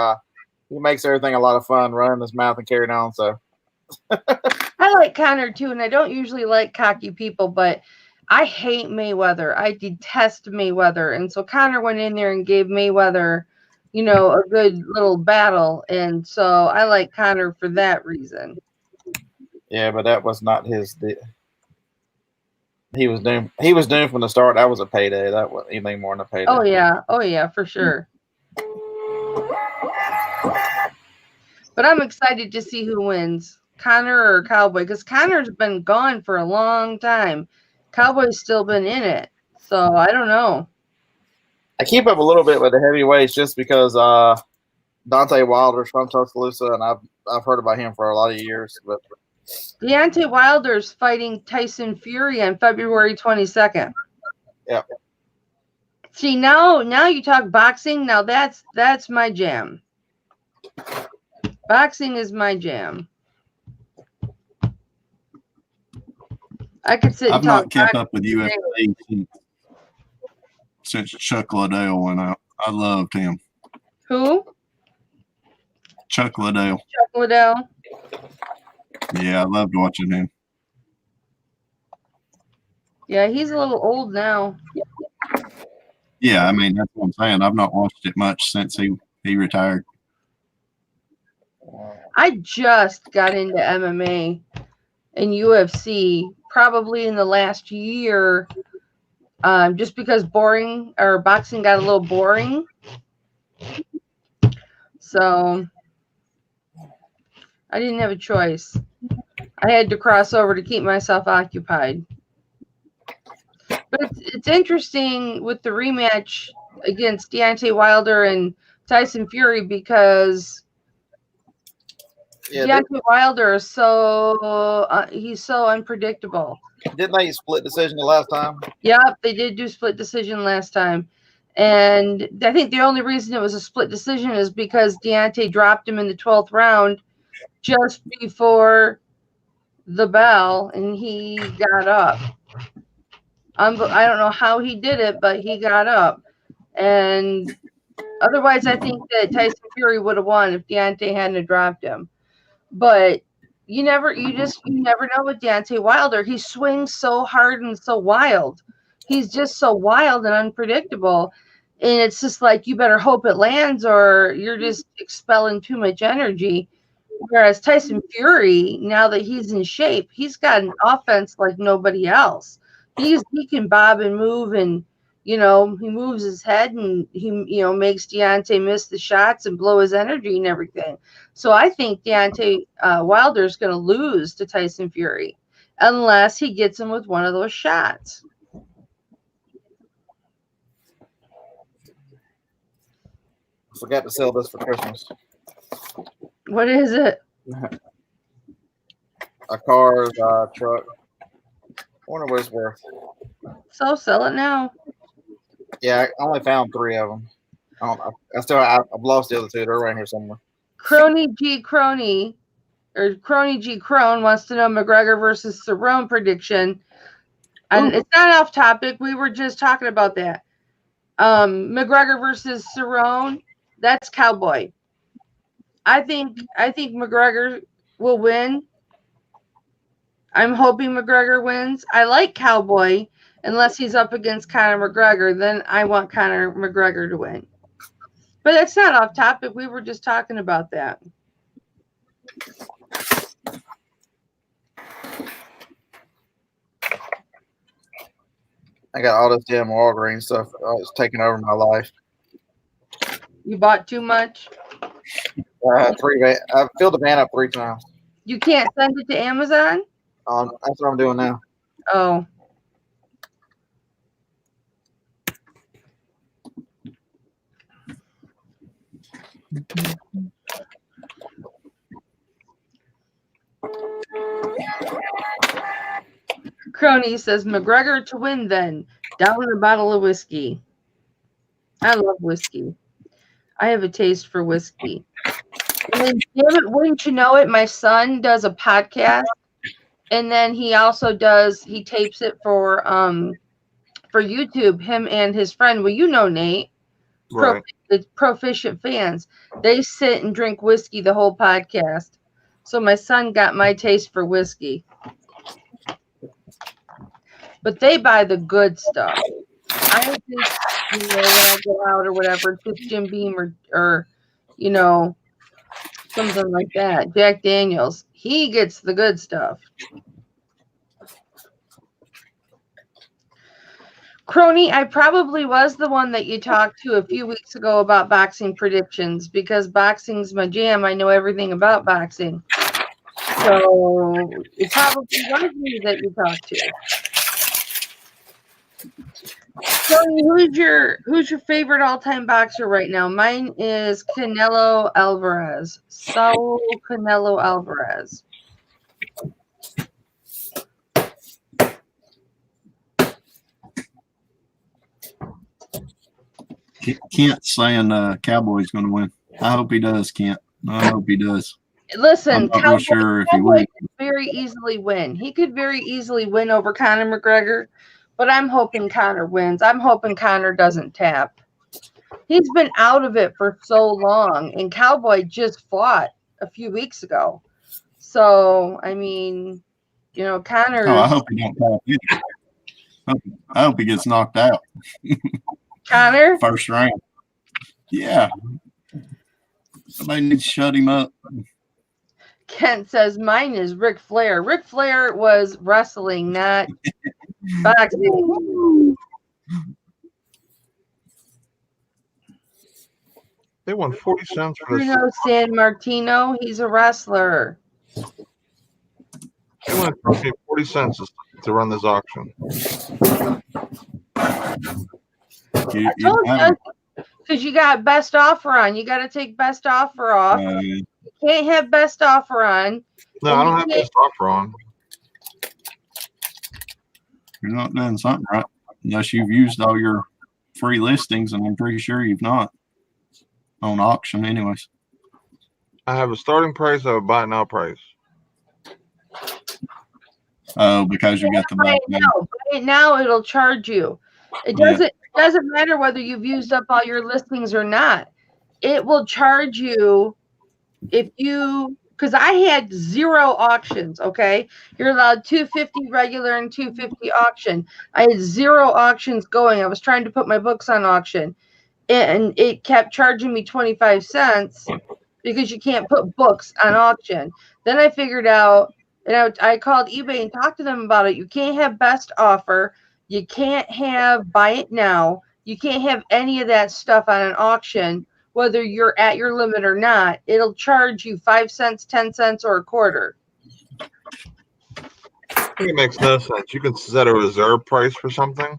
makes everything a lot of fun, running his mouth and carrying on. So I like Connor too, and I don't usually like cocky people, but I hate Mayweather. I detest Mayweather, and so Connor went in there and gave Mayweather, a good little battle, and so I like Connor for that reason. yeah, but that was not his. He was doomed. He was doomed from the start. That was a payday. That was anything more than a payday. Oh yeah, for sure. But I'm excited to see who wins, Connor or Cowboy, because Connor's been gone for a long time. Cowboy's still been in it, so I don't know. I keep up a little bit with the heavyweights just because Deontay Wilder's from Tuscaloosa, and I've heard about him for a lot of years. But Deontay Wilder's fighting Tyson Fury on February 22nd. Yeah. See, now you talk boxing. Now that's my jam. Boxing is my jam. I could sit and I've talk not kept up with boxing UFC since Chuck Liddell went out. I loved him. Who? Chuck Liddell. Chuck Liddell. Yeah, I loved watching him. Yeah, he's a little old now. Yeah, I mean, that's what I'm saying. I've not watched it much since he retired. I just got into MMA and UFC probably in the last year, just because boxing got a little boring. So I didn't have a choice. I had to cross over to keep myself occupied. But it's interesting with the rematch against Deontay Wilder and Tyson Fury because Deontay Wilder is he's so unpredictable. didn't they split decision the last time? Yep, they did do split decision last time. And I think the only reason it was a split decision is because Deontay dropped him in the 12th round just before the bell, and he got up. I don't know how he did it, but he got up. And otherwise, I think that Tyson Fury would have won if Deontay hadn't dropped him. But you never know with Deontay Wilder. He swings so hard and so wild. He's just so wild and unpredictable. And it's just like you better hope it lands or you're just expelling too much energy. Whereas Tyson Fury, now that he's in shape, he's got an offense like nobody else. He can bob and move, and he moves his head, and he makes Deontay miss the shots and blow his energy and everything. So I think Deontay Wilder is going to lose to Tyson Fury unless he gets him with one of those shots. Forgot to sell this for Christmas. What is it? A car, a truck. I wonder what it's worth. So sell it now. Yeah, I only found 3 of them. I've lost the other 2. They're right here somewhere. Crony G Crony wants to know McGregor versus Cerrone prediction. And it's not off topic. We were just talking about that. McGregor versus Cerrone, that's Cowboy. I think McGregor will win. I'm hoping McGregor wins. I like Cowboy unless he's up against Conor McGregor. Then I want Conor McGregor to win. But that's not off topic. We were just talking about that. I got all this damn Walgreens stuff. It's taking over my life. You bought too much? I filled the van up 3 times. You can't send it to Amazon? That's what I'm doing now. Oh. Crony says McGregor to win then. Down a bottle of whiskey. I love whiskey. I have a taste for whiskey. And then, damn it, wouldn't you know it, my son does a podcast, and then he also he tapes it for YouTube, him and his friend. Well, you know Nate. Right. It's Proficient Fans. They sit and drink whiskey the whole podcast. So my son got my taste for whiskey. But they buy the good stuff. I don't think, when I go out or whatever, it's just Jim Beam or something like that. Jack Daniels. He gets the good stuff. Crony, I probably was the one that you talked to a few weeks ago about boxing predictions because boxing's my jam. I know everything about boxing. So it probably was me that you talked to. Crony, who's your favorite all-time boxer right now? Mine is Canelo Alvarez. Saul Canelo Alvarez. Kent's saying Cowboy's going to win. I hope he does, Kent. I hope he does. Listen, I'm not real sure if he Cowboy will. could very easily win. He could very easily win over Conor McGregor, but I'm hoping Conor wins. I'm hoping Conor doesn't tap. He's been out of it for so long, and Cowboy just fought a few weeks ago. So, I mean, Conor. Oh, I hope he don't tap either. I hope he gets knocked out. Conor? First round. Yeah. Somebody needs to shut him up. Kent says mine is Ric Flair. Ric Flair was wrestling, not boxing. They won 40 cents for this. Bruno San Martino, he's a wrestler. They want to cost me 40 cents to run this auction. Because you got best offer on. You got to take best offer off. You can't have best offer on. No, I don't have best offer on. You're not doing something right. Unless you've used all your free listings, and I'm pretty sure you've not. On auction anyways. I have a starting price, I have a buy now price. Oh, because you got the buy now. Buy it now, it'll charge you. It doesn't matter whether you've used up all your listings or not. It will charge you because I had 0 auctions, okay? You're allowed 250 regular and 250 auction. I had 0 auctions going. I was trying to put my books on auction, and it kept charging me 25 cents because you can't put books on auction. Then I figured out, and I called eBay and talked to them about it. You can't have best offer. You can't have buy it now. You can't have any of that stuff on an auction, whether you're at your limit or not. It'll charge you 5 cents, 10 cents, or a quarter. I think it makes no sense. You can set a reserve price for something,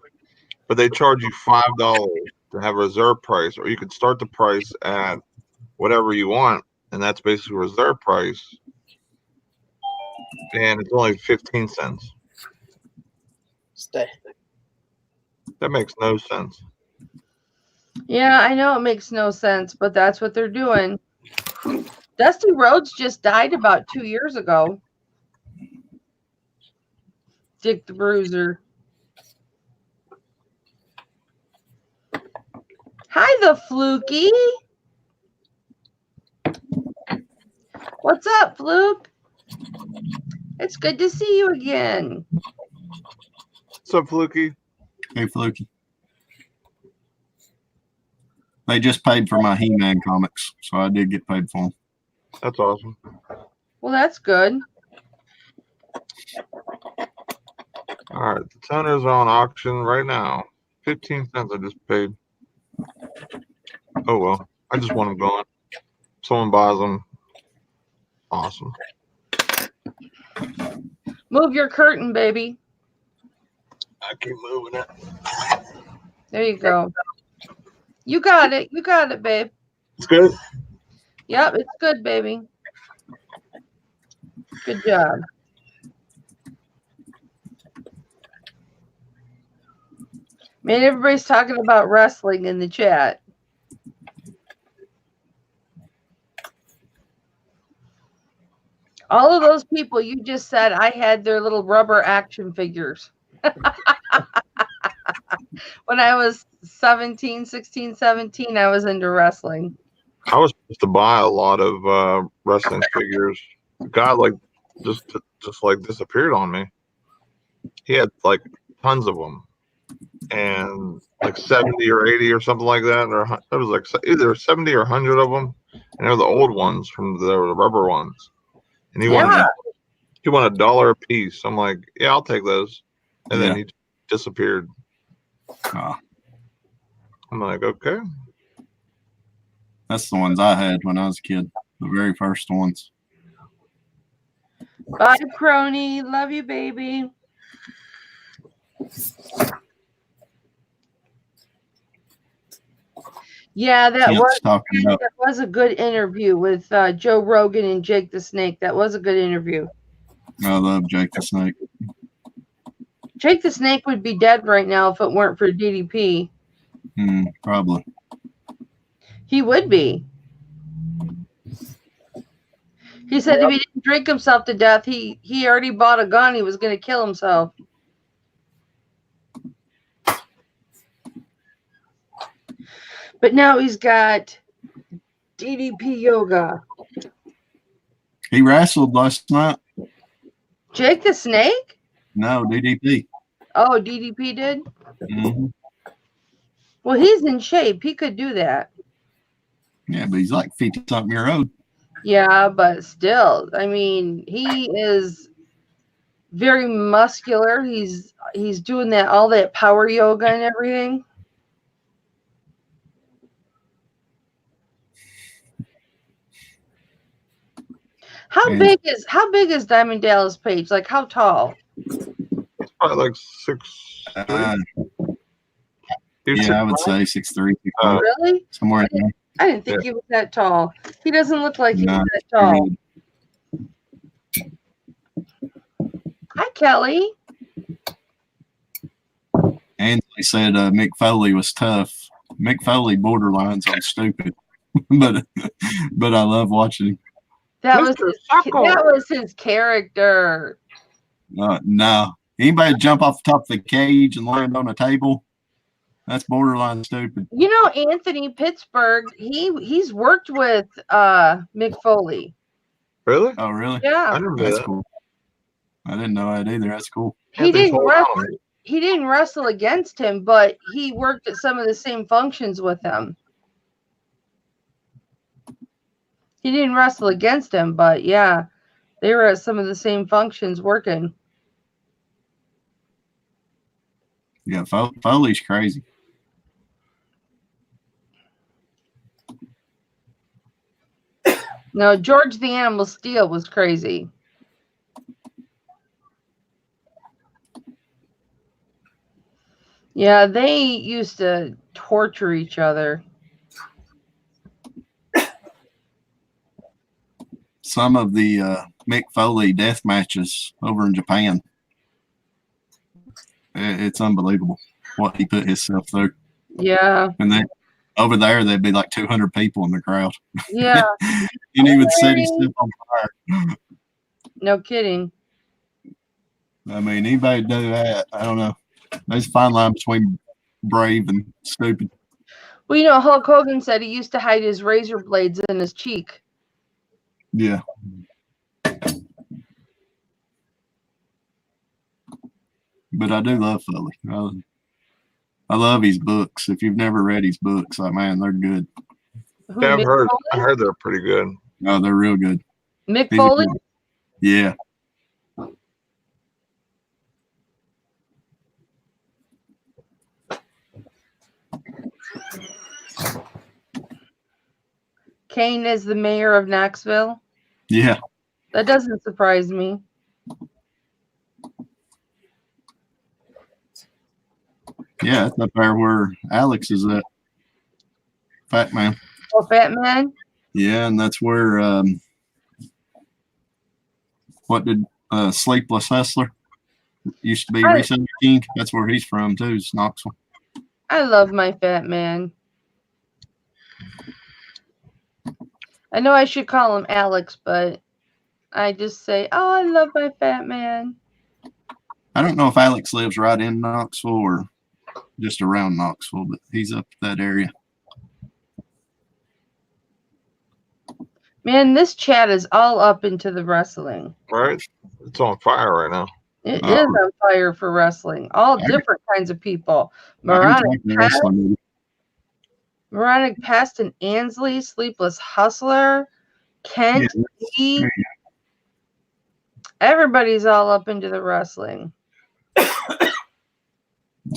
but they charge you $5 to have a reserve price, or you could start the price at whatever you want, and that's basically a reserve price, and it's only 15 cents. Stay. That makes no sense. Yeah, I know it makes no sense, but that's what they're doing. Dusty Rhodes just died about 2 years ago. Dick the Bruiser. Hi, the Fluky. What's up, Fluke? It's good to see you again. What's up, Fluky? Hey, Fluky. They just paid for my He-Man comics, so I did get paid for them. That's awesome. Well, that's good. All right, the toners are on auction right now. 15 cents I just paid. Oh well, I just want them gone. Someone buys them. Awesome. Move your curtain, baby. I keep moving it. There you go. You got it. You got it, babe. It's good. Yep, it's good, baby. Good job. Man, everybody's talking about wrestling in the chat. All of those people you just said, I had their little rubber action figures. When I was 16, 17, I was into wrestling. I was supposed to buy a lot of wrestling figures. The guy like just like disappeared on me. He had like tons of them, and like 70 or 80 or something like that. Or it was like either 70 or 100 of them, and they're the old ones from the rubber ones. And he wanted $1 a piece. I'm like, yeah, I'll take those. And then he disappeared. Oh, I'm like, okay. that's the ones I had when I was a kid. The very first ones. Bye, Crony. Love you, baby. Yeah, that was a good interview with Joe Rogan and Jake the Snake. That was a good interview. I love Jake the Snake. Jake the Snake would be dead right now if it weren't for DDP. Probably. He would be. He said if he didn't drink himself to death, he already bought a gun. He was going to kill himself. But now he's got DDP yoga. He wrestled last night. Jake the Snake? No, DDP. Oh, DDP did? Mm-hmm. Well, he's in shape. He could do that. Yeah, but he's like 50-something year old. Yeah, but still, I mean, he is very muscular. He's doing all that power yoga and everything. How big is Diamond Dallas Page? Like how tall? Probably like 6'3". Yeah, I would say 6'3". Really? Somewhere in there. I didn't think he was that tall. He doesn't look like he was that tall. Hi, Kelly. Ansley said Mick Foley was tough. Mick Foley borderlines on stupid, but I love watching him. That was his character. No, anybody jump off the top of the cage and land on a table? That's borderline stupid. You know, Anthony Picksburgh, he's worked with Mick Foley. Really? Oh, really? Yeah. I didn't know That's that. cool. I didn't know that either. That's cool. He didn't wrestle against him, but he worked at some of the same functions with him. He didn't wrestle against him, but yeah, they were at some of the same functions working. Yeah, Foley's crazy. No, George the Animal Steel was crazy. Yeah, they used to torture each other. Some of the Mick Foley death matches over in Japan. It's unbelievable what he put himself through. Yeah. And then over there, there'd be like 200 people in the crowd. Yeah. And he would set himself on fire. No kidding. I mean, anybody do that, I don't know. There's a fine line between brave and stupid. Well, you know, Hulk Hogan said he used to hide his razor blades in his cheek. Yeah. But I do love Foley. I love his books. If you've never read his books, like, man, they're good. Yeah, I heard they're pretty good. No, they're real good. Mick Foley? Yeah. Kane is the mayor of Knoxville. Yeah. That doesn't surprise me. Yeah, it's up there where Alex is at. Fat Man. Oh, Fat Man? Yeah, and that's where what did Sleepless Hustler used to be Reselling King? That's where he's from too, is Knoxville. I love my Fat Man. I know I should call him Alex, but I just say, oh, I love my Fat Man. I don't know if Alex lives right in Knoxville or just around Knoxville, but he's up that area. Man, this chat is all up into the wrestling. Right? It's on fire right now. It is on fire for wrestling. All different kinds of people. Moronic Pest and Ansley, Sleepless Hustler, Kent, E. Everybody's all up into the wrestling.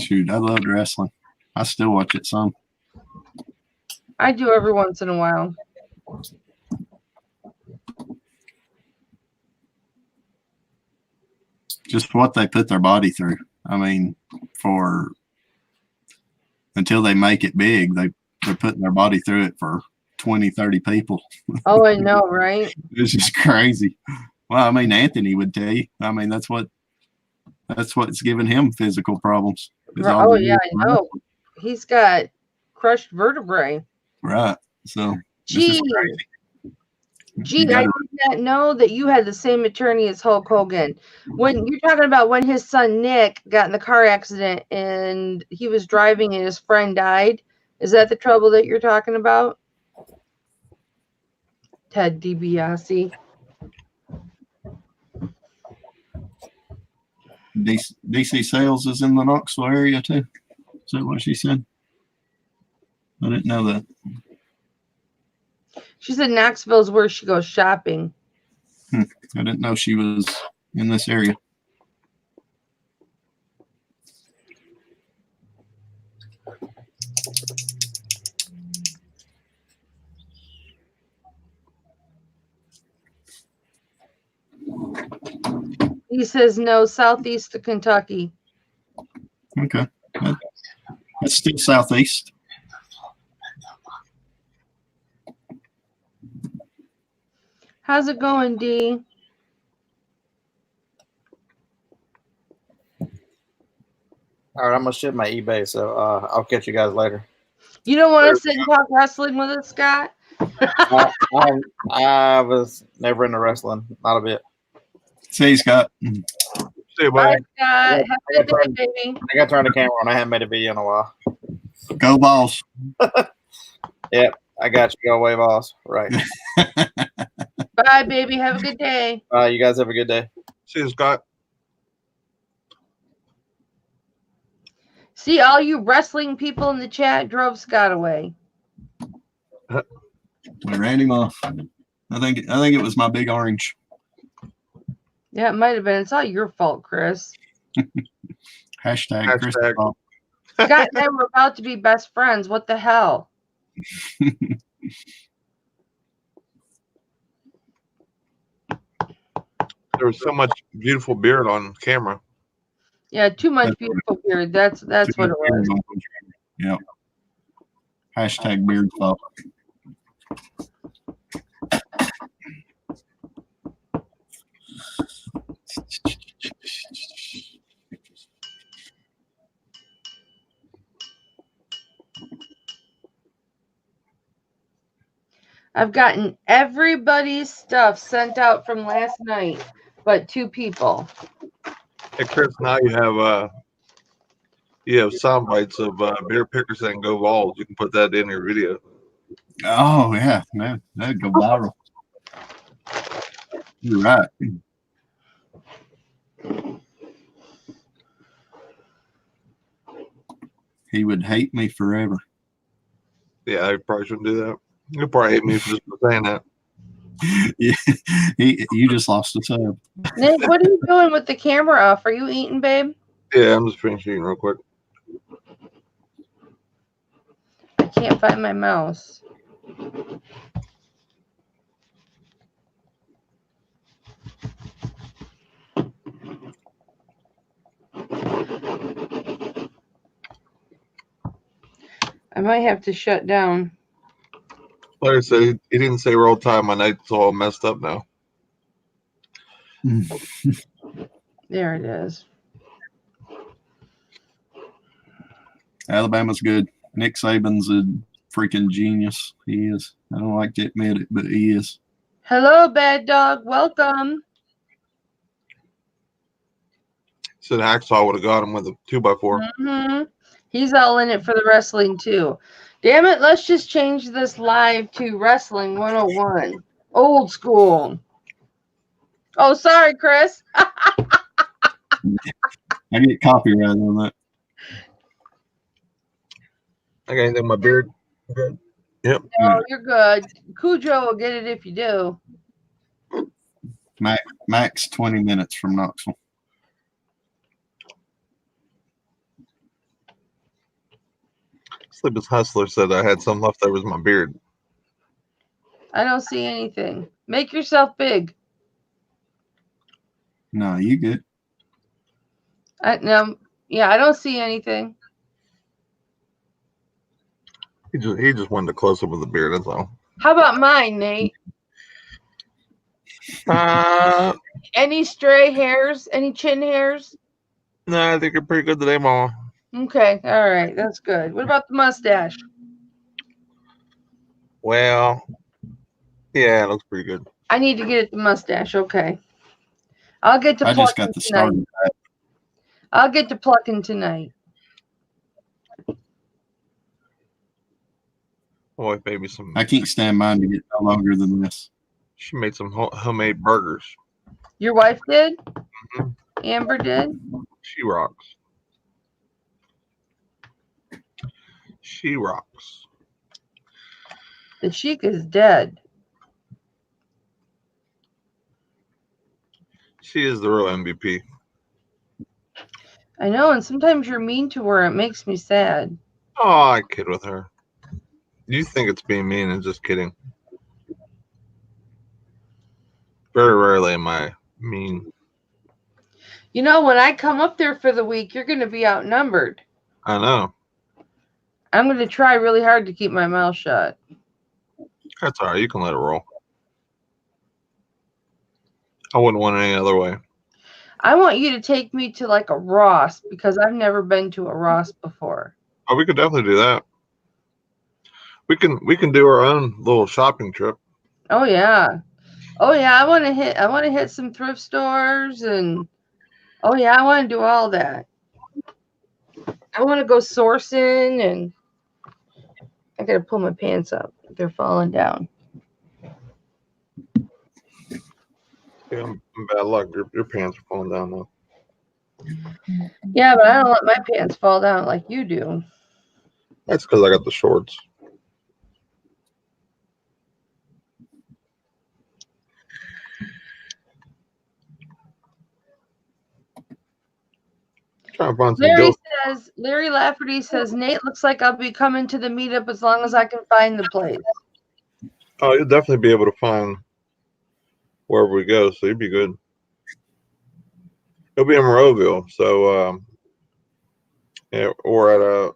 Shoot, I loved wrestling. I still watch it some. I do every once in a while. Just what they put their body through. I mean, until they make it big, they're putting their body through it for 20, 30 people. Oh, I know, right? It's just crazy. Well, I mean, Anthony would tell you. I mean, that's what's giving him physical problems. Oh, yeah, I know. He's got crushed vertebrae. Right. So, Gee, I did not know that you had the same attorney as Hulk Hogan. When you're talking about when his son Nick got in the car accident and he was driving and his friend died, is that the trouble that you're talking about? Ted DiBiase. DC Sales is in the Knoxville area too. Is that what she said? I didn't know that. She said Knoxville's where she goes shopping. I didn't know she was in this area. He says no, southeast of Kentucky. Okay. That's still southeast. How's it going, D? All right, I'm gonna ship my eBay, so I'll catch you guys later. You don't want to sit and talk wrestling with us, Scott? I was never into wrestling, not a bit. See, Scott. See you, Bye, buddy. Scott. Have a good day, baby. I got to turn the camera on. I haven't made a video in a while. Go Balls. Yep, I got you. Go away, boss. Right. Bye, baby. Have a good day. You guys have a good day. See you, Scott. See, all you wrestling people in the chat drove Scott away. We ran him off. I think it was my big orange. Yeah, it might have been. It's all your fault, Chris. Hashtag Chris. Scott and I were about to be best friends. What the hell? There was so much beautiful beard on camera. Yeah, too much beautiful beard. That's what it was. Yep. Hashtag beard fault. I've gotten everybody's stuff sent out from last night, but 2 people. Hey, Chris, now you have sound bites of beer pickers and go balls. You can put that in your video. Oh yeah, man, that'd go viral. You're right. He would hate me forever. Yeah, I probably shouldn't do that. You'll probably hate me for just saying that. Yeah, you just lost a sub. Nick, what are you doing with the camera off? Are you eating, babe? Yeah, I'm just finishing eating real quick. I can't find my mouse. I might have to shut down. Like I said, he didn't say roll tide. My night's all messed up now. There it is. Alabama's good. Nick Saban's a freaking genius. He is. I don't like to admit it, but he is. Hello, Bad Dog. Welcome. Said Hacksaw would have got him with a 2x4. Mm-hmm. He's all in it for the wrestling, too. Damn it, let's just change this live to Wrestling 101. Old school. Oh, sorry, Chris. I get copyright on that. I got anything in my beard? Good. Yep. No, you're good. Cujo will get it if you do. Max 20 minutes from Knoxville. Sleepless Hustler said I had some leftovers in my beard. I don't see anything. Make yourself big. No, you good. No, yeah, I don't see anything. He just wanted to close up with the beard. That's all. How about mine, Nate? Any stray hairs? Any chin hairs? No, I think you're pretty good today, Mama. Okay, all right, that's good. What about the mustache? Well, yeah, it looks pretty good. I need to get at the mustache. Okay, I'll get to I just plucking got the tonight. starter pack. I'll get to plucking tonight. Boy, maybe some. I can't stand mine to get no longer than this. She made some homemade burgers. Your wife did? Mhm. Amber did? She rocks. She rocks. The Sheik is dead. She is the real MVP. I know, and sometimes you're mean to her. It makes me sad. Oh, I kid with her. You think it's being mean and just kidding. Very rarely am I mean. You know, when I come up there for the week, you're going to be outnumbered. I know. I'm going to try really hard to keep my mouth shut. That's all right. You can let it roll. I wouldn't want it any other way. I want you to take me to like a Ross because I've never been to a Ross before. Oh, we could definitely do that. We can do our own little shopping trip. Oh yeah. Oh yeah, I want to hit some thrift stores and oh yeah, I want to do all that. I want to go sourcing and I got to pull my pants up. They're falling down. Yeah, I'm bad luck. Your pants are falling down though. Yeah, but I don't let my pants fall down like you do. That's because I got the shorts. Trying to find some Larry Lafferty says, Nate, looks like I'll be coming to the meetup as long as I can find the place. Oh, you'll definitely be able to find wherever we go, so you'd be good. It'll be in Monroeville, so yeah, or at a.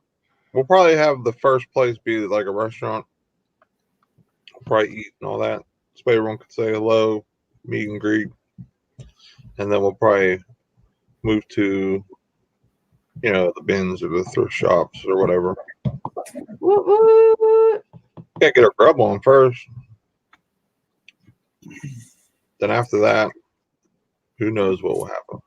We'll probably have the first place be like a restaurant. We'll probably eat and all that, so everyone could say hello, meet and greet, and then we'll probably move to, the bins or the thrift shops or whatever. Woot, woot. Gotta get our grub on first. Then after that, who knows what will happen.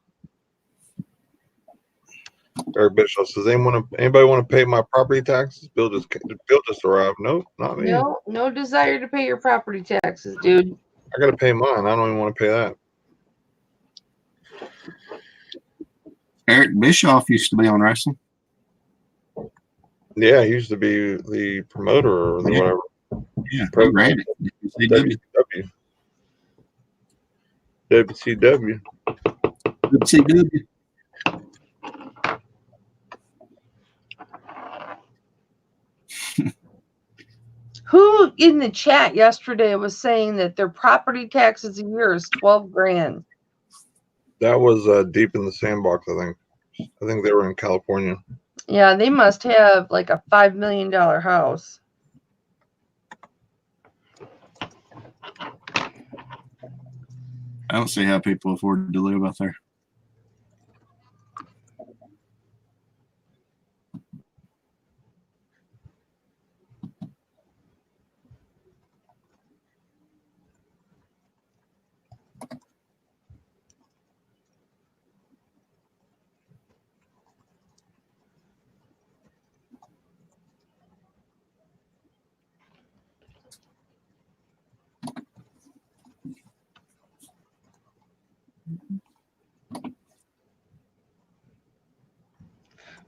Eric Bishop says, anybody want to pay my property taxes? Bill just arrived. Nope, not me. No desire to pay your property taxes, dude. I gotta pay mine. I don't even want to pay that. Eric Bischoff used to be on wrestling. Yeah, he used to be the promoter or the whatever. Yeah, ran it. WCW. WCW. Who in the chat yesterday was saying that their property taxes a year is $12,000? That was deep in the sandbox, I think. I think they were in California. Yeah, they must have like a $5 million house. I don't see how people afford to live out there.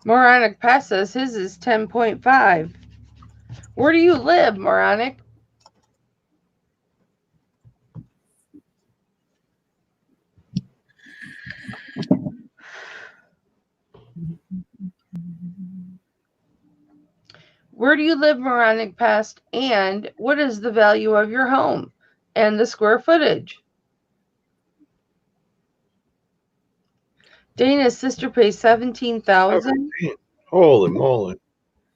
Moronic Pass says his is 10.5. Where do you live, Moronic? Where do you live, Moronic Pest? And what is the value of your home and the square footage? Dana's sister pays $17,000. Holy moly!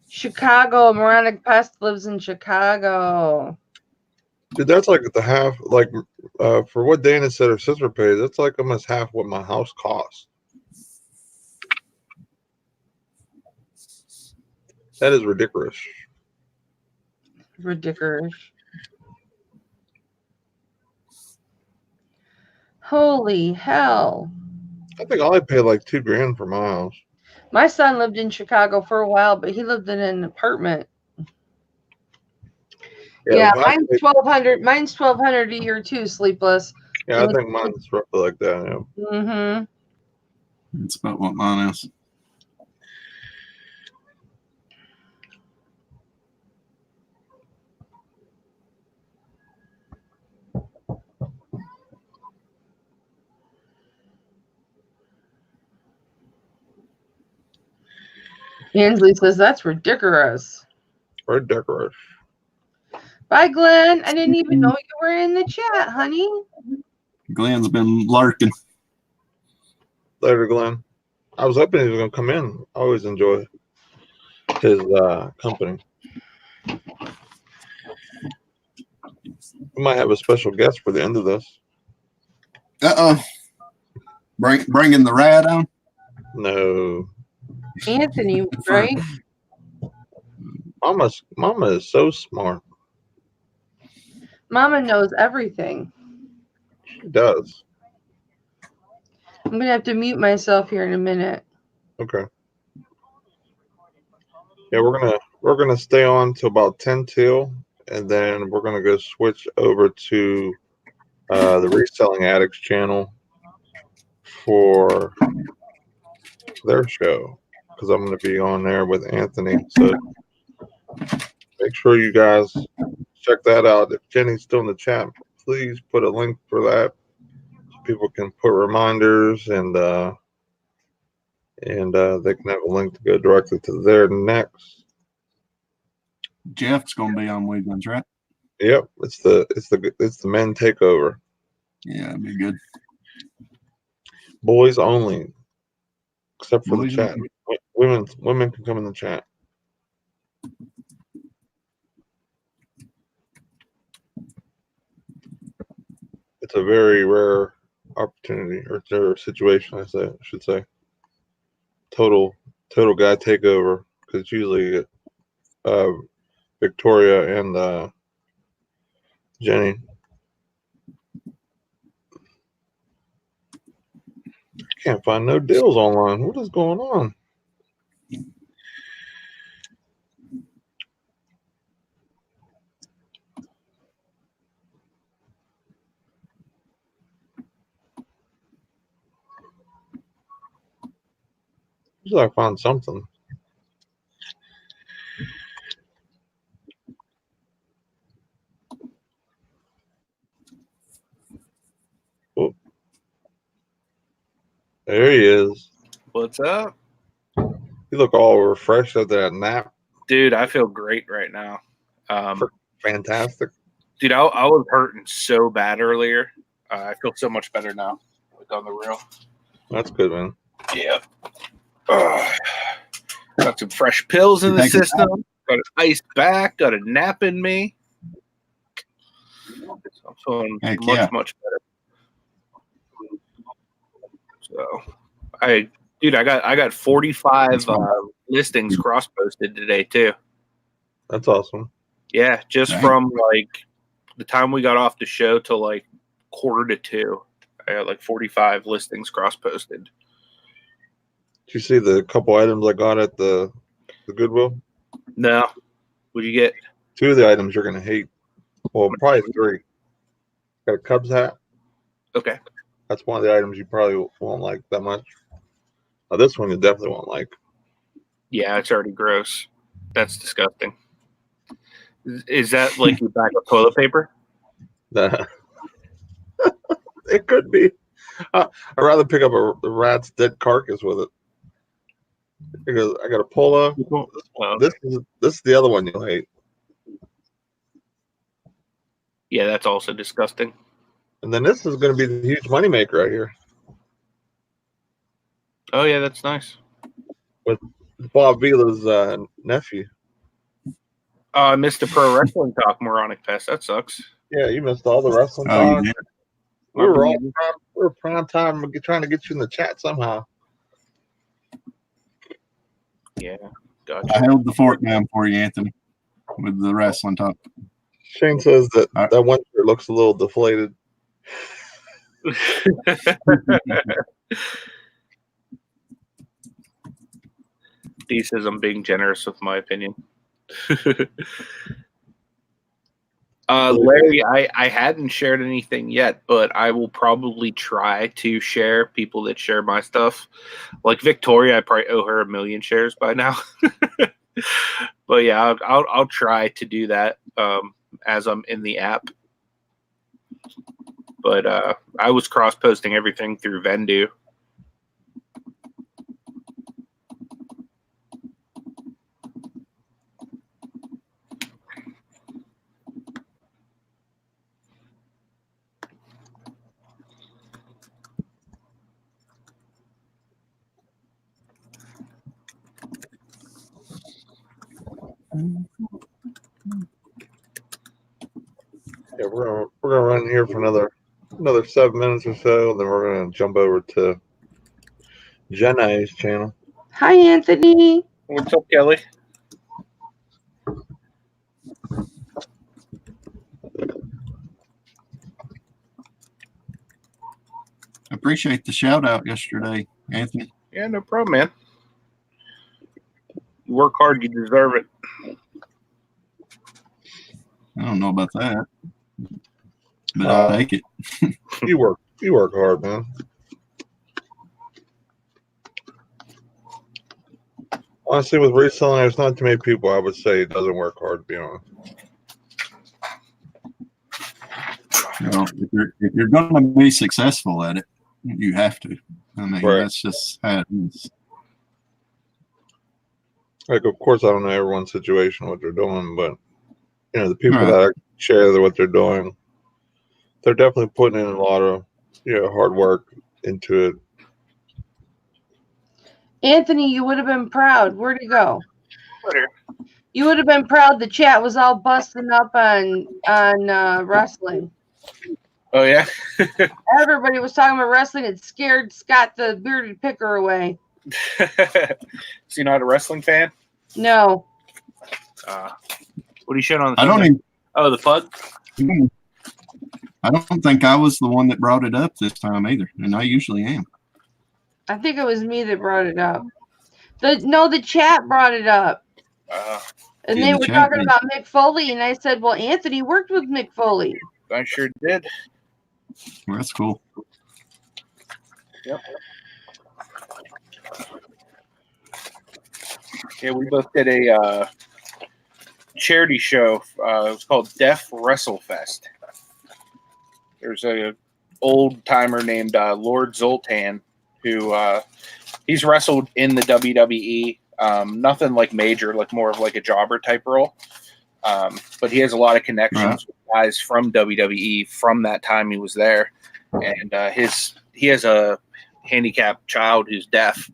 Chicago. Moronic Pest lives in Chicago. Dude, that's like the half. Like, for what Dana said her sister pays, that's like almost half what my house costs. That is ridiculous. Ridiculous. Holy hell. I think I only paid like $2,000 for my house. My son lived in Chicago for a while, but he lived in an apartment. Yeah, mine's $1,200. Mine's $1,200 a year too. Sleepless. Yeah, I think mine's roughly like that. Yeah. Mm-hmm. That's about what mine is. Ansley says that's ridiculous. Ridiculous. Bye, Glenn. I didn't even know you were in the chat, honey. Glenn's been lurking. Later, Glenn. I was hoping he was going to come in. I always enjoy his company. We might have a special guest for the end of this. Bringing the rat on? No. Anthony, right? Mama is so smart. Mama knows everything. She does. I'm going to have to mute myself here in a minute. Okay. Yeah, we're gonna stay on to about 10 till, and then we're gonna go switch over to the Reselling Addicts channel for their show, because I'm gonna be on there with Anthony. So make sure you guys check that out. If Jenny's still in the chat, please put a link for that so people can put reminders, and they can have a link to go directly to there next. Jeff's gonna be on weekends, right? Yep, it's the men takeover. Yeah, it'd be good. Boys only, except for Boys the chat. Women can come in the chat. It's a very rare opportunity or situation. I should say. Total guy takeover, because it's usually Victoria and Jenny. I can't find no deals online. What is going on? Usually I find something. Oh. There he is. What's up? You look all refreshed after that nap. Dude, I feel great right now. Fantastic. Dude, I was hurting so bad earlier. I feel so much better now. Like on the real. That's good, man. Yeah. Got some fresh pills in the Take it system. Got an iced back. Got a nap in me. So I'm feeling Heck much, yeah. much better. So, I got 45 listings cross posted today too. That's awesome. Yeah, just Dang. from like the time we got off the show till like 1:45, I got like 45 listings cross posted. Did you see the couple items I got at the Goodwill? No, what'd you get? 2 of the items you're gonna hate. Well, probably 3. Got a Cubs hat. Okay. That's one of the items you probably won't like that much. This one you definitely won't like. Yeah, it's already gross. That's disgusting. Is that like your bag of toilet paper? It could be. I'd rather pick up a rat's dead carcass with it. Because I got a polo. Well, This is the other one you'll hate. yeah, that's also disgusting. And then this is going to be the huge moneymaker right here. Oh yeah, that's nice. Bob Vila's nephew. Oh, I missed the pro wrestling talk, Moronic Pest. That sucks. Yeah, you missed all the wrestling Oh, talk. you did. We were prime time trying to get you in the chat somehow. Yeah, I gotcha. held the fort down for you, Anthony, with the wrestling talk. Shane says that All right. that one shirt looks a little deflated. He says I'm being generous with my opinion. Larry, I hadn't shared anything yet, but I will probably try to share people that share my stuff. Like Victoria, I probably owe her 1 million shares by now. But yeah, I'll try to do that as I'm in the app. But I was cross posting everything through Vendu. Yeah, we're gonna run here for another 7 minutes or so, and then we're gonna jump over to Jenna's channel. Hi, Anthony. What's up, Kelly? Appreciate the shout out yesterday, Anthony. Yeah, no problem, man. You work hard, you deserve it. I don't know about that, but I'll take it. You work hard, man. Honestly, with reselling, there's not too many people I would say doesn't work hard, to be honest. You know, if you're going to be successful at it, you have to. I mean, Right. That's just how it is. Like, of course, I don't know everyone's situation, what they're doing, but you know, the people Right. that share what they're doing, they're definitely putting in a lot of hard work into it. Anthony, you would have been proud. Where'd he go? Whatever. You would have been proud the chat was all busting up on wrestling. Oh, yeah? Everybody was talking about wrestling. It scared Scott the bearded picker away. So you're not a wrestling fan? No. What are you showing on the I don't even. Oh, the FUD? I don't think I was the one that brought it up this time either, and I usually am. I think it was me that brought it up. The chat brought it up. And Yeah, they the were chat talking did. about Mick Foley, and I said, well, Anthony worked with Mick Foley. I sure did. Well, that's cool. Yep. Yeah, we both did a charity show. It was called Deaf Wrestle Fest. There's a old timer named Lord Zoltan who he's wrestled in the WWE. Nothing like major, like more of like a jobber type role. But he has a lot of connections with guys from WWE from that time he was there. And he has a handicapped child who's deaf.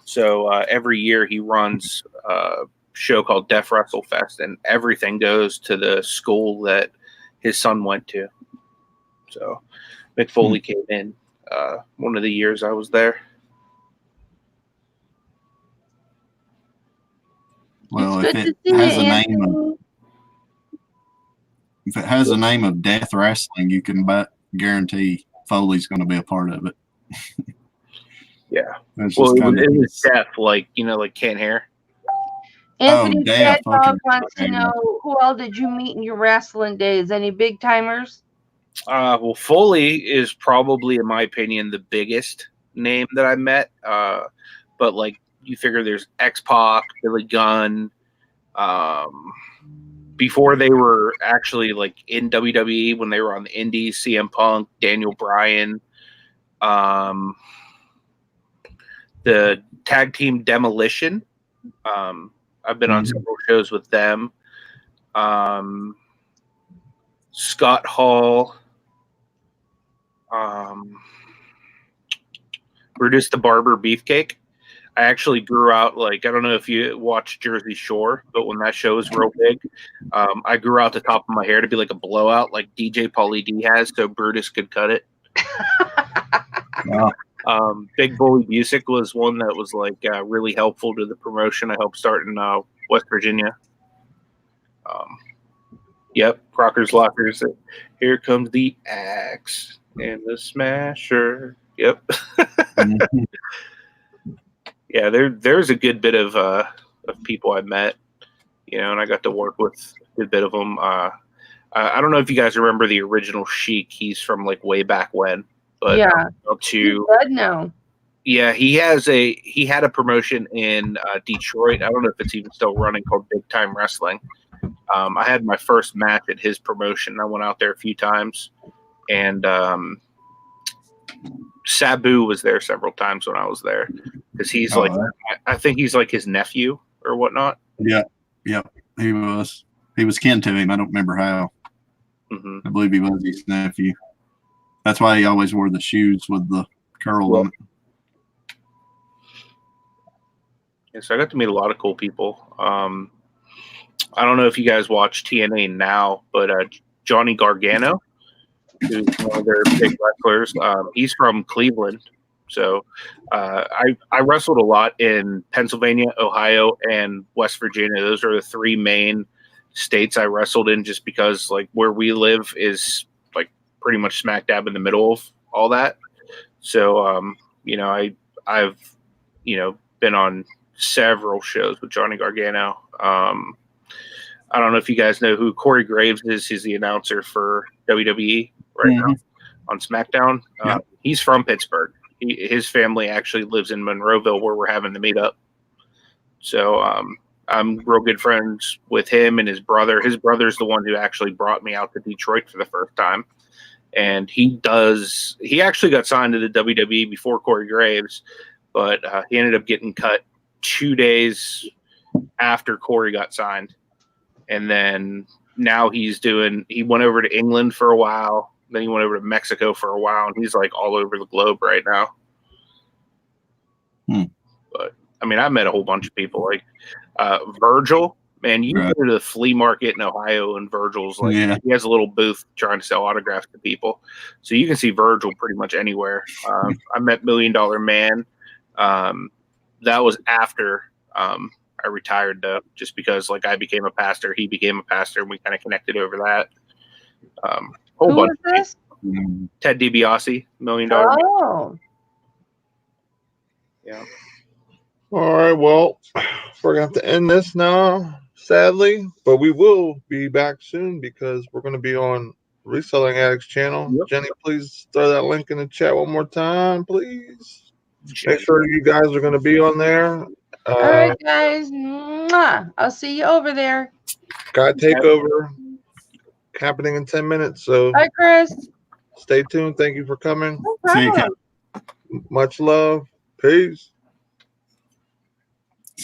So every year he runs a show called Deaf Wrestle Fest, and everything goes to the school that his son went to. So Mick Foley came in one of the years I was there. Well, It's if good it to see has you, a name of Anthony. if it has a name of Death Wrestling, you can guarantee Foley's going to be a part of it. Yeah. That's Well, just it kind of was deaf, like like can't hear. Anthony Death. Bad Dog Okay. wants to know, who all did you meet in your wrestling days? Any big timers? Well, Foley is probably, in my opinion, the biggest name that I met. But like you figure, there's X-Pac, Billy Gunn. Before they were actually like in WWE, when they were on the Indies, CM Punk, Daniel Bryan, the tag team Demolition. I've been on several shows with them. Scott Hall, Brutus the Barber Beefcake. I actually grew out, like, I don't know if you watch Jersey Shore, but when that show was real big, I grew out the top of my hair to be like a blowout, like DJ Pauly D has, so Brutus could cut it. Wow. Big Bully Music was one that was like really helpful to the promotion. I helped start in West Virginia. Yep, Crocker's Lockers. Here comes the axe and the smasher. Yep. Yeah, there's a good bit of people I met, and I got to work with a good bit of them. I don't know if you guys remember the original Sheik. He's from like way back when, but Yeah. up to He's dead now. yeah, he had a promotion in Detroit. I don't know if it's even still running, called Big Time Wrestling. I had my first match at his promotion. I went out there a few times, and Sabu was there several times when I was there, because he's I think he's like his nephew or whatnot. Yeah, he was kin to him. I don't remember how. Mm-hmm. I believe he was his nephew. That's why he always wore the shoes with the curl on it. Yeah, so I got to meet a lot of cool people. I don't know if you guys watch TNA now, but Johnny Gargano, who's one of their big wrestlers, he's from Cleveland. So I wrestled a lot in Pennsylvania, Ohio, and West Virginia. Those are the three main states I wrestled in, just because like where we live is like pretty much smack dab in the middle of all that. So I've been on several shows with Johnny Gargano. I don't know if you guys know who Corey Graves is. He's the announcer for WWE right now on SmackDown. He's from Pittsburgh. His family actually lives in Monroeville, where we're having the meetup. So I'm real good friends with him and his brother. His brother's the one who actually brought me out to Detroit for the first time. And he actually got signed to the WWE before Corey Graves, but he ended up getting cut 2 days after Corey got signed. And then now he went over to England for a while. Then he went over to Mexico for a while, and he's like all over the globe right now. But I mean, I met a whole bunch of people, like Virgil. Man, you go to the flea market in Ohio, and Virgil's like, he has a little booth trying to sell autographs to people. So you can see Virgil pretty much anywhere. I met $1 Million Man. That was after I retired, though, just because like I became a pastor, he became a pastor, and we kind of connected over that. Who is this? Ted DiBiase, $1 Million. Oh. Yeah. All right, well, we're going to have to end this now, sadly, but we will be back soon because we're going to be on Reselling Addicts channel. Yep. Jenny, please throw that link in the chat one more time, please. Make sure you guys are going to be on there. All right, guys. Mwah. I'll see you over there. Got Takeover happening in 10 minutes. So, bye, Chris. Stay tuned. Thank you for coming. No problem. Much love. Peace.